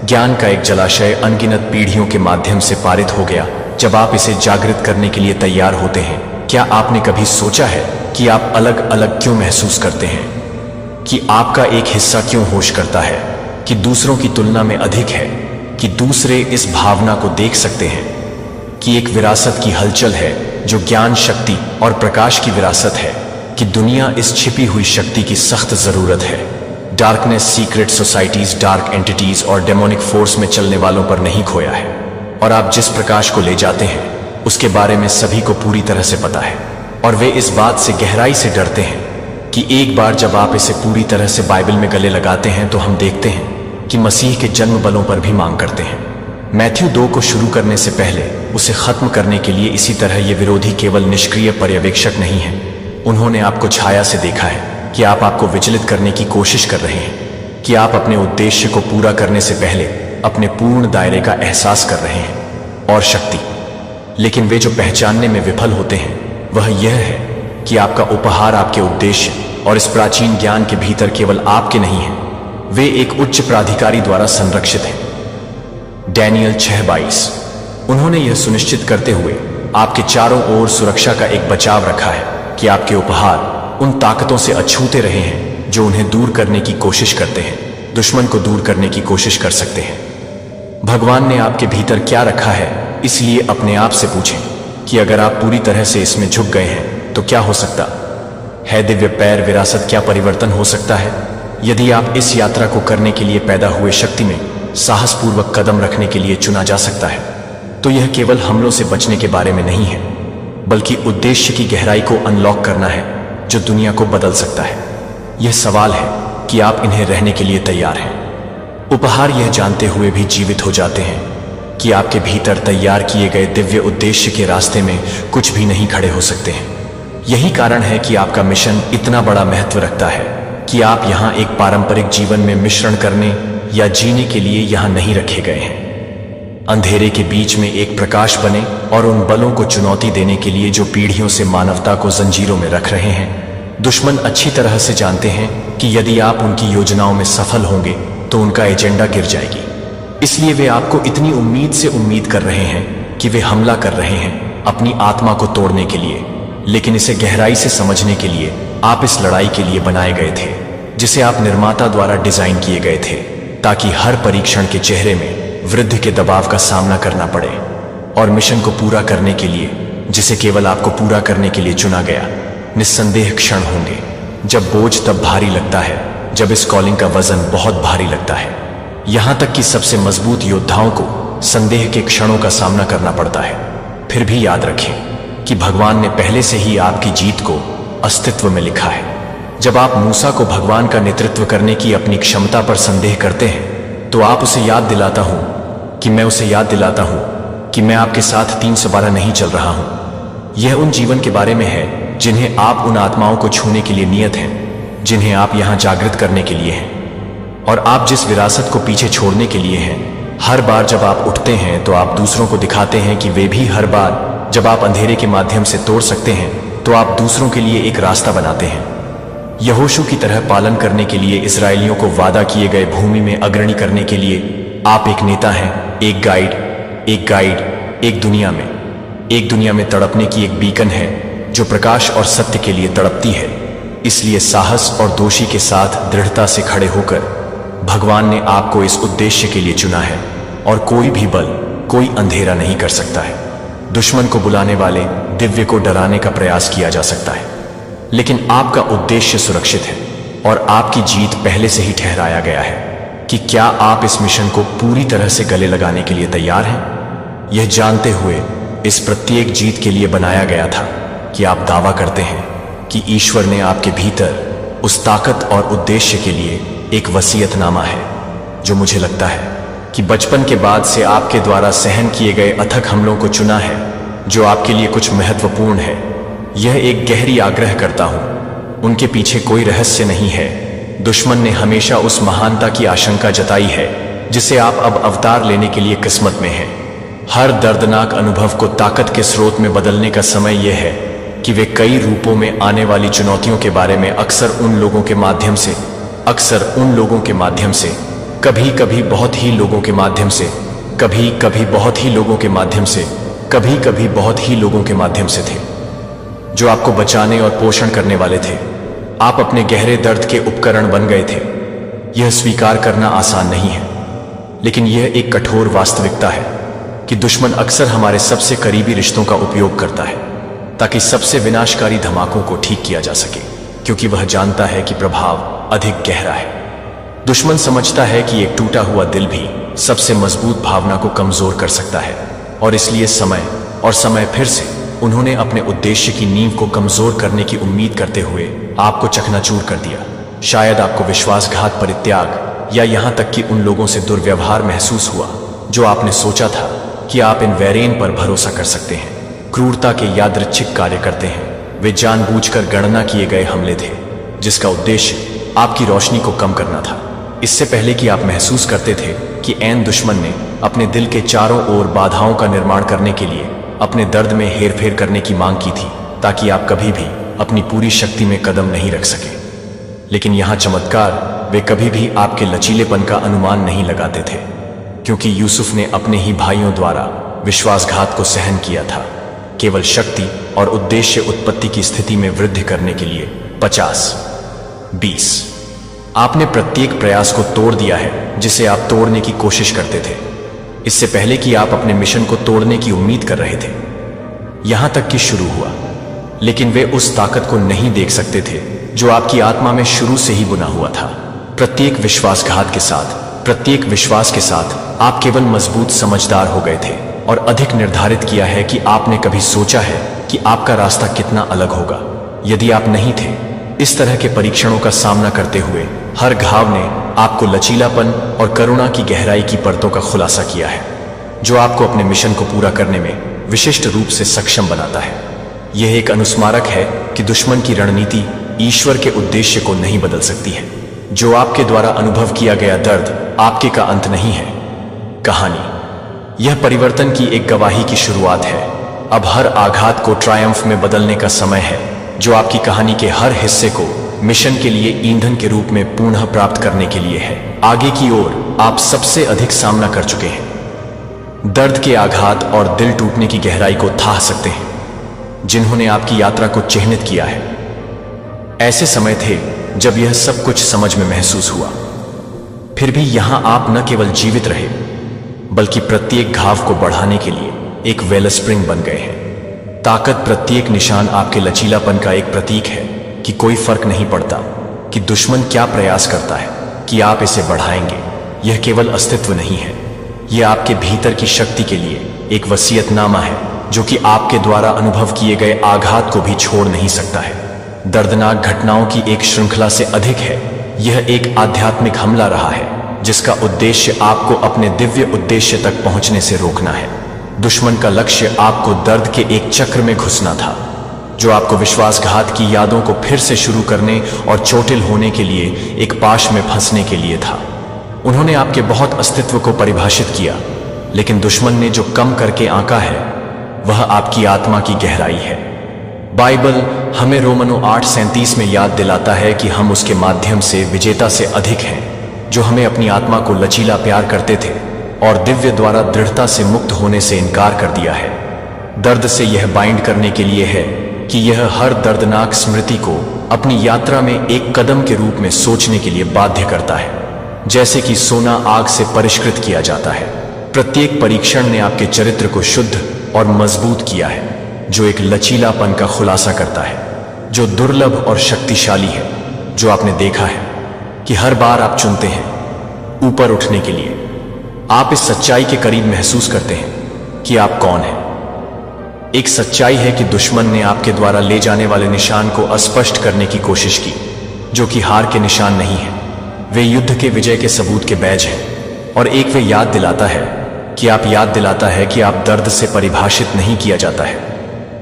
ज्ञान का एक जलाशय अनगिनत पीढ़ियों के माध्यम से पारित हो गया। जब आप इसे जागृत करने के लिए तैयार होते हैं, क्या आपने कभी सोचा है कि आप अलग अलग क्यों महसूस करते हैं, कि आपका एक हिस्सा क्यों होश करता है, कि दूसरों की तुलना में अधिक है, कि दूसरे इस भावना को देख सकते हैं, कि एक विरासत की हलचल है जो ज्ञान, शक्ति और प्रकाश की विरासत है, कि दुनिया इस छिपी हुई शक्ति की सख्त जरूरत है। Darkness, secret societies, dark entities और डेमोनिक फोर्स में चलने वालों पर नहीं खोया है, और आप जिस प्रकाश को ले जाते हैं उसके बारे में सभी को पूरी तरह से पता है, और वे इस बात से गहराई से डरते हैं कि एक बार जब आप इसे पूरी तरह से बाइबल में गले लगाते हैं तो हम देखते हैं कि मसीह के जन्म बलों पर भी मांग करते हैं। मैथ्यू 2 को शुरू करने से पहले उसे खत्म करने के लिए इसी तरह ये विरोधी केवल निष्क्रिय पर्यवेक्षक नहीं है। उन्होंने आपको छाया से देखा है कि आप आपको विचलित करने की कोशिश कर रहे हैं, कि आप अपने उद्देश्य को पूरा करने से पहले अपने पूर्ण दायरे का एहसास कर रहे हैं और शक्ति। लेकिन वे जो पहचानने में विफल होते हैं वह यह है कि आपका उपहार, आपके उद्देश्य और इस प्राचीन ज्ञान के भीतर केवल आपके नहीं है, वे एक उच्च प्राधिकारी द्वारा संरक्षित हैं। डैनियल 6:22। उन्होंने यह सुनिश्चित करते हुए आपके चारों ओर सुरक्षा का एक बचाव रखा है कि आपके उपहार उन ताकतों से अछूते रहे हैं जो उन्हें दूर करने की कोशिश करते हैं, दुश्मन को दूर करने की कोशिश कर सकते हैं। भगवान ने आपके भीतर क्या रखा है, इसलिए अपने आप से पूछें कि अगर आप पूरी तरह से इसमें झुक गए हैं तो क्या हो सकता है। दिव्य पैर, विरासत, क्या परिवर्तन हो सकता है यदि आप इस यात्रा को करने के लिए पैदा हुए शक्ति में साहसपूर्वक कदम रखने के लिए चुना जा सकता है। तो यह केवल हमलों से बचने के बारे में नहीं है, बल्कि उद्देश्य की गहराई को अनलॉक करना है जो दुनिया को बदल सकता है। यह सवाल है कि आप इन्हें रहने के लिए तैयार हैं। उपहार यह जानते हुए भी जीवित हो जाते हैं कि आपके भीतर तैयार किए गए दिव्य उद्देश्य के रास्ते में कुछ भी नहीं खड़े हो सकते हैं। यही कारण है कि आपका मिशन इतना बड़ा महत्व रखता है कि आप यहाँ एक पारंपरिक जीवन में मिश्रण करने या जीने के लिए यहाँ नहीं रखे गए हैं। अंधेरे के बीच में एक प्रकाश बने और उन बलों को चुनौती देने के लिए जो पीढ़ियों से मानवता को जंजीरों में रख रहे हैं। दुश्मन अच्छी तरह से जानते हैं कि यदि आप उनकी योजनाओं में सफल होंगे तो उनका एजेंडा गिर जाएगी। इसलिए वे आपको इतनी उम्मीद से उम्मीद कर रहे हैं कि वे हमला कर रहे हैं अपनी आत्मा को तोड़ने के लिए। लेकिन इसे गहराई से समझने के लिए आप इस लड़ाई के लिए बनाए गए थे, जिसे आप निर्माता द्वारा डिजाइन किए गए थे, ताकि हर परीक्षण के चेहरे में वृद्धि के दबाव का सामना करना पड़े और मिशन को पूरा करने के लिए, जिसे केवल आपको पूरा करने के लिए चुना गया, निस्संदेह क्षण होंगे जब बोझ तब भारी लगता है, जब इस कॉलिंग का वजन बहुत भारी लगता है। यहां तक कि सबसे मजबूत योद्धाओं को संदेह के क्षणों का सामना करना पड़ता है। फिर भी याद रखें कि भगवान ने पहले से ही आपकी जीत को अस्तित्व में लिखा है। जब आप मूसा को भगवान का नेतृत्व करने की अपनी क्षमता पर संदेह करते हैं तो आप उसे याद दिलाता हूं कि मैं उसे याद दिलाता हूं कि मैं आपके साथ 312 नहीं चल रहा हूं। यह उन जीवन के बारे में है जिन्हें आप उन आत्माओं को छूने के लिए नियत हैं, जिन्हें आप यहां जागृत करने के लिए हैं, और आप जिस विरासत को पीछे छोड़ने के लिए हैं। हर बार जब आप उठते हैं तो आप दूसरों को दिखाते हैं कि वे भी, हर बार जब आप अंधेरे के माध्यम से तोड़ सकते हैं तो आप दूसरों के लिए एक रास्ता बनाते हैं। यहोशू की तरह पालन करने के लिए, इस्राएलियों को वादा किए गए भूमि में अग्रणी करने के लिए आप एक नेता हैं, एक गाइड, एक दुनिया में तड़पने की एक बीकन है जो प्रकाश और सत्य के लिए तड़पती है। इसलिए साहस और दोषी के साथ दृढ़ता से खड़े होकर भगवान ने आपको इस उद्देश्य के लिए चुना है, और कोई भी बल, कोई अंधेरा नहीं कर सकता है। दुश्मन को बुलाने वाले दिव्य को डराने का प्रयास किया जा सकता है, लेकिन आपका उद्देश्य सुरक्षित है और आपकी जीत पहले से ही ठहराया गया है। कि क्या आप इस मिशन को पूरी तरह से गले लगाने के लिए तैयार हैं, यह जानते हुए इस प्रत्येक जीत के लिए बनाया गया था कि आप दावा करते हैं कि ईश्वर ने आपके भीतर उस ताकत और उद्देश्य के लिए एक वसीयतनामा है, जो मुझे लगता है कि बचपन के बाद से आपके द्वारा सहन किए गए अथक हमलों को चुना है, जो आपके लिए कुछ महत्वपूर्ण है। यह एक गहरी आग्रह करता हूं, उनके पीछे कोई रहस्य नहीं है। दुश्मन ने हमेशा उस महानता की आशंका जताई है जिसे आप अब अवतार लेने के लिए किस्मत में हैं। हर दर्दनाक अनुभव को ताकत के स्रोत में बदलने का समय यह है कि वे कई रूपों में आने वाली चुनौतियों के बारे में अक्सर उन लोगों के माध्यम से, कभी कभी बहुत ही लोगों के माध्यम से, कभी कभी बहुत ही लोगों के माध्यम से, कभी कभी बहुत ही लोगों के माध्यम से थे, जो आपको बचाने और पोषण करने वाले थे। आप अपने गहरे दर्द के उपकरण बन गए थे। यह स्वीकार करना आसान नहीं है, लेकिन यह एक कठोर वास्तविकता है कि दुश्मन अक्सर हमारे सबसे करीबी रिश्तों का उपयोग करता है ताकि सबसे विनाशकारी धमाकों को ठीक किया जा सके, क्योंकि वह जानता है कि प्रभाव अधिक गहरा है। दुश्मन समझता है कि एक टूटा हुआ दिल भी सबसे मजबूत भावना को कमजोर कर सकता है, और इसलिए समय फिर से उन्होंने अपने उद्देश्य की नींव को कमजोर करने की उम्मीद करते हुए आपको चकनाचूर कर दिया। शायद आपको विश्वासघात, परित्याग या यहां तक कि उन लोगों से दुर्व्यवहार महसूस हुआ जो आपने सोचा था कि आप इन वैरेन पर भरोसा कर सकते हैं। क्रूरता के यादृच्छिक कार्य करते हैं। वे जानबूझकर गणना किए गए हमले थे जिसका उद्देश्य आपकी रोशनी को कम करना था। इससे पहले कि आप महसूस करते थे कि ऐन दुश्मन ने अपने दिल के चारों ओर बाधाओं का निर्माण करने के लिए अपने दर्द में हेरफेर करने की मांग की थी ताकि आप कभी भी अपनी पूरी शक्ति में कदम नहीं रख सके। लेकिन यहां चमत्कार, वे कभी भी आपके लचीलेपन का अनुमान नहीं लगाते थे, क्योंकि यूसुफ ने अपने ही भाइयों द्वारा विश्वासघात को सहन किया था, केवल शक्ति और उद्देश्य उत्पत्ति की स्थिति में वृद्धि करने के लिए। 50-20 आपने प्रत्येक प्रयास को तोड़ दिया है जिसे आप तोड़ने की कोशिश करते थे, इससे पहले कि आप अपने मिशन को तोड़ने की उम्मीद कर रहे थे। यहां तक कि शुरू हुआ, लेकिन वे उस ताकत को नहीं देख सकते थे जो आपकी आत्मा में शुरू से ही बुना हुआ था। प्रत्येक विश्वासघात के साथ, प्रत्येक विश्वास के साथ आप केवल मजबूत समझदार हो गए थे और अधिक निर्धारित किया है कि आपने कभी सोचा है कि आपका रास्ता कितना अलग होगा। यदि आप नहीं थे, इस तरह के परीक्षणों का सामना करते हुए हर घाव ने आपको लचीलापन और करुणा की गहराई की परतों का खुलासा किया है, जो आपको अपने मिशन को पूरा करने में विशिष्ट रूप से सक्षम बनाता है। यह एक अनुस्मारक है कि दुश्मन की रणनीति ईश्वर के उद्देश्य को नहीं बदल सकती है। जो आपके द्वारा अनुभव किया गया दर्द आपके का अंत नहीं है। कहानी यह परिवर्तन की एक गवाही की शुरुआत है। अब हर आघात को ट्रायम्फ में बदलने का समय है, जो आपकी कहानी के हर हिस्से को मिशन के लिए ईंधन के रूप में पुनः प्राप्त करने के लिए है। आगे की ओर आप सबसे अधिक सामना कर चुके हैं। दर्द के आघात और दिल टूटने की गहराई को थाह सकते हैं, जिन्होंने आपकी यात्रा को चिह्नित किया है। ऐसे समय थे जब यह सब कुछ समझ में महसूस हुआ, फिर भी यहां आप न केवल जीवित रहे, बल्कि प्रत्येक घाव को बढ़ाने के लिए एक वेलस्प्रिंग बन गए हैं। ताकत, प्रत्येक निशान आपके लचीलापन का एक प्रतीक है कि कोई फर्क नहीं पड़ता कि दुश्मन क्या प्रयास करता है कि आप इसे बढ़ाएंगे। यह केवल अस्तित्व नहीं है, यह आपके भीतर की शक्ति के लिए एक वसीयतनामा है, जो कि आपके द्वारा अनुभव किए गए आघात को भी छोड़ नहीं सकता है। दर्दनाक घटनाओं की एक श्रृंखला से अधिक है। यह एक आध्यात्मिक हमला रहा है जिसका उद्देश्य आपको अपने दिव्य उद्देश्य तक पहुंचने से रोकना है। दुश्मन का लक्ष्य आपको दर्द के एक चक्र में घुसना था, जो आपको विश्वासघात की यादों को फिर से शुरू करने और चोटिल होने के लिए एक पाश में फंसने के लिए था। उन्होंने आपके बहुत अस्तित्व को परिभाषित किया, लेकिन दुश्मन ने जो कम करके आंका है वह आपकी आत्मा की गहराई है। बाइबल हमें रोमनों 8:37 में याद दिलाता है कि हम उसके माध्यम से विजेता से अधिक हैं, जो हमें अपनी आत्मा को लचीला प्यार करते थे और दिव्य द्वारा दृढ़ता से मुक्त होने से इनकार कर दिया है। दर्द से यह बाइंड करने के लिए है कि यह हर दर्दनाक स्मृति को अपनी यात्रा में एक कदम के रूप में सोचने के लिए बाध्य करता है, जैसे कि सोना आग से परिष्कृत किया जाता है। प्रत्येक परीक्षण ने आपके चरित्र को शुद्ध और मजबूत किया है, जो एक लचीलापन का खुलासा करता है जो दुर्लभ और शक्तिशाली है। जो आपने देखा है कि हर बार आप चुनते हैं ऊपर उठने के लिए, आप इस सच्चाई के करीब महसूस करते हैं कि आप कौन हैं। एक सच्चाई है कि दुश्मन ने आपके द्वारा ले जाने वाले निशान को अस्पष्ट करने की कोशिश की, जो कि हार के निशान नहीं है। वे युद्ध के विजय के सबूत के बैज हैं। और एक वे याद दिलाता है कि आप दर्द से परिभाषित नहीं किया जाता है,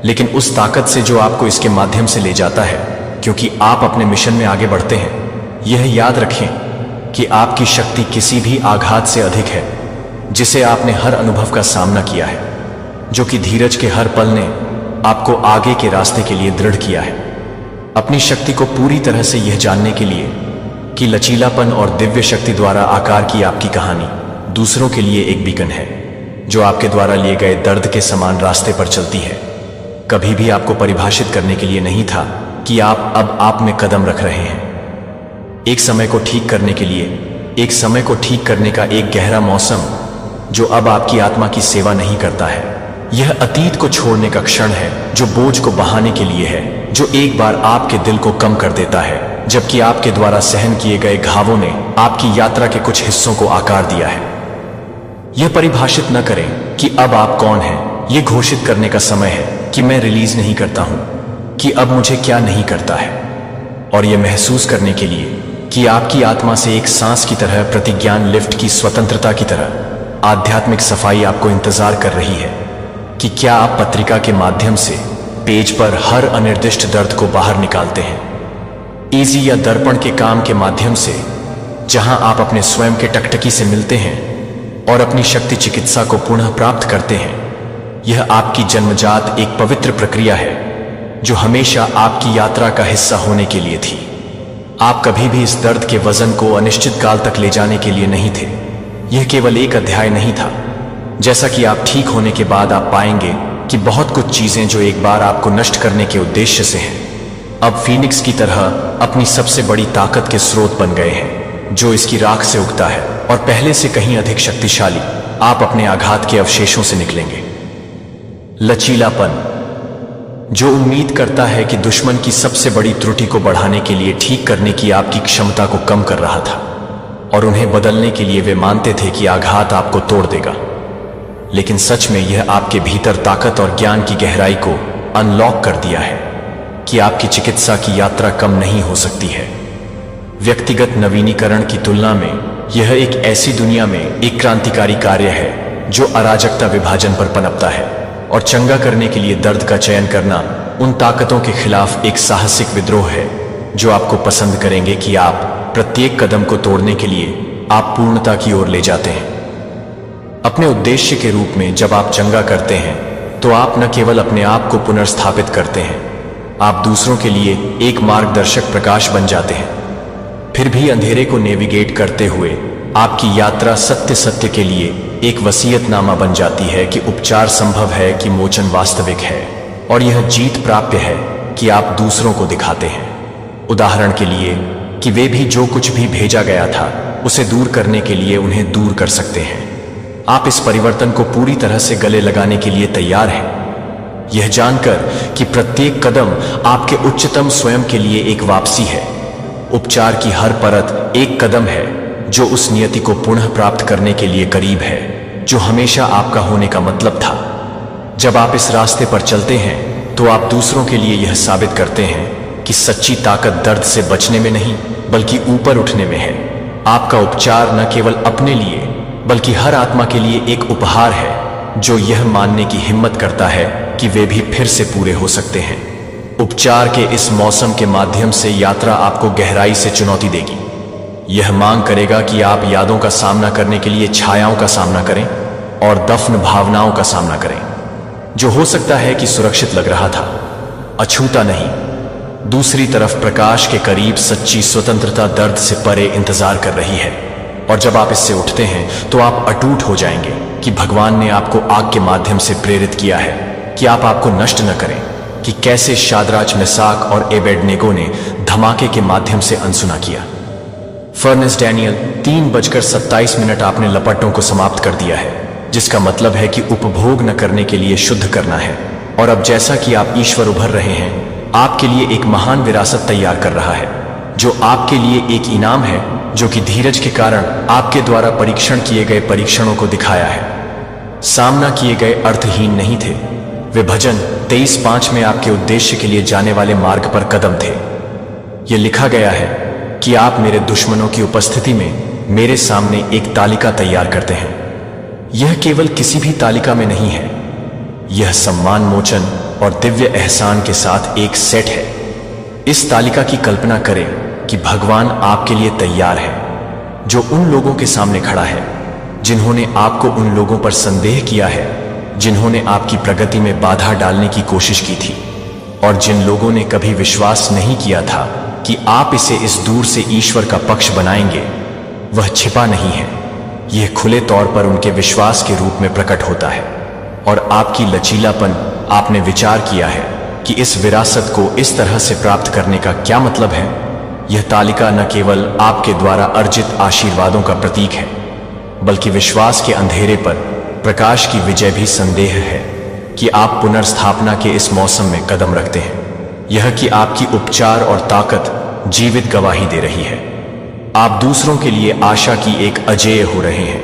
लेकिन उस ताकत से जो आपको इसके माध्यम से ले जाता है, क्योंकि आप अपने मिशन में आगे बढ़ते हैं। यह याद रखें कि आपकी शक्ति किसी भी आघात से अधिक है जिसे आपने हर अनुभव का सामना किया है, जो कि धीरज के हर पल ने आपको आगे के रास्ते के लिए दृढ़ किया है। अपनी शक्ति को पूरी तरह से यह जानने के लिए कि लचीलापन और दिव्य शक्ति द्वारा आकार की आपकी कहानी दूसरों के लिए एक बीकन है, जो आपके द्वारा लिए गए दर्द के समान रास्ते पर चलती है। कभी भी आपको परिभाषित करने के लिए नहीं था कि आप अब आप में कदम रख रहे हैं। एक समय को ठीक करने के लिए, एक समय को ठीक करने का एक गहरा मौसम जो अब आपकी आत्मा की सेवा नहीं करता है। यह अतीत को छोड़ने का क्षण है जो बोझ को बहाने के लिए है, जो एक बार आपके दिल को कम कर देता है, जबकि आपके द्वारा सहन किए गए घावों ने आपकी यात्रा के कुछ हिस्सों को आकार दिया है। यह परिभाषित न करें कि अब आप कौन हैं। यह घोषित करने का समय है कि मैं रिलीज नहीं करता हूं कि अब मुझे क्या नहीं करता है, और यह महसूस करने के लिए कि आपकी आत्मा से एक सांस की तरह, प्रतिज्ञान लिफ्ट की स्वतंत्रता की तरह आध्यात्मिक सफाई आपको इंतजार कर रही है कि क्या आप पत्रिका के माध्यम से पेज पर हर अनिर्दिष्ट दर्द को बाहर निकालते हैं, इजी या दर्पण के काम के माध्यम से, जहां आप अपने स्वयं के टकटकी से मिलते हैं और अपनी शक्ति चिकित्सा को पुनः प्राप्त करते हैं। यह आपकी जन्मजात एक पवित्र प्रक्रिया है जो हमेशा आपकी यात्रा का हिस्सा होने के लिए थी। आप कभी भी इस दर्द के वजन को अनिश्चित काल तक ले जाने के लिए नहीं थे। यह केवल एक अध्याय नहीं था। जैसा कि आप ठीक होने के बाद आप पाएंगे कि बहुत कुछ चीजें जो एक बार आपको नष्ट करने के उद्देश्य से हैं, अब फीनिक्स की तरह अपनी सबसे बड़ी ताकत के स्रोत बन गए हैं, जो इसकी राख से उगता है, और पहले से कहीं अधिक शक्तिशाली। आप अपने आघात के अवशेषों से निकलेंगे। लचीलापन, जो उम्मीद करता है कि दुश्मन की सबसे बड़ी त्रुटि को बढ़ाने के लिए ठीक करने की आपकी क्षमता को कम कर रहा था, और उन्हें बदलने के लिए वे मानते थे कि आघात आपको तोड़ देगा। लेकिन सच में यह आपके भीतर ताकत और ज्ञान की गहराई को अनलॉक कर दिया है कि आपकी चिकित्सा की यात्रा कम नहीं हो सकती है। व्यक्तिगत नवीनीकरण की तुलना में यह एक ऐसी दुनिया में एक क्रांतिकारी कार्य है जो अराजकता विभाजन पर पनपता है, और चंगा करने के लिए दर्द का चयन करना उन ताकतों के खिलाफ एक साहसिक विद्रोह है जो आपको पसंद करेंगे कि आप प्रत्येक कदम को तोड़ने के लिए आप पूर्णता की ओर ले जाते हैं। अपने उद्देश्य के रूप में जब आप चंगा करते हैं तो आप न केवल अपने आप को पुनर्स्थापित करते हैं, आप दूसरों के लिए एक मार्गदर्शक प्रकाश बन जाते हैं। फिर भी अंधेरे को नेविगेट करते हुए आपकी यात्रा सत्य के लिए एक वसीयतनामा बन जाती है कि उपचार संभव है, कि मोचन वास्तविक है, और यह जीत प्राप्य है कि आप दूसरों को दिखाते हैं। उदाहरण के लिए कि वे भी जो कुछ भी भेजा गया था उसे दूर करने के लिए उन्हें दूर कर सकते हैं। आप इस परिवर्तन को पूरी तरह से गले लगाने के लिए तैयार हैं, यह जानकर कि प्रत्येक कदम आपके उच्चतम स्वयं के लिए एक वापसी है। उपचार की हर परत एक कदम है जो उस नियति को पुनः प्राप्त करने के लिए करीब है जो हमेशा आपका होने का मतलब था। जब आप इस रास्ते पर चलते हैं तो आप दूसरों के लिए यह साबित करते हैं कि सच्ची ताकत दर्द से बचने में नहीं बल्कि ऊपर उठने में है। आपका उपचार न केवल अपने लिए बल्कि हर आत्मा के लिए एक उपहार है जो यह मानने की हिम्मत करता है कि वे भी फिर से पूरे हो सकते हैं। उपचार के इस मौसम के माध्यम से यात्रा आपको गहराई से चुनौती देगी। यह मांग करेगा कि आप यादों का सामना करने के लिए छायाओं का सामना करें और दफन भावनाओं का सामना करें, जो हो सकता है कि सुरक्षित लग रहा था, अछूता नहीं। दूसरी तरफ प्रकाश के करीब सच्ची स्वतंत्रता दर्द से परे इंतजार कर रही है, और जब आप इससे उठते हैं तो आप अटूट हो जाएंगे कि भगवान ने आपको आग के माध्यम से प्रेरित किया है कि आप आपको नष्ट न करें, कि कैसे शाद्राक, मेसाक और एबेडनेगो ने धमाके के माध्यम से अनसुना किया। फर्नेस डैनियल 3:27 आपने लपटों को समाप्त कर दिया है, जिसका मतलब है कि उपभोग न करने के लिए शुद्ध करना है। और अब जैसा कि आप ईश्वर उभर रहे हैं, आपके लिए एक महान विरासत तैयार कर रहा है जो आपके लिए एक इनाम है, जो कि धीरज के कारण आपके द्वारा परीक्षण किए गए परीक्षणों को दिखाया है। सामना किए गए अर्थहीन नहीं थे, वे भजन 23:5 में आपके उद्देश्य के लिए जाने वाले मार्ग पर कदम थे। यह लिखा गया है कि आप मेरे दुश्मनों की उपस्थिति में मेरे सामने एक तालिका तैयार करते हैं। यह केवल किसी भी तालिका में नहीं है, यह सम्मान मोचन और दिव्य एहसान के साथ एक सेट है। इस तालिका की कल्पना करें कि भगवान आपके लिए तैयार है, जो उन लोगों के सामने खड़ा है जिन्होंने आपको उन लोगों पर संदेह किया है, जिन्होंने आपकी प्रगति में बाधा डालने की कोशिश की थी, और जिन लोगों ने कभी विश्वास नहीं किया था कि आप इसे इस दूर से ईश्वर का पक्ष बनाएंगे। वह छिपा नहीं है, यह खुले तौर पर उनके विश्वास के रूप में प्रकट होता है। और आपकी लचीलापन, आपने विचार किया है कि इस विरासत को इस तरह से प्राप्त करने का क्या मतलब है। यह तालिका न केवल आपके द्वारा अर्जित आशीर्वादों का प्रतीक है, बल्कि विश्वास के अंधेरे पर प्रकाश की विजय भी संदेह है कि आप पुनर्स्थापना के इस मौसम में कदम रखते हैं। यह कि आपकी उपचार और ताकत जीवित गवाही दे रही है। आप दूसरों के लिए आशा की एक अजेय हो रहे हैं,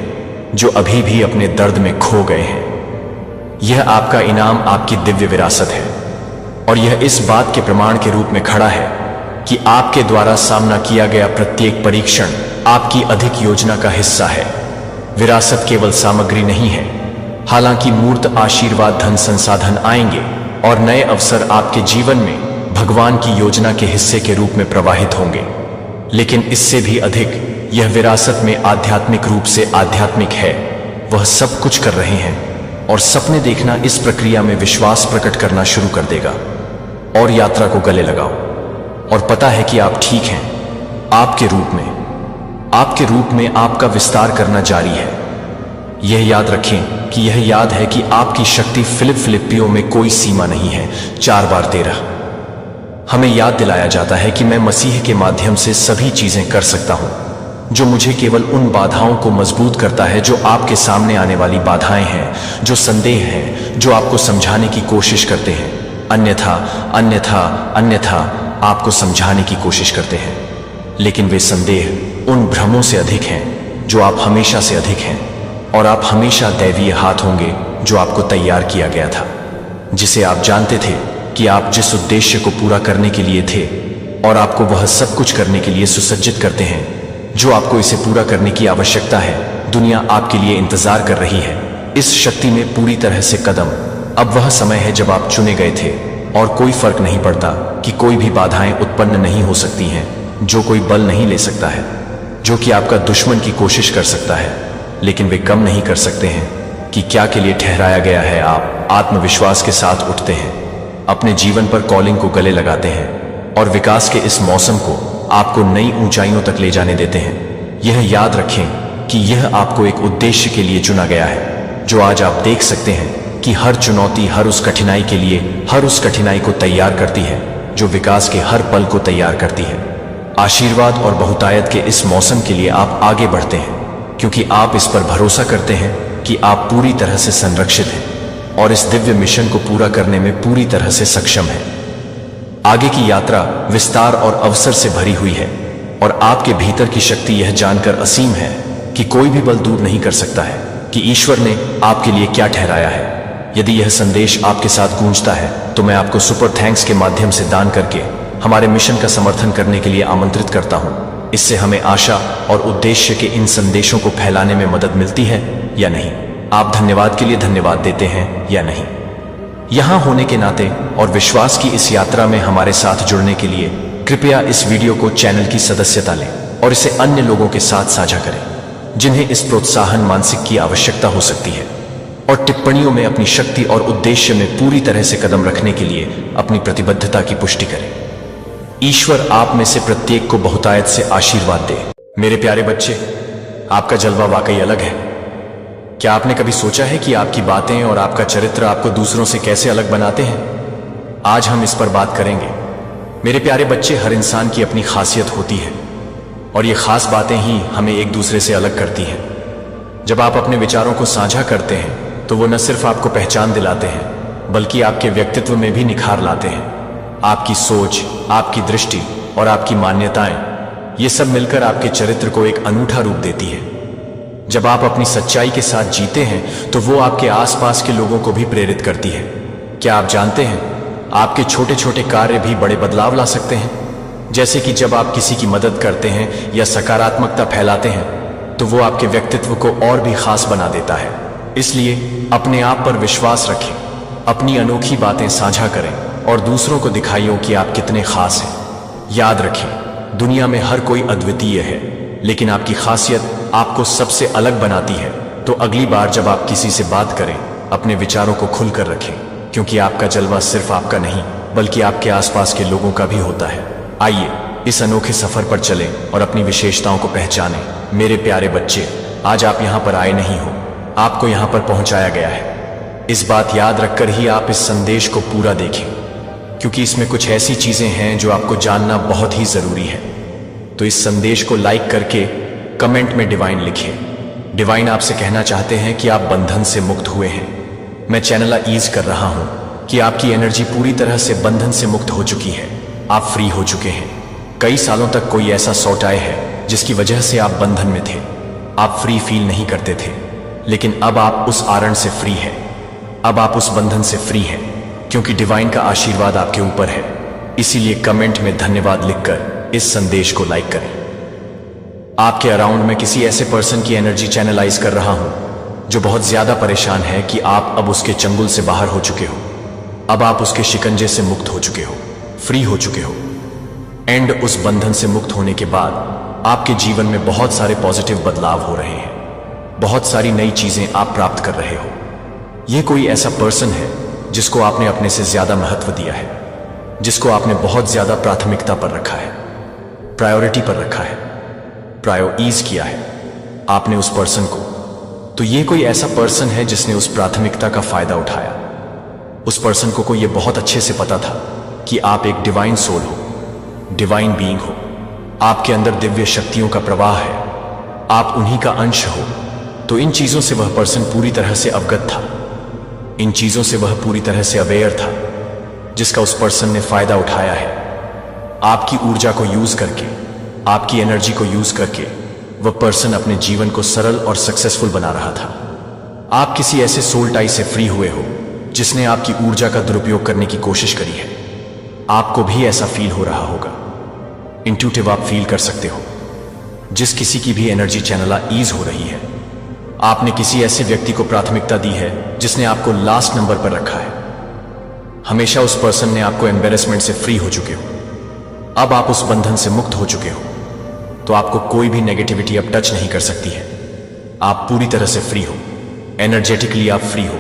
जो अभी भी अपने दर्द में खो गए हैं। यह आपका इनाम आपकी दिव्य विरासत है, और यह इस बात के प्रमाण के रूप में खड़ा है कि आपके द्वारा सामना किया गया प्रत्येक परीक्षण आपकी अधिक योजना का हिस्सा है। विरासत केवल सामग्री नहीं है, हालांकि मूर्त आशीर्वाद, धन, संसाधन आएंगे और नए अवसर आपके जीवन में भगवान की योजना के हिस्से के रूप में प्रवाहित होंगे। लेकिन इससे भी अधिक, यह विरासत में आध्यात्मिक रूप से आध्यात्मिक है। वह सब कुछ कर रहे हैं, और सपने देखना इस प्रक्रिया में विश्वास प्रकट करना शुरू कर देगा। और यात्रा को गले लगाओ, और पता है कि आप ठीक हैं। आपके रूप में आपका विस्तार करना जारी है। यह याद रखें कि यह याद है कि आपकी शक्ति फिलिप्पियों में कोई सीमा नहीं है। 4:13 हमें याद दिलाया जाता है कि मैं मसीह के माध्यम से सभी चीजें कर सकता हूं, जो मुझे केवल उन बाधाओं को मजबूत करता है जो आपके सामने आने वाली बाधाएं हैं, जो संदेह हैं, जो आपको समझाने की कोशिश करते हैं, अन्यथा आपको समझाने की कोशिश करते हैं। लेकिन वे संदेह उन भ्रमों से अधिक हैं जो आप हमेशा से अधिक हैं, और आप हमेशा दैवीय हाथ होंगे जो आपको तैयार किया गया था, जिसे आप जानते थे कि आप जिस उद्देश्य को पूरा करने के लिए थे, और आपको वह सब कुछ करने के लिए सुसज्जित करते हैं जो आपको इसे पूरा करने की आवश्यकता है। दुनिया आपके लिए इंतजार कर रही है, इस शक्ति में पूरी तरह से कदम। अब वह समय है जब आप चुने गए थे, और कोई फर्क नहीं पड़ता कि कोई भी बाधाएं उत्पन्न नहीं हो सकती हैं, जो कोई बल नहीं ले सकता है, जो कि आपका दुश्मन की कोशिश कर सकता है, लेकिन वे कम नहीं कर सकते हैं कि क्या के लिए ठहराया गया है। आप आत्मविश्वास के साथ उठते हैं, अपने जीवन पर कॉलिंग को गले लगाते हैं, और विकास के इस मौसम को आपको नई ऊंचाइयों तक ले जाने देते हैं। यह याद रखें कि यह आपको एक उद्देश्य के लिए चुना गया है, जो आज आप देख सकते हैं कि हर चुनौती, हर उस कठिनाई को तैयार करती है जो विकास के हर पल को तैयार करती है। आशीर्वाद और बहुतायत के इस मौसम के लिए आप आगे बढ़ते हैं, क्योंकि आप इस पर भरोसा करते हैं कि आप पूरी तरह से संरक्षित हैं, और इस दिव्य मिशन को पूरा करने में पूरी तरह से सक्षम हैं। आगे की यात्रा विस्तार और अवसर से भरी हुई है, और आपके भीतर की शक्ति यह जानकर असीम है कि कोई भी बल दूर नहीं कर सकता है कि ईश्वर ने आपके लिए क्या ठहराया है। यदि यह संदेश आपके साथ गूंजता है, तो मैं आपको सुपर थैंक्स के माध्यम से दान करके हमारे मिशन का समर्थन करने के लिए आमंत्रित करता हूं। इससे हमें आशा और उद्देश्य के इन संदेशों को फैलाने में मदद मिलती है या नहीं। आप धन्यवाद के लिए धन्यवाद देते हैं या नहीं। यहां होने के नाते और विश्वास की इस यात्रा में हमारे साथ जुड़ने के लिए कृपया इस वीडियो को चैनल की सदस्यता लें, और इसे अन्य लोगों के साथ साझा करें जिन्हें इस प्रोत्साहन मानसिक की आवश्यकता हो सकती है, और टिप्पणियों में अपनी शक्ति और उद्देश्य में पूरी तरह से कदम रखने के लिए अपनी प्रतिबद्धता की पुष्टि करें। ईश्वर आप में से प्रत्येक को बहुतायत से आशीर्वाद दे। मेरे प्यारे बच्चे, आपका जलवा वाकई अलग है। क्या आपने कभी सोचा है कि आपकी बातें और आपका चरित्र आपको दूसरों से कैसे अलग बनाते हैं? आज हम इस पर बात करेंगे। मेरे प्यारे बच्चे, हर इंसान की अपनी खासियत होती है, और ये खास बातें ही हमें एक दूसरे से अलग करती हैं। जब आप अपने विचारों को साझा करते हैं, तो वो न सिर्फ आपको पहचान दिलाते हैं, बल्कि आपके व्यक्तित्व में भी निखार लाते हैं। आपकी सोच, आपकी दृष्टि और आपकी मान्यताएं, ये सब मिलकर आपके चरित्र को एक अनूठा रूप देती है। जब आप अपनी सच्चाई के साथ जीते हैं, तो वो आपके आसपास के लोगों को भी प्रेरित करती है। क्या आप जानते हैं, आपके छोटे छोटे कार्य भी बड़े बदलाव ला सकते हैं। जैसे कि जब आप किसी की मदद करते हैं या सकारात्मकता फैलाते हैं, तो वो आपके व्यक्तित्व को और भी खास बना देता है। इसलिए अपने आप पर विश्वास रखें, अपनी अनोखी बातें साझा करें और दूसरों को दिखाइए कि आप कितने खास हैं। याद रखें, दुनिया में हर कोई अद्वितीय है, लेकिन आपकी खासियत आपको सबसे अलग बनाती है। तो अगली बार जब आप किसी से बात करें, अपने विचारों को खुलकर रखें, क्योंकि आपका जलवा सिर्फ आपका नहीं बल्कि आपके आसपास के लोगों का भी होता है। आइए इस अनोखे सफर पर चलें और अपनी विशेषताओं को पहचानें। मेरे प्यारे बच्चे, आज आप यहाँ पर आए नहीं हो, आपको यहाँ पर पहुँचाया गया है। इस बात याद रखकर ही आप इस संदेश को पूरा देखें, क्योंकि इसमें कुछ ऐसी चीजें हैं जो आपको जानना बहुत ही जरूरी है। तो इस संदेश को लाइक करके कमेंट में डिवाइन लिखिए। डिवाइन आपसे कहना चाहते हैं कि आप बंधन से मुक्त हुए हैं। मैं चैनलाइज कर रहा हूं कि आपकी एनर्जी पूरी तरह से बंधन से मुक्त हो चुकी है। आप फ्री हो चुके हैं। कई सालों तक कोई ऐसा सौटाए है जिसकी वजह से आप बंधन में थे। आप फ्री फील नहीं करते थे, लेकिन अब आप उस आरण से फ्री हैं। अब आप उस बंधन से फ्री हैं, क्योंकि डिवाइन का आशीर्वाद आपके ऊपर है। इसीलिए कमेंट में धन्यवाद लिखकर इस संदेश को लाइक करें। आपके अराउंड में किसी ऐसे पर्सन की एनर्जी चैनलाइज कर रहा हूं जो बहुत ज्यादा परेशान है कि आप अब उसके चंगुल से बाहर हो चुके हो। अब आप उसके शिकंजे से मुक्त हो चुके हो, फ्री हो चुके हो। एंड उस बंधन से मुक्त होने के बाद आपके जीवन में बहुत सारे पॉजिटिव बदलाव हो रहे हैं। बहुत सारी नई चीजें आप प्राप्त कर रहे हो। यह कोई ऐसा पर्सन है जिसको आपने अपने से ज्यादा महत्व दिया है, जिसको आपने बहुत ज्यादा प्राथमिकता पर रखा है, प्रायोरिटी पर रखा है, प्रायोरीज किया है आपने उस पर्सन को। तो ये कोई ऐसा पर्सन है जिसने उस प्राथमिकता का फायदा उठाया। उस पर्सन को ये बहुत अच्छे से पता था कि आप एक डिवाइन सोल हो, डिवाइन बीइंग हो। आपके अंदर दिव्य शक्तियों का प्रवाह है, आप उन्हीं का अंश हो। तो इन चीजों से वह पर्सन पूरी तरह से अवगत था। इन चीजों से वह पूरी तरह से अवेयर था, जिसका उस पर्सन ने फायदा उठाया है। आपकी ऊर्जा को यूज करके, आपकी एनर्जी को यूज करके वह पर्सन अपने जीवन को सरल और सक्सेसफुल बना रहा था। आप किसी ऐसे सोल टाई से फ्री हुए हो जिसने आपकी ऊर्जा का दुरुपयोग करने की कोशिश करी है। आपको भी ऐसा फील हो रहा होगा। इंट्यूटिव आप फील कर सकते हो। जिस किसी की भी एनर्जी चैनलाइज हो रही है, आपने किसी ऐसे व्यक्ति को प्राथमिकता दी है जिसने आपको लास्ट नंबर पर रखा है। हमेशा उस पर्सन ने आपको एम्बेरसमेंट से फ्री हो चुके हो। अब आप उस बंधन से मुक्त हो चुके हो, तो आपको कोई भी नेगेटिविटी अब टच नहीं कर सकती है। आप पूरी तरह से फ्री हो, एनर्जेटिकली आप फ्री हो।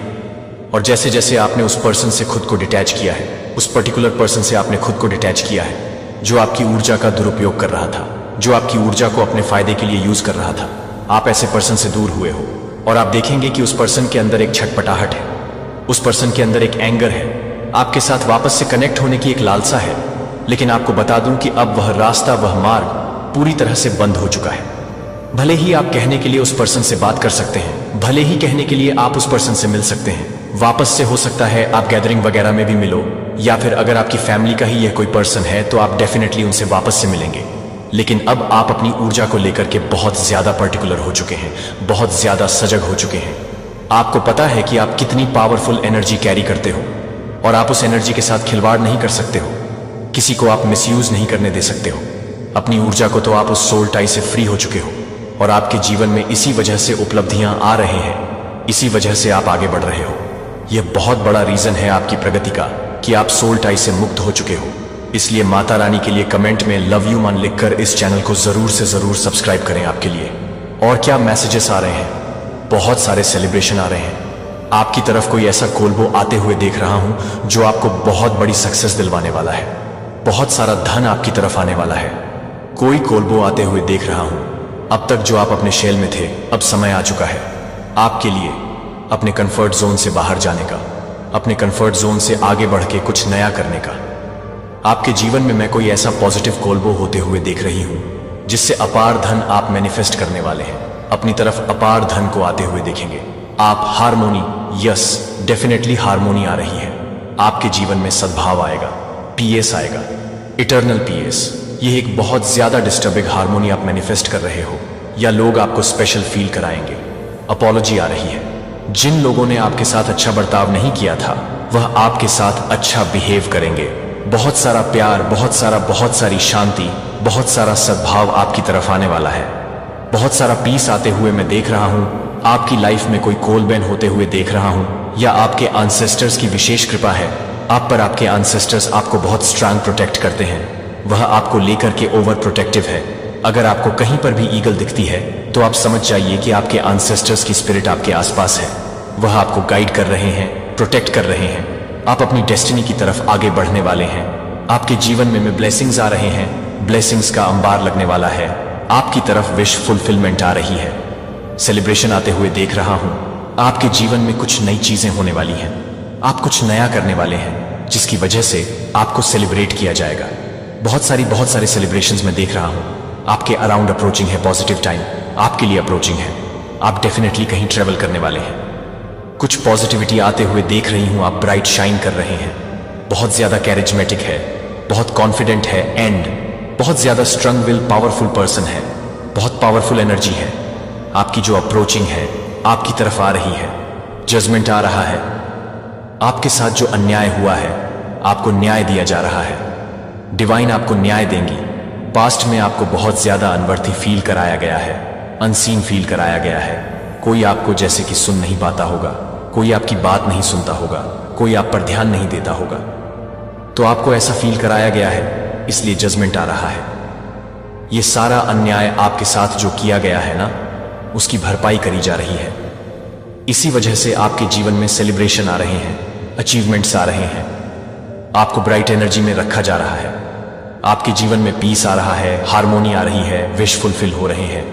और जैसे जैसे आपने उस पर्सन से खुद को डिटैच किया है, उस पर्टिकुलर पर्सन से आपने खुद को डिटैच किया है जो आपकी ऊर्जा का दुरुपयोग कर रहा था, जो आपकी ऊर्जा को अपने फायदे के लिए यूज कर रहा था, आप ऐसे पर्सन से दूर हुए हो। और आप देखेंगे कि उस पर्सन के अंदर एक छटपटाहट है, उस पर्सन के अंदर एक एंगर है, आपके साथ वापस से कनेक्ट होने की एक लालसा है। लेकिन आपको बता दूं कि अब वह रास्ता, वह मार्ग पूरी तरह से बंद हो चुका है। भले ही आप कहने के लिए उस पर्सन से बात कर सकते हैं, भले ही कहने के लिए आप उस पर्सन से मिल सकते हैं, वापस से हो सकता है आप गैदरिंग वगैरह में भी मिलो, या फिर अगर आपकी फैमिली का ही यह कोई पर्सन है तो आप डेफिनेटली उनसे वापस से मिलेंगे। लेकिन अब आप अपनी ऊर्जा को लेकर के बहुत ज्यादा पर्टिकुलर हो चुके हैं, बहुत ज्यादा सजग हो चुके हैं। आपको पता है कि आप कितनी पावरफुल एनर्जी कैरी करते हो और आप उस एनर्जी के साथ खिलवाड़ नहीं कर सकते हो। किसी को आप मिसयूज नहीं करने दे सकते हो। अपनी ऊर्जा को तो आप उस सोल टाई से फ्री हो चुके हो और आपके जीवन में इसी वजह से उपलब्धियां आ रहे हैं, इसी वजह से आप आगे बढ़ रहे हो। यह बहुत बड़ा रीजन है आपकी प्रगति का कि आप सोल टाई से मुक्त हो चुके हो। इसलिए माता रानी के लिए कमेंट में लव यू मान लिखकर इस चैनल को जरूर से जरूर सब्सक्राइब करें। आपके लिए और क्या मैसेजेस आ रहे हैं, बहुत सारे सेलिब्रेशन आ रहे हैं। आपकी तरफ कोई ऐसा कोलबो आते हुए देख रहा हूं जो आपको बहुत बड़ी सक्सेस दिलवाने वाला है। बहुत सारा धन आपकी तरफ आने वाला है। कोई कोलबो आते हुए देख रहा हूं। अब तक जो आप अपने शेल में थे, अब समय आ चुका है आपके लिए अपने कंफर्ट जोन से बाहर जाने का, अपने कंफर्ट जोन से आगे बढ़ के कुछ नया करने का। आपके जीवन में मैं कोई ऐसा पॉजिटिव कोलबो होते हुए देख रही हूं जिससे अपार धन आप मैनिफेस्ट करने वाले हैं। अपनी तरफ अपार धन को आते हुए देखेंगे आप। हार्मोनी, यस डेफिनेटली हार्मोनी आ रही है आपके जीवन में। सद्भाव आएगा, पीएस आएगा, इटर्नल पीएस। यह एक बहुत ज्यादा डिस्टर्बिंग हार्मोनी आप मैनिफेस्ट कर रहे हो, या लोग आपको स्पेशल फील कराएंगे। अपॉलॉजी आ रही है। जिन लोगों ने आपके साथ अच्छा बर्ताव नहीं किया था, वह आपके साथ अच्छा बिहेव करेंगे। बहुत सारा प्यार, बहुत सारी शांति, बहुत सारा सद्भाव आपकी तरफ आने वाला है। बहुत सारा पीस आते हुए मैं देख रहा हूं। आपकी लाइफ में कोई कोलबेन होते हुए देख रहा हूं, या आपके एंसेस्टर्स की विशेष कृपा है आप पर। आपके एंसेस्टर्स आपको बहुत स्ट्रांग प्रोटेक्ट करते हैं, वह आपको लेकर के ओवर प्रोटेक्टिव है। अगर आपको कहीं पर भी ईगल दिखती है तो आप समझ जाइए कि आपके एंसेस्टर्स की स्पिरिट आपके आसपास है, वह आपको गाइड कर रहे हैं, प्रोटेक्ट कर रहे हैं। आप अपनी डेस्टिनी की तरफ आगे बढ़ने वाले हैं। आपके जीवन में ब्लेसिंग्स आ रहे हैं, ब्लेसिंग्स का अंबार लगने वाला है। आपकी तरफ विश फुलफिलमेंट आ रही है। सेलिब्रेशन आते हुए देख रहा हूं। आपके जीवन में कुछ नई चीजें होने वाली हैं। आप कुछ नया करने वाले हैं जिसकी वजह से आपको सेलिब्रेट किया जाएगा। बहुत सारे सेलिब्रेशंस में देख रहा हूं। आपके अराउंड अप्रोचिंग है पॉजिटिव टाइम, आपके लिए अप्रोचिंग है। आप डेफिनेटली कहीं ट्रेवल करने वाले हैं। कुछ पॉजिटिविटी आते हुए देख रही हूं। आप ब्राइट शाइन कर रहे हैं। बहुत ज्यादा कैरिज्मेटिक है, बहुत कॉन्फिडेंट है एंड बहुत ज्यादा स्ट्रॉन्ग विल पावरफुल पर्सन है। बहुत पावरफुल एनर्जी है। आपकी जो अप्रोचिंग है आपकी तरफ आ रही है। जजमेंट आ रहा है। आपके साथ जो अन्याय हुआ है आपको न्याय दिया जा रहा है। डिवाइन आपको न्याय देंगी। पास्ट में आपको बहुत ज्यादा अनवर्थी फील कराया गया है, अनसीन फील कराया गया है। कोई आपको जैसे कि सुन नहीं पाता होगा, कोई आपकी बात नहीं सुनता होगा, कोई आप पर ध्यान नहीं देता होगा। तो आपको ऐसा फील कराया गया है, इसलिए जजमेंट आ रहा है। ये सारा अन्याय आपके साथ जो किया गया है ना, उसकी भरपाई करी जा रही है। इसी वजह से आपके जीवन में सेलिब्रेशन आ रहे हैं, अचीवमेंट्स आ रहे हैं। आपको ब्राइट एनर्जी में रखा जा रहा है। आपके जीवन में पीस आ रहा है, हार्मोनी आ रही है, विश फुलफिल हो रहे हैं।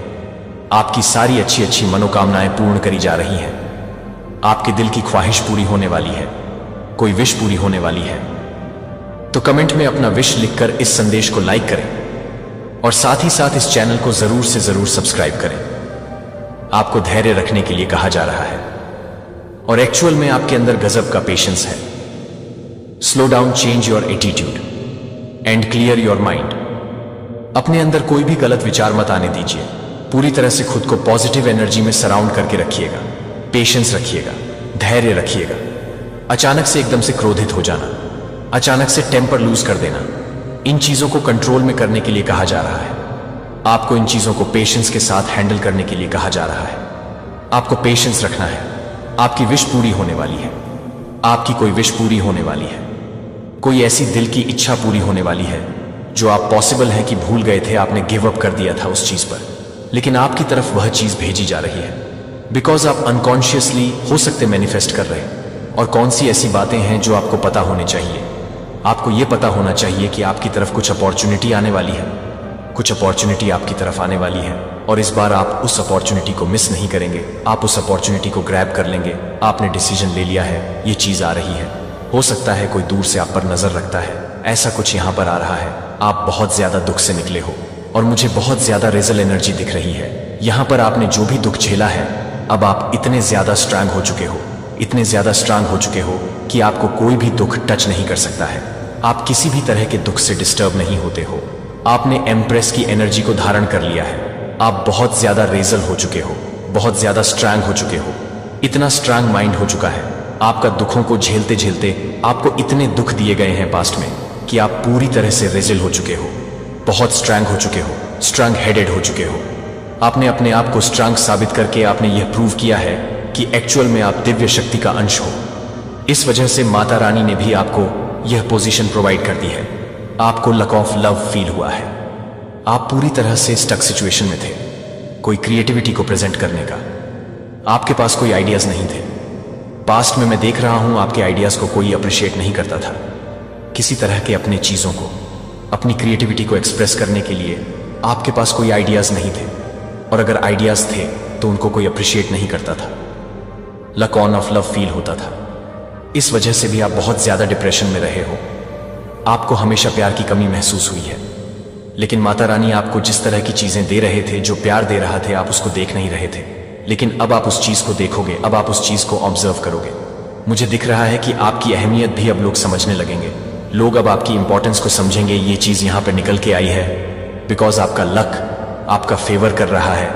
आपकी सारी अच्छी मनोकामनाएं पूर्ण करी जा रही हैं। आपके दिल की ख्वाहिश पूरी होने वाली है, कोई विश पूरी होने वाली है। तो कमेंट में अपना विश लिखकर इस संदेश को लाइक करें और साथ ही साथ इस चैनल को जरूर से जरूर सब्सक्राइब करें। आपको धैर्य रखने के लिए कहा जा रहा है और एक्चुअल में आपके अंदर गजब का पेशेंस है। Slow down, change your attitude and clear your mind. अपने अंदर कोई भी गलत विचार मत आने दीजिए। पूरी तरह से खुद को पॉजिटिव एनर्जी में सराउंड करके रखिएगा। पेशेंस रखिएगा, धैर्य रखिएगा। अचानक से एकदम से क्रोधित हो जाना, अचानक से टेम्पर लूज कर देना, इन चीजों को कंट्रोल में करने के लिए कहा जा रहा है। आपको इन चीजों को पेशेंस के साथ हैंडल करने के लिए कहा जा रहा है। आपको पेशेंस रखना है। आपकी विश पूरी होने वाली है। आपकी कोई विश पूरी होने वाली है। कोई ऐसी दिल की इच्छा पूरी होने वाली है जो आप पॉसिबल है कि भूल गए थे, आपने गिव अप कर दिया था उस चीज पर, लेकिन आपकी तरफ वह चीज भेजी जा रही है। बिकॉज आप अनकॉन्शियसली हो सकते मैनिफेस्ट कर रहे हैं। और कौन सी ऐसी बातें हैं जो आपको पता होने चाहिए। आपको यह पता होना चाहिए कि आपकी तरफ कुछ अपॉर्चुनिटी आने वाली है। कुछ अपॉर्चुनिटी आपकी तरफ आने वाली है और इस बार आप उस अपॉर्चुनिटी को मिस नहीं करेंगे। आप उस अपॉर्चुनिटी को ग्रैब कर लेंगे। आपने डिसीजन ले लिया है, ये चीज आ रही है। हो सकता है कोई दूर से आप पर नजर रखता है, ऐसा कुछ यहां पर आ रहा है। आप बहुत ज्यादा दुख से निकले हो और मुझे बहुत ज्यादा रेजल एनर्जी दिख रही है। यहां पर आपने जो भी दुख झेला है, अब आप इतने ज्यादा स्ट्रांग हो चुके हो, इतने ज्यादा स्ट्रांग हो चुके हो कि आपको कोई भी दुख टच नहीं कर सकता है। आप किसी भी तरह के दुख से डिस्टर्ब नहीं होते हो। आपने एम्प्रेस की एनर्जी को धारण कर लिया है। आप बहुत ज्यादा रेजल हो चुके हो, बहुत ज्यादा स्ट्रांग हो चुके हो। इतना स्ट्रांग माइंड हो चुका है आपका। दुखों को झेलते झेलते आपको इतने दुख दिए गए हैं पास्ट में कि आप पूरी तरह से रेजल हो चुके हो, बहुत स्ट्रांग हो चुके हो, स्ट्रांग हेडेड हो चुके हो। आपने अपने आप को स्ट्रांग साबित करके आपने यह प्रूव किया है कि एक्चुअल में आप दिव्य शक्ति का अंश हो। इस वजह से माता रानी ने भी आपको यह पोजीशन प्रोवाइड कर दी है। आपको लक ऑफ लव फील हुआ है। आप पूरी तरह से स्टक सिचुएशन में थे, कोई क्रिएटिविटी को प्रेजेंट करने का आपके पास कोई आइडियाज नहीं थे। पास्ट में मैं देख रहा हूं आपके आइडियाज को कोई अप्रिशिएट नहीं करता था। किसी तरह के अपने चीजों को, अपनी क्रिएटिविटी को एक्सप्रेस करने के लिए आपके पास कोई आइडियाज नहीं थे, और अगर आइडियाज थे तो उनको कोई अप्रिशिएट नहीं करता था। Luck on off love feel होता था। इस वजह से भी आप बहुत ज्यादा डिप्रेशन में रहे हो। आपको हमेशा प्यार की कमी महसूस हुई है, लेकिन माता रानी आपको जिस तरह की चीजें दे रहे थे, जो प्यार दे रहा थे, आप उसको देख नहीं रहे थे। लेकिन अब आप उस चीज को देखोगे, अब आप उस चीज को ऑब्जर्व करोगे। मुझे दिख रहा है कि आपकी अहमियत भी अब लोग समझने लगेंगे। लोग अब आपकी इंपॉर्टेंस को समझेंगे। ये चीज यहां पर निकल के आई है बिकॉज आपका लक आपका फेवर कर रहा है।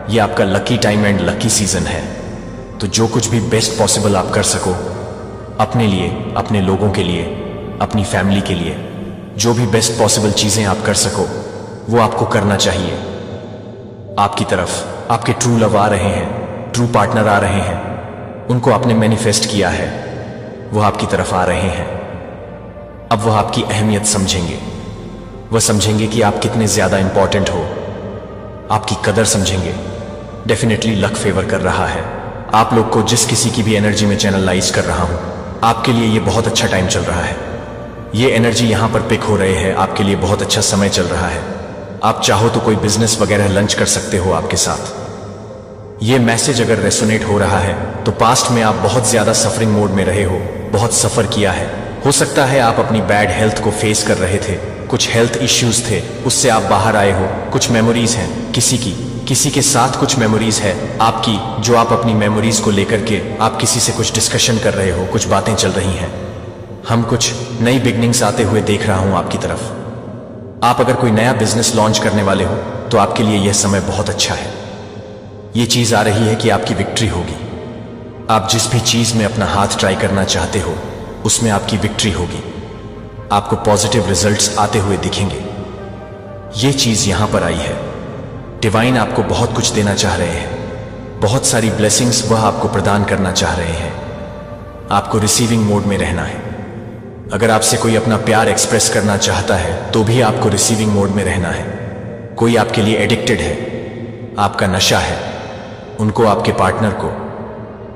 ये आपका lucky time and lucky season है। तो जो कुछ भी बेस्ट पॉसिबल आप कर सको अपने लिए, अपने लोगों के लिए, अपनी फैमिली के लिए, जो भी बेस्ट पॉसिबल चीजें आप कर सको वो आपको करना चाहिए। आपकी तरफ आपके ट्रू लव आ रहे हैं, ट्रू पार्टनर आ रहे हैं। उनको आपने मैनिफेस्ट किया है, वो आपकी तरफ आ रहे हैं। अब वो आपकी अहमियत समझेंगे, वह समझेंगे कि आप कितने ज्यादा इंपॉर्टेंट हो, आपकी कदर समझेंगे। डेफिनेटली लक फेवर कर रहा है आप लोग को। जिस किसी की भी एनर्जी में चैनलाइज कर रहा हूं, आपके लिए ये बहुत अच्छा टाइम चल रहा है। ये एनर्जी यहां पर पिक हो रहे हैं, आपके लिए बहुत अच्छा समय चल रहा है। आप चाहो तो कोई बिजनेस वगैरह लंच कर सकते हो आपके साथ। ये मैसेज अगर रेसोनेट हो रहा है तो पास्ट में आप बहुत ज्यादा सफरिंग मोड में रहे हो, बहुत सफर किया है। हो सकता है आप अपनी बैड हेल्थ को फेस कर रहे थे, कुछ हेल्थ इश्यूज थे, उससे आप बाहर आए हो। कुछ मेमोरीज हैं किसी के साथ, कुछ मेमोरीज है आपकी, जो आप अपनी मेमोरीज को लेकर के आप किसी से कुछ डिस्कशन कर रहे हो, कुछ बातें चल रही हैं। हम कुछ नई बिगनिंग्स आते हुए देख रहा हूं आपकी तरफ। आप अगर कोई नया बिजनेस लॉन्च करने वाले हो तो आपके लिए यह समय बहुत अच्छा है। ये चीज आ रही है कि आपकी विक्ट्री होगी। आप जिस भी चीज में अपना हाथ ट्राई करना चाहते हो उसमें आपकी विक्ट्री होगी। आपको पॉजिटिव रिजल्ट्स आते हुए दिखेंगे। ये चीज यहां पर आई है। डिवाइन आपको बहुत कुछ देना चाह रहे हैं, बहुत सारी ब्लेसिंग्स वह आपको प्रदान करना चाह रहे हैं। आपको रिसीविंग मोड में रहना है। अगर आपसे कोई अपना प्यार एक्सप्रेस करना चाहता है तो भी आपको रिसीविंग मोड में रहना है। कोई आपके लिए एडिक्टेड है, आपका नशा है, उनको, आपके पार्टनर को,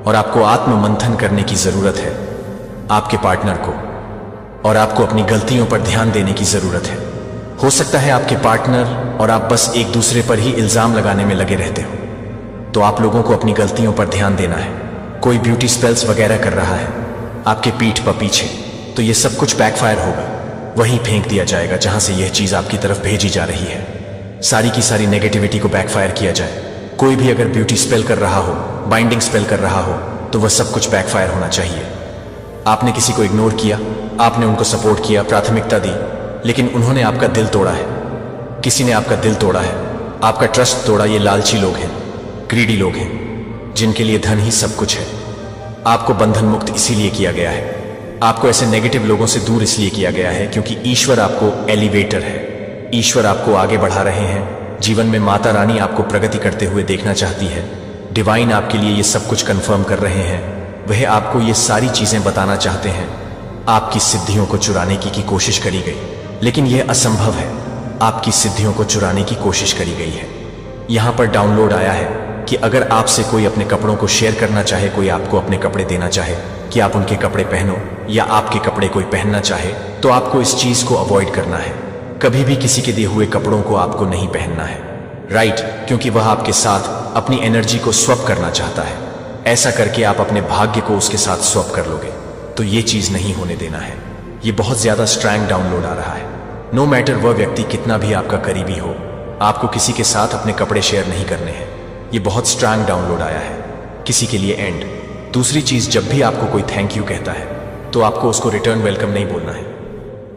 और आपको आत्म मंथन करने की जरूरत है आपके पार्टनर को, और आपको अपनी गलतियों पर ध्यान देने की जरूरत है। हो सकता है आपके पार्टनर और आप बस एक दूसरे पर ही इल्जाम लगाने में लगे रहते हो, तो आप लोगों को अपनी गलतियों पर ध्यान देना है। कोई ब्यूटी स्पेल्स वगैरह कर रहा है आपके पीठ पर पीछे, तो ये सब कुछ बैकफायर होगा, वहीं फेंक दिया जाएगा जहां से यह चीज आपकी तरफ भेजी जा रही है। सारी की सारी नेगेटिविटी को बैकफायर किया जाए। कोई भी अगर ब्यूटी स्पेल कर रहा हो, बाइंडिंग स्पेल कर रहा हो, तो वह सब कुछ बैकफायर होना चाहिए। आपने किसी को इग्नोर किया, आपने उनको सपोर्ट किया, प्राथमिकता दी, लेकिन उन्होंने आपका दिल तोड़ा है। किसी ने आपका दिल तोड़ा है, आपका ट्रस्ट तोड़ा। ये लालची लोग हैं, ग्रीडी लोग हैं, जिनके लिए धन ही सब कुछ है। आपको बंधन मुक्त इसीलिए किया गया है। आपको ऐसे नेगेटिव लोगों से दूर इसलिए किया गया है क्योंकि ईश्वर आपको एलिवेटर है। ईश्वर आपको आगे बढ़ा रहे हैं। जीवन में माता रानी आपको प्रगति करते हुए देखना चाहती है। डिवाइन आपके लिए ये सब कुछ कंफर्म कर रहे हैं। वह आपको ये सारी चीजें बताना चाहते हैं। आपकी सिद्धियों को चुराने की कोशिश करी गई, लेकिन यह असंभव है। आपकी सिद्धियों को चुराने की कोशिश करी गई है। यहां पर डाउनलोड आया है कि अगर आपसे कोई अपने कपड़ों को शेयर करना चाहे, कोई आपको अपने कपड़े देना चाहे कि आप उनके कपड़े पहनो, या आपके कपड़े कोई पहनना चाहे, तो आपको इस चीज को अवॉइड करना है। कभी भी किसी के दिए हुए कपड़ों को आपको नहीं पहनना है, राइट? क्योंकि वह आपके साथ अपनी एनर्जी को स्वैप करना चाहता है। ऐसा करके आप अपने भाग्य को उसके साथ स्वैप कर लोगे, तो ये चीज नहीं होने देना है। ये बहुत ज्यादा स्ट्रॉन्ग डाउनलोड आ रहा है। नो मैटर वह व्यक्ति कितना भी आपका करीबी हो, आपको किसी के साथ अपने कपड़े शेयर नहीं करने हैं। ये बहुत स्ट्रॉन्ग डाउनलोड आया है किसी के लिए। एंड दूसरी चीज, जब भी आपको कोई थैंक यू कहता है तो आपको उसको रिटर्न वेलकम नहीं बोलना है।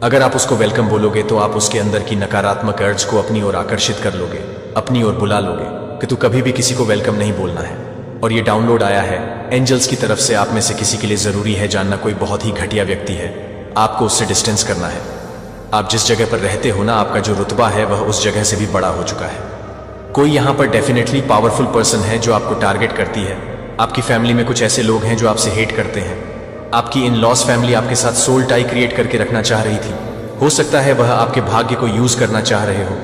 अगर आप उसको वेलकम बोलोगे तो आप उसके अंदर की नकारात्मक अर्ज को अपनी ओर आकर्षित कर लोगे, अपनी ओर बुला लोगे कि तू कभी भी किसी को वेलकम नहीं बोलना है। और ये डाउनलोड आया है एंजल्स की तरफ से। आप में से किसी के लिए जरूरी है जानना, कोई बहुत ही घटिया व्यक्ति है, आपको उससे डिस्टेंस करना है। आप जिस जगह पर रहते हो ना, आपका जो रुतबा है वह उस जगह से भी बड़ा हो चुका है। कोई यहाँ पर डेफिनेटली पावरफुल पर्सन है जो आपको टारगेट करती है। आपकी फैमिली में कुछ ऐसे लोग हैं जो आपसे हेट करते हैं। आपकी इन लॉस फैमिली आपके साथ सोल टाई क्रिएट करके रखना चाह रही थी। हो सकता है वह आपके भाग्य को यूज करना चाह रहे हो।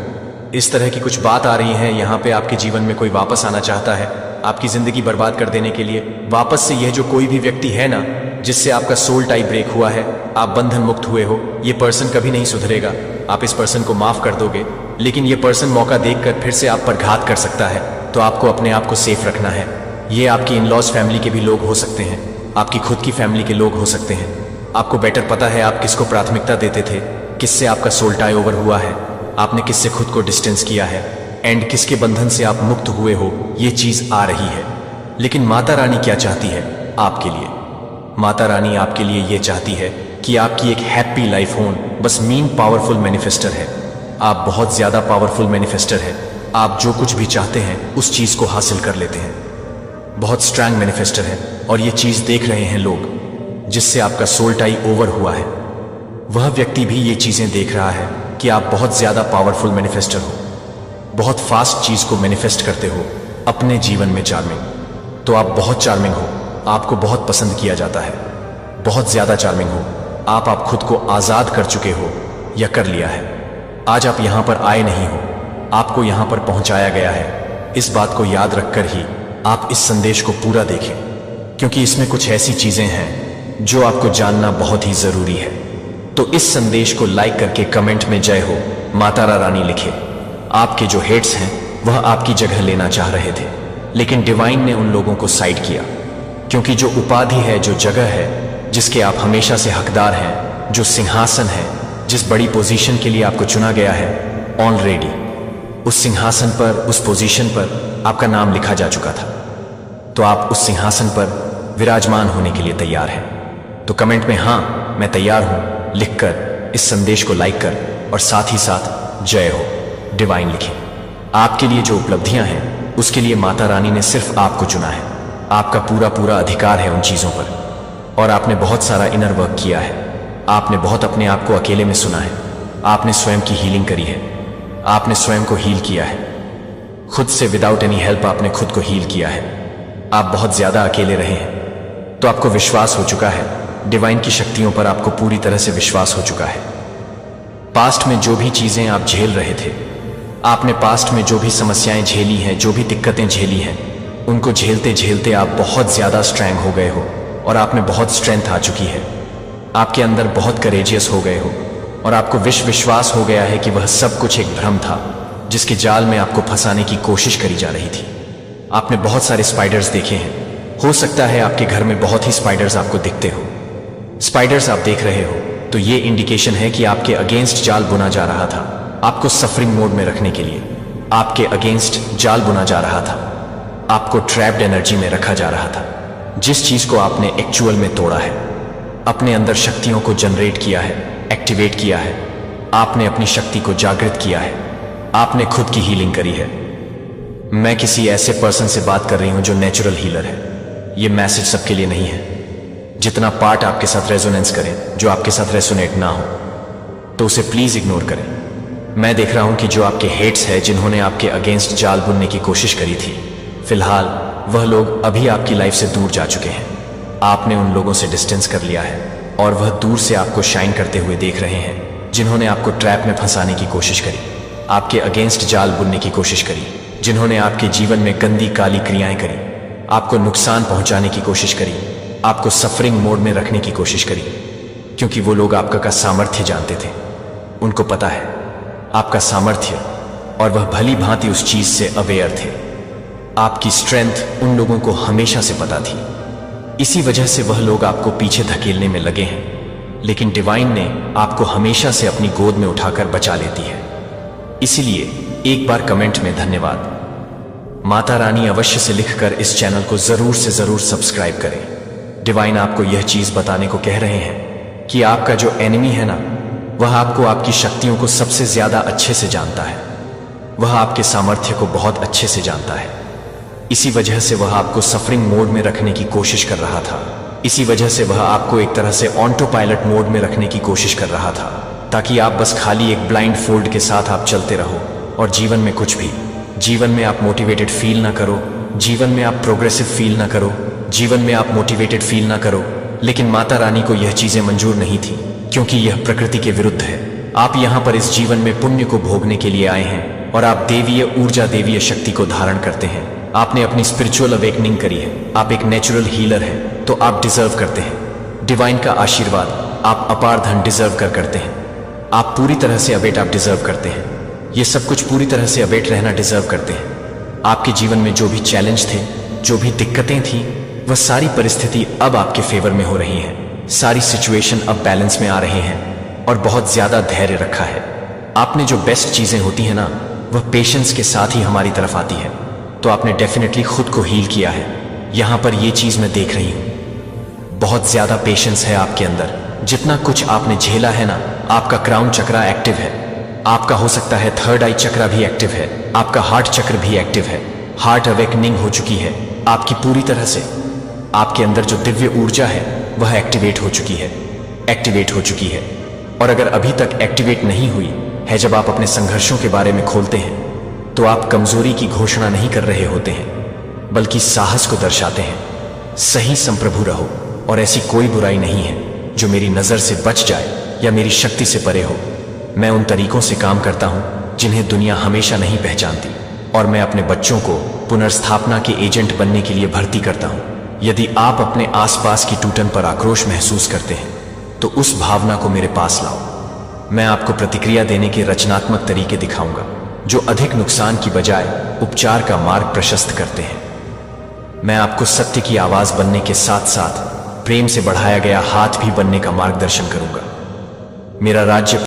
इस तरह की कुछ बात आ रही है यहाँ पे। आपके जीवन में कोई वापस आना चाहता है आपकी जिंदगी बर्बाद कर देने के लिए। वापस से यह जो कोई भी व्यक्ति है ना, जिससे आपका सोल टाई ब्रेक हुआ है, आप बंधन मुक्त हुए हो, ये पर्सन कभी नहीं सुधरेगा। आप इस पर्सन को माफ कर दोगे, लेकिन ये पर्सन मौका देखकर फिर से आप पर घात कर सकता है। तो आपको अपने आप को सेफ रखना है। ये आपकी इन लॉस फैमिली के भी लोग हो सकते हैं, आपकी खुद की फैमिली के लोग हो सकते हैं। आपको बेटर पता है आप किसको प्राथमिकता देते थे, किससे आपका सोल टाई ओवर हुआ है, आपने किससे खुद को डिस्टेंस किया है, एंड किसके बंधन से आप मुक्त हुए हो। ये चीज आ रही है। लेकिन माता रानी क्या चाहती है आपके लिए? माता रानी आपके लिए ये चाहती है कि आपकी एक हैप्पी लाइफ हो। बस मीन पावरफुल मैनिफेस्टर है। आप बहुत ज्यादा पावरफुल मैनिफेस्टर है। आप जो कुछ भी चाहते हैं उस चीज को हासिल कर लेते हैं। बहुत स्ट्रॉन्ग मैनिफेस्टर है। और ये चीज देख रहे हैं लोग जिससे आपका सोल टाई ओवर हुआ है। वह व्यक्ति भी ये चीजें देख रहा है कि आप बहुत ज्यादा पावरफुल मैनिफेस्टर हो, बहुत फास्ट चीज को मैनिफेस्ट करते हो अपने जीवन में। चार्मिंग तो आप बहुत चार्मिंग हो। आपको बहुत पसंद किया जाता है, बहुत ज्यादा चार्मिंग हो, आप खुद को आजाद कर चुके हो या कर लिया है। आज आप यहां पर आए नहीं हो, आपको यहां पर पहुंचाया गया है। इस बात को याद रखकर ही आप इस संदेश को पूरा देखें, क्योंकि इसमें कुछ ऐसी चीजें हैं जो आपको जानना बहुत ही जरूरी है। तो इस संदेश को लाइक करके कमेंट में जय हो माता रानी लिखे। आपके जो हेट्स हैं वह आपकी जगह लेना चाह रहे थे, लेकिन डिवाइन ने उन लोगों को साइड किया, क्योंकि जो उपाधि है, जो जगह है जिसके आप हमेशा से हकदार हैं, जो सिंहासन है, जिस बड़ी पोजीशन के लिए आपको चुना गया है, ऑलरेडी उस सिंहासन पर, उस पोजीशन पर आपका नाम लिखा जा चुका था। तो आप उस सिंहासन पर विराजमान होने के लिए तैयार हैं। तो कमेंट में हाँ मैं तैयार हूं लिखकर इस संदेश को लाइक कर और साथ ही साथ जय हो डिवाइन लिखें। आपके लिए जो उपलब्धियां हैं उसके लिए माता रानी ने सिर्फ आपको चुना है। आपका पूरा अधिकार है उन चीजों पर, और आपने बहुत सारा इनर वर्क किया है। आपने बहुत अपने आप को अकेले में सुना है, आपने स्वयं की हीलिंग करी है, आपने स्वयं को हील किया है, खुद से विदाउट एनी हेल्प आपने खुद को हील किया है। आप बहुत ज्यादा अकेले रहे हैं, तो आपको विश्वास हो चुका है, डिवाइन की शक्तियों पर आपको पूरी तरह से विश्वास हो चुका है। पास्ट में जो भी चीजें आप झेल रहे थे, आपने पास्ट में जो भी समस्याएं झेली हैं, जो भी दिक्कतें झेली हैं, उनको झेलते झेलते आप बहुत ज्यादा स्ट्रॉन्ग हो गए हो, और आप में बहुत स्ट्रेंथ आ चुकी है। आपके अंदर बहुत करेजियस हो गए हो, और आपको विश्वास हो गया है कि वह सब कुछ एक भ्रम था जिसके जाल में आपको फंसाने की कोशिश करी जा रही थी। आपने बहुत सारे स्पाइडर्स देखे हैं, हो सकता है आपके घर में बहुत ही स्पाइडर्स आपको दिखते हो। स्पाइडर्स आप देख रहे हो तो ये इंडिकेशन है कि आपके अगेंस्ट जाल बुना जा रहा था, आपको सफरिंग मोड में रखने के लिए आपके अगेंस्ट जाल बुना जा रहा था, आपको ट्रैप्ड एनर्जी में रखा जा रहा था। जिस चीज को आपने एक्चुअल में तोड़ा है, अपने अंदर शक्तियों को जनरेट किया है, एक्टिवेट किया है, आपने अपनी शक्ति को जागृत किया है, आपने खुद की हीलिंग करी है। मैं किसी ऐसे पर्सन से बात कर रही हूं जो नेचुरल हीलर है। यह मैसेज सबके लिए नहीं है। जितना पार्ट आपके साथ रेजोनेंस करे, जो आपके साथ रेसोनेट ना हो, तो उसे प्लीज इग्नोर करें। मैं देख रहा हूं कि जो आपके हेट्स है, जिन्होंने आपके अगेंस्ट जाल बुनने की कोशिश करी थी, फिलहाल वह लोग अभी आपकी लाइफ से दूर जा चुके हैं। आपने उन लोगों से डिस्टेंस कर लिया है, और वह दूर से आपको शाइन करते हुए देख रहे हैं, जिन्होंने आपको ट्रैप में फंसाने की कोशिश करी, आपके अगेंस्ट जाल बुनने की कोशिश करी, जिन्होंने आपके जीवन में गंदी काली क्रियाएं करी, आपको नुकसान पहुंचाने की कोशिश करी, आपको सफरिंग मोड में रखने की कोशिश करी, क्योंकि वो लोग आपका सामर्थ्य जानते थे। उनको पता है आपका सामर्थ्य, और वह भली भांति उस चीज से अवेयर थे। आपकी स्ट्रेंथ उन लोगों को हमेशा से पता थी। इसी वजह से वह लोग आपको पीछे धकेलने में लगे हैं, लेकिन डिवाइन ने आपको हमेशा से अपनी गोद में उठाकर बचा लेती है। इसीलिए एक बार कमेंट में धन्यवाद माता रानी अवश्य से लिखकर इस चैनल को जरूर से जरूर सब्सक्राइब करें। डिवाइन आपको यह चीज बताने को कह रहे हैं कि आपका जो एनिमी है ना, वह आपको आपकी शक्तियों को सबसे ज्यादा अच्छे से जानता है। वह आपके सामर्थ्य को बहुत अच्छे से जानता है। इसी वजह से वह आपको सफरिंग मोड में रखने की कोशिश कर रहा था। इसी वजह से वह आपको एक तरह से ऑटो पायलट मोड में रखने की कोशिश कर रहा था, ताकि आप बस खाली एक ब्लाइंड फोल्ड के साथ आप चलते रहो, और जीवन में कुछ भी, जीवन में आप मोटिवेटेड फील ना करो, जीवन में आप प्रोग्रेसिव फील ना करो, जीवन में आप मोटिवेटेड फील ना करो। लेकिन माता रानी को यह चीजें मंजूर नहीं थी, क्योंकि यह प्रकृति के विरुद्ध है। आप यहाँ पर इस जीवन में पुण्य को भोगने के लिए आए हैं, और आप देवीय ऊर्जा, देवीय शक्ति को धारण करते हैं। आपने अपनी स्पिरिचुअल अवेकनिंग करी है, आप एक नेचुरल हीलर हैं, तो आप डिजर्व करते हैं डिवाइन का आशीर्वाद। आप अपार धन डिजर्व करते हैं। आप पूरी तरह से अवेट आप डिजर्व करते हैं। ये सब कुछ पूरी तरह से अवेट रहना डिजर्व करते हैं। आपके जीवन में जो भी चैलेंज थे, जो भी दिक्कतें थी, वह सारी परिस्थिति अब आपके फेवर में हो रही है। सारी सिचुएशन अब बैलेंस में आ रहे हैं, और बहुत ज्यादा धैर्य रखा है। आपने जो बेस्ट चीजें होती है ना, वह पेशेंस के साथ ही हमारी तरफ आती है। तो आपने डेफिनेटली खुद को हील किया है। यहां पर यह चीज मैं देख रही हूं, बहुत ज्यादा पेशेंस है आपके अंदर। जितना कुछ आपने झेला है ना, आपका क्राउन चक्रा एक्टिव है, आपका हो सकता है थर्ड आई चक्रा भी एक्टिव है, आपका हार्ट चक्र भी एक्टिव है। हार्ट अवेकनिंग हो चुकी है आपकी पूरी तरह से। आपके अंदर जो दिव्य ऊर्जा है वह एक्टिवेट हो चुकी है, एक्टिवेट हो चुकी है। और अगर अभी तक एक्टिवेट नहीं हुई है, जब आप अपने संघर्षों के बारे में खोलते हैं, तो आप कमजोरी की घोषणा नहीं कर रहे होते हैं, बल्कि साहस को दर्शाते हैं। सही संप्रभु रहो, और ऐसी कोई बुराई नहीं है जो मेरी नजर से बच जाए या मेरी शक्ति से परे हो। मैं उन तरीकों से काम करता हूं जिन्हें दुनिया हमेशा नहीं पहचानती, और मैं अपने बच्चों को पुनर्स्थापना के एजेंट बनने के लिए भर्ती करता हूं। यदि आप अपने आसपास की टूटन पर आक्रोश महसूस करते हैं तो उस भावना को मेरे पास लाओ। मैं आपको प्रतिक्रिया देने के रचनात्मक तरीके दिखाऊंगा जो अधिक नुकसान की बजाय उपचार का मार्ग प्रशस्त करते हैं। मैं आपको सत्य की आवाज बनने के साथ साथ प्रेम से बढ़ाया गया हाथ भी बनने का मार्गदर्शन करूंगा। मेरा राज्य